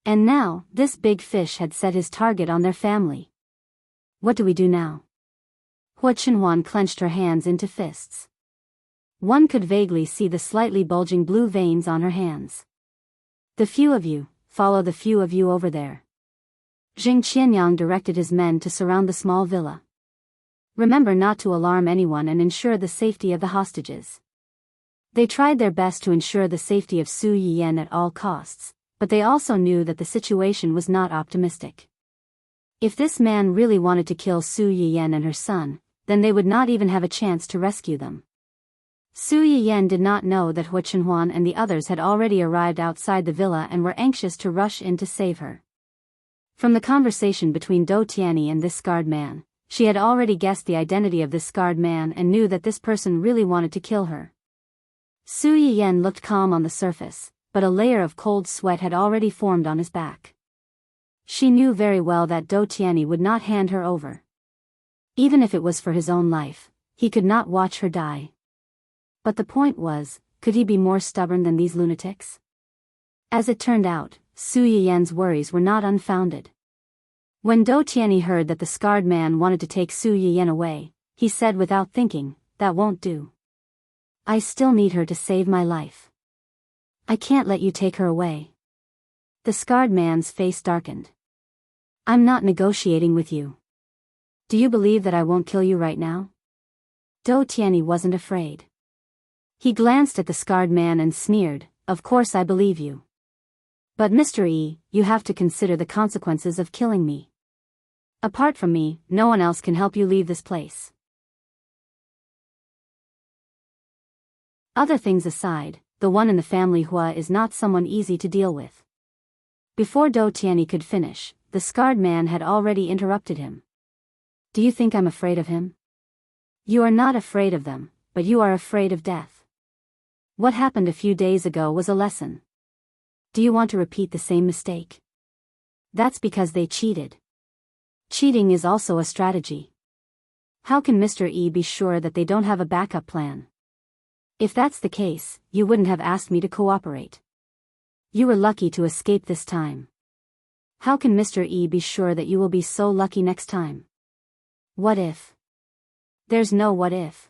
And now, this big fish had set his target on their family. What do we do now? Hua Chenhuan clenched her hands into fists. One could vaguely see the slightly bulging blue veins on her hands. The few of you, follow the few of you over there. Jing Qianyang directed his men to surround the small villa. Remember not to alarm anyone and ensure the safety of the hostages. They tried their best to ensure the safety of Su Yiyan at all costs, but they also knew that the situation was not optimistic. If this man really wanted to kill Su Yiyan and her son, then they would not even have a chance to rescue them. Su Yiyan did not know that Hua Chenhuan and the others had already arrived outside the villa and were anxious to rush in to save her. From the conversation between Dou Tianyi and this scarred man, she had already guessed the identity of this scarred man and knew that this person really wanted to kill her. Su Yiyan looked calm on the surface, but a layer of cold sweat had already formed on his back. She knew very well that Dou Tianyi would not hand her over. Even if it was for his own life, he could not watch her die. But the point was, could he be more stubborn than these lunatics? As it turned out, Su Yiyan's worries were not unfounded. When Dou Tianyi heard that the scarred man wanted to take Su Yiyan away, he said without thinking, "That won't do. I still need her to save my life. I can't let you take her away." The scarred man's face darkened. "I'm not negotiating with you. Do you believe that I won't kill you right now?" Dou Tianyi wasn't afraid. He glanced at the scarred man and sneered, "Of course I believe you. But Mr. Yi, you have to consider the consequences of killing me. Apart from me, no one else can help you leave this place." Other things aside, the one in the family Hua is not someone easy to deal with. Before Dou Tianyi could finish, the scarred man had already interrupted him. "Do you think I'm afraid of him? You are not afraid of them, but you are afraid of death. What happened a few days ago was a lesson. Do you want to repeat the same mistake? That's because they cheated. Cheating is also a strategy. How can Mr. Yi be sure that they don't have a backup plan? If that's the case, you wouldn't have asked me to cooperate. You were lucky to escape this time. How can Mr. Yi be sure that you will be so lucky next time? What if? There's no what if.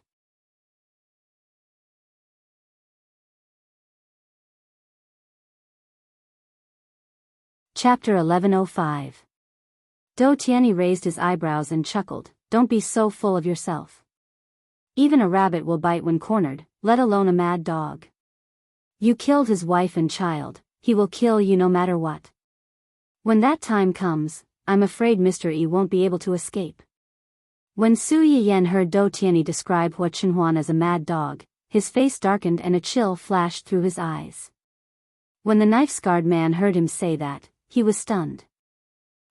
Chapter 1105. Dou Tianyi raised his eyebrows and chuckled, "Don't be so full of yourself. Even a rabbit will bite when cornered, let alone a mad dog. You killed his wife and child, he will kill you no matter what. When that time comes, I'm afraid Mr. Yi won't be able to escape." When Su Yiyan heard Dou Tianyi describe Hua Chenhuan as a mad dog, his face darkened and a chill flashed through his eyes. When the knife-scarred man heard him say that, he was stunned.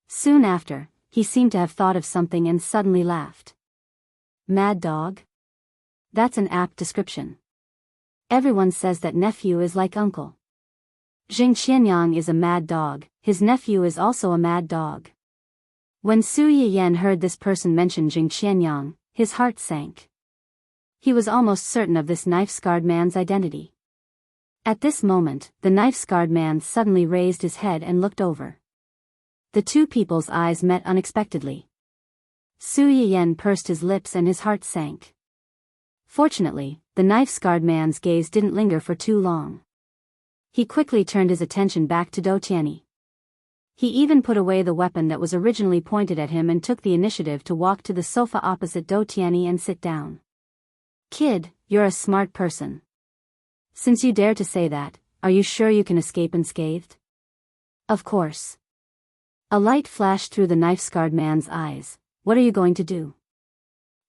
Soon after, he seemed to have thought of something and suddenly laughed. "Mad dog? That's an apt description. Everyone says that nephew is like uncle. Jing Qianyang is a mad dog, his nephew is also a mad dog." When Su Yiyan heard this person mention Jing Qianyang, his heart sank. He was almost certain of this knife-scarred man's identity. At this moment, the knife-scarred man suddenly raised his head and looked over. The two people's eyes met unexpectedly. Su Yiyan pursed his lips and his heart sank. Fortunately, the knife-scarred man's gaze didn't linger for too long. He quickly turned his attention back to Dou Tianyi. He even put away the weapon that was originally pointed at him and took the initiative to walk to the sofa opposite Dou Tianyi and sit down. "Kid, you're a smart person. Since you dare to say that, are you sure you can escape unscathed?" "Of course." A light flashed through the knife-scarred man's eyes. "What are you going to do?"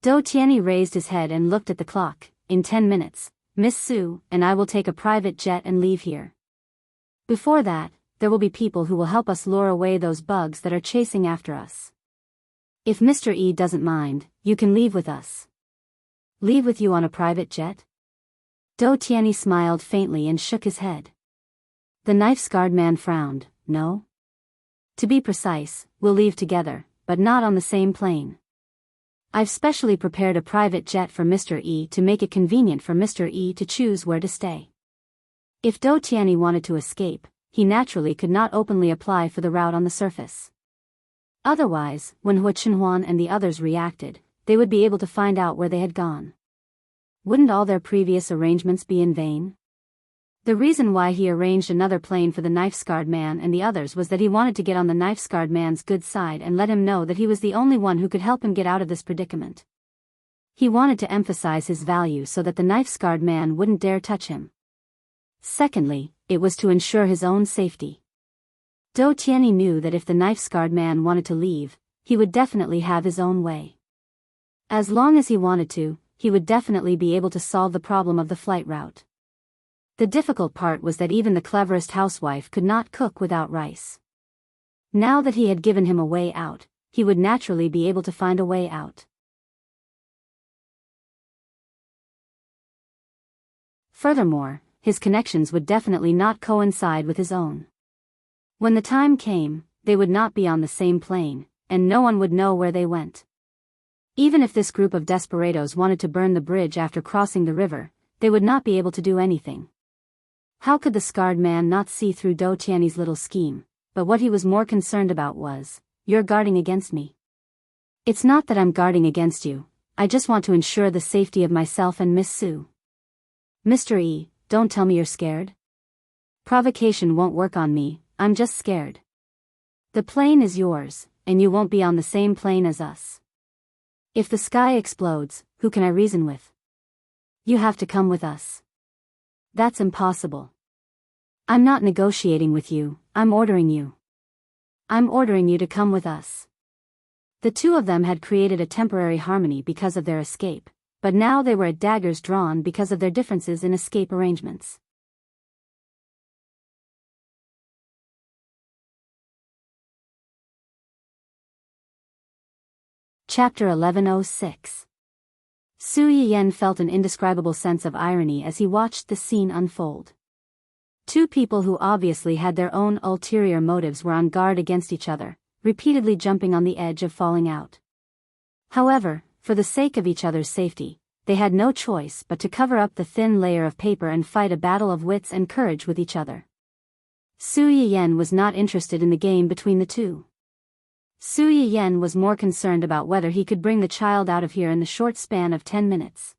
Dou Tianyi raised his head and looked at the clock. "In 10 minutes, Miss Su and I will take a private jet and leave here. Before that, there will be people who will help us lure away those bugs that are chasing after us. If Mr. Yi doesn't mind, you can leave with us." "Leave with you on a private jet?" Dou Tianyi smiled faintly and shook his head. The knife-scarred man frowned. "No. To be precise, we'll leave together, but not on the same plane." I've specially prepared a private jet for Mr. E to make it convenient for Mr. E to choose where to stay. If Do Tianyi wanted to escape, he naturally could not openly apply for the route on the surface. Otherwise, when Hua Chenhuan and the others reacted, they would be able to find out where they had gone. Wouldn't all their previous arrangements be in vain? The reason why he arranged another plane for the knife-scarred man and the others was that he wanted to get on the knife-scarred man's good side and let him know that he was the only one who could help him get out of this predicament. He wanted to emphasize his value so that the knife-scarred man wouldn't dare touch him. Secondly, it was to ensure his own safety. Do Tianyi knew that if the knife-scarred man wanted to leave, he would definitely have his own way. As long as he wanted to, he would definitely be able to solve the problem of the flight route. The difficult part was that even the cleverest housewife could not cook without rice. Now that he had given him a way out, he would naturally be able to find a way out. Furthermore, his connections would definitely not coincide with his own. When the time came, they would not be on the same plane, and no one would know where they went. Even if this group of desperados wanted to burn the bridge after crossing the river, they would not be able to do anything. How could the scarred man not see through Do Tianyi's little scheme? But what he was more concerned about was, "You're guarding against me." "It's not that I'm guarding against you, I just want to ensure the safety of myself and Miss Su." "Mr. E, don't tell me you're scared. Provocation won't work on me, I'm just scared. The plane is yours, and you won't be on the same plane as us. If the sky explodes, who can I reason with? You have to come with us." "That's impossible. I'm not negotiating with you, I'm ordering you. I'm ordering you to come with us." The two of them had created a temporary harmony because of their escape, but now they were at daggers drawn because of their differences in escape arrangements. Chapter 1106. Su Yiyan felt an indescribable sense of irony as he watched the scene unfold. Two people who obviously had their own ulterior motives were on guard against each other, repeatedly jumping on the edge of falling out. However, for the sake of each other's safety, they had no choice but to cover up the thin layer of paper and fight a battle of wits and courage with each other. Su Yiyan was not interested in the game between the two. Su Yiyan was more concerned about whether he could bring the child out of here in the short span of 10 minutes.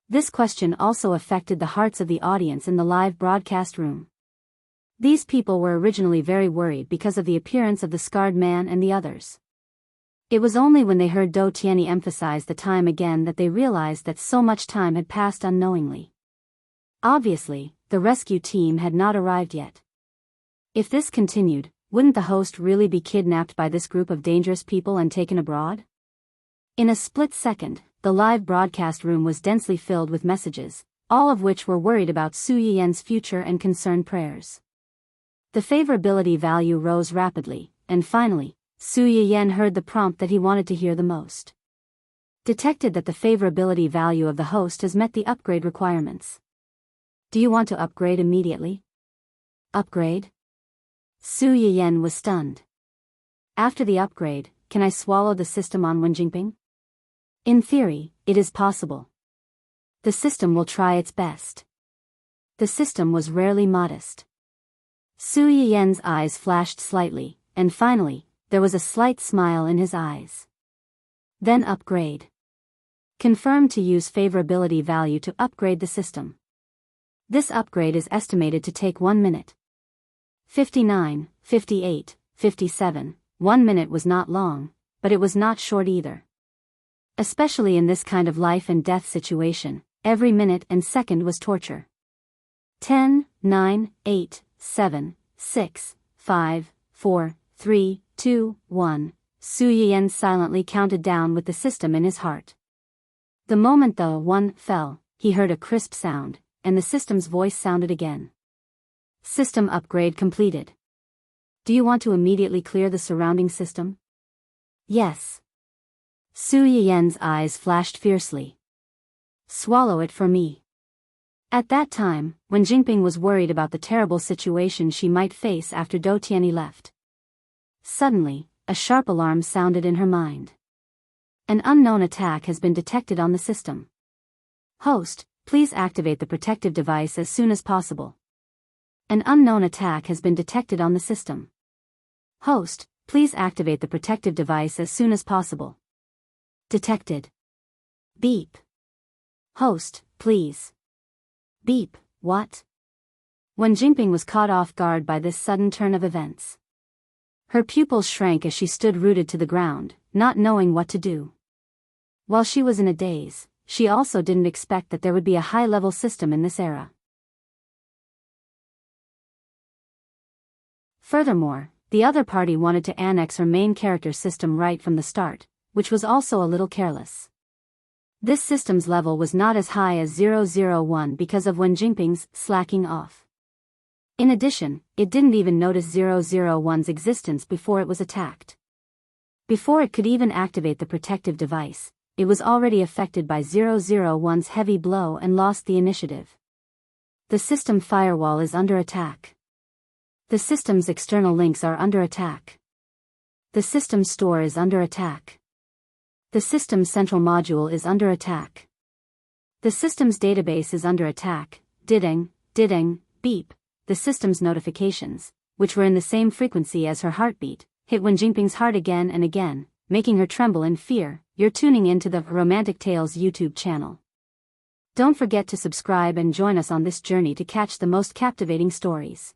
This question also affected the hearts of the audience in the live broadcast room. These people were originally very worried because of the appearance of the scarred man and the others. It was only when they heard Do Tianyi emphasize the time again that they realized that so much time had passed unknowingly. Obviously, the rescue team had not arrived yet. If this continued, wouldn't the host really be kidnapped by this group of dangerous people and taken abroad? In a split second, the live broadcast room was densely filled with messages, all of which were worried about Su Yiyan's future and concerned prayers. The favorability value rose rapidly, and finally, Su Yiyan heard the prompt that he wanted to hear the most. Detected that the favorability value of the host has met the upgrade requirements. Do you want to upgrade immediately? Upgrade? Su Yiyan was stunned. After the upgrade, can I swallow the system on Wenjingping? In theory, it is possible. The system will try its best. The system was rarely modest. Su Yiyan's eyes flashed slightly, and finally, there was a slight smile in his eyes. Then upgrade. Confirm to use favorability value to upgrade the system. This upgrade is estimated to take 1 minute. 59, 58, 57, 1 minute was not long, but it was not short either. Especially in this kind of life and death situation, every minute and second was torture. 10, 9, 8, 7, 6, 5, 4, 3, 2, 1, Su Yiyan silently counted down with the system in his heart. The moment the 1 fell, he heard a crisp sound, and the system's voice sounded again. System upgrade completed. Do you want to immediately clear the surrounding system? Yes. Su Yiyan's eyes flashed fiercely. Swallow it for me. At that time, when Jinping was worried about the terrible situation she might face after Do Tianyi left. Suddenly, a sharp alarm sounded in her mind. An unknown attack has been detected on the system. Host, please activate the protective device as soon as possible. An unknown attack has been detected on the system. Host, please activate the protective device as soon as possible. Detected. Beep. Host, please. Beep, what? Wen Jingping was caught off guard by this sudden turn of events. Her pupils shrank as she stood rooted to the ground, not knowing what to do. While she was in a daze, she also didn't expect that there would be a high-level system in this era. Furthermore, the other party wanted to annex her main character system right from the start, which was also a little careless. This system's level was not as high as 001 because of Wen Jingping's slacking off. In addition, it didn't even notice 001's existence before it was attacked. Before it could even activate the protective device, it was already affected by 001's heavy blow and lost the initiative. The system firewall is under attack. The system's external links are under attack. The system store is under attack. The system's central module is under attack. The system's database is under attack. Ding, beep. The system's notifications, which were in the same frequency as her heartbeat, hit Wen Jingping's heart again and again, making her tremble in fear. You're tuning into the Romantic Tales YouTube channel. Don't forget to subscribe and join us on this journey to catch the most captivating stories.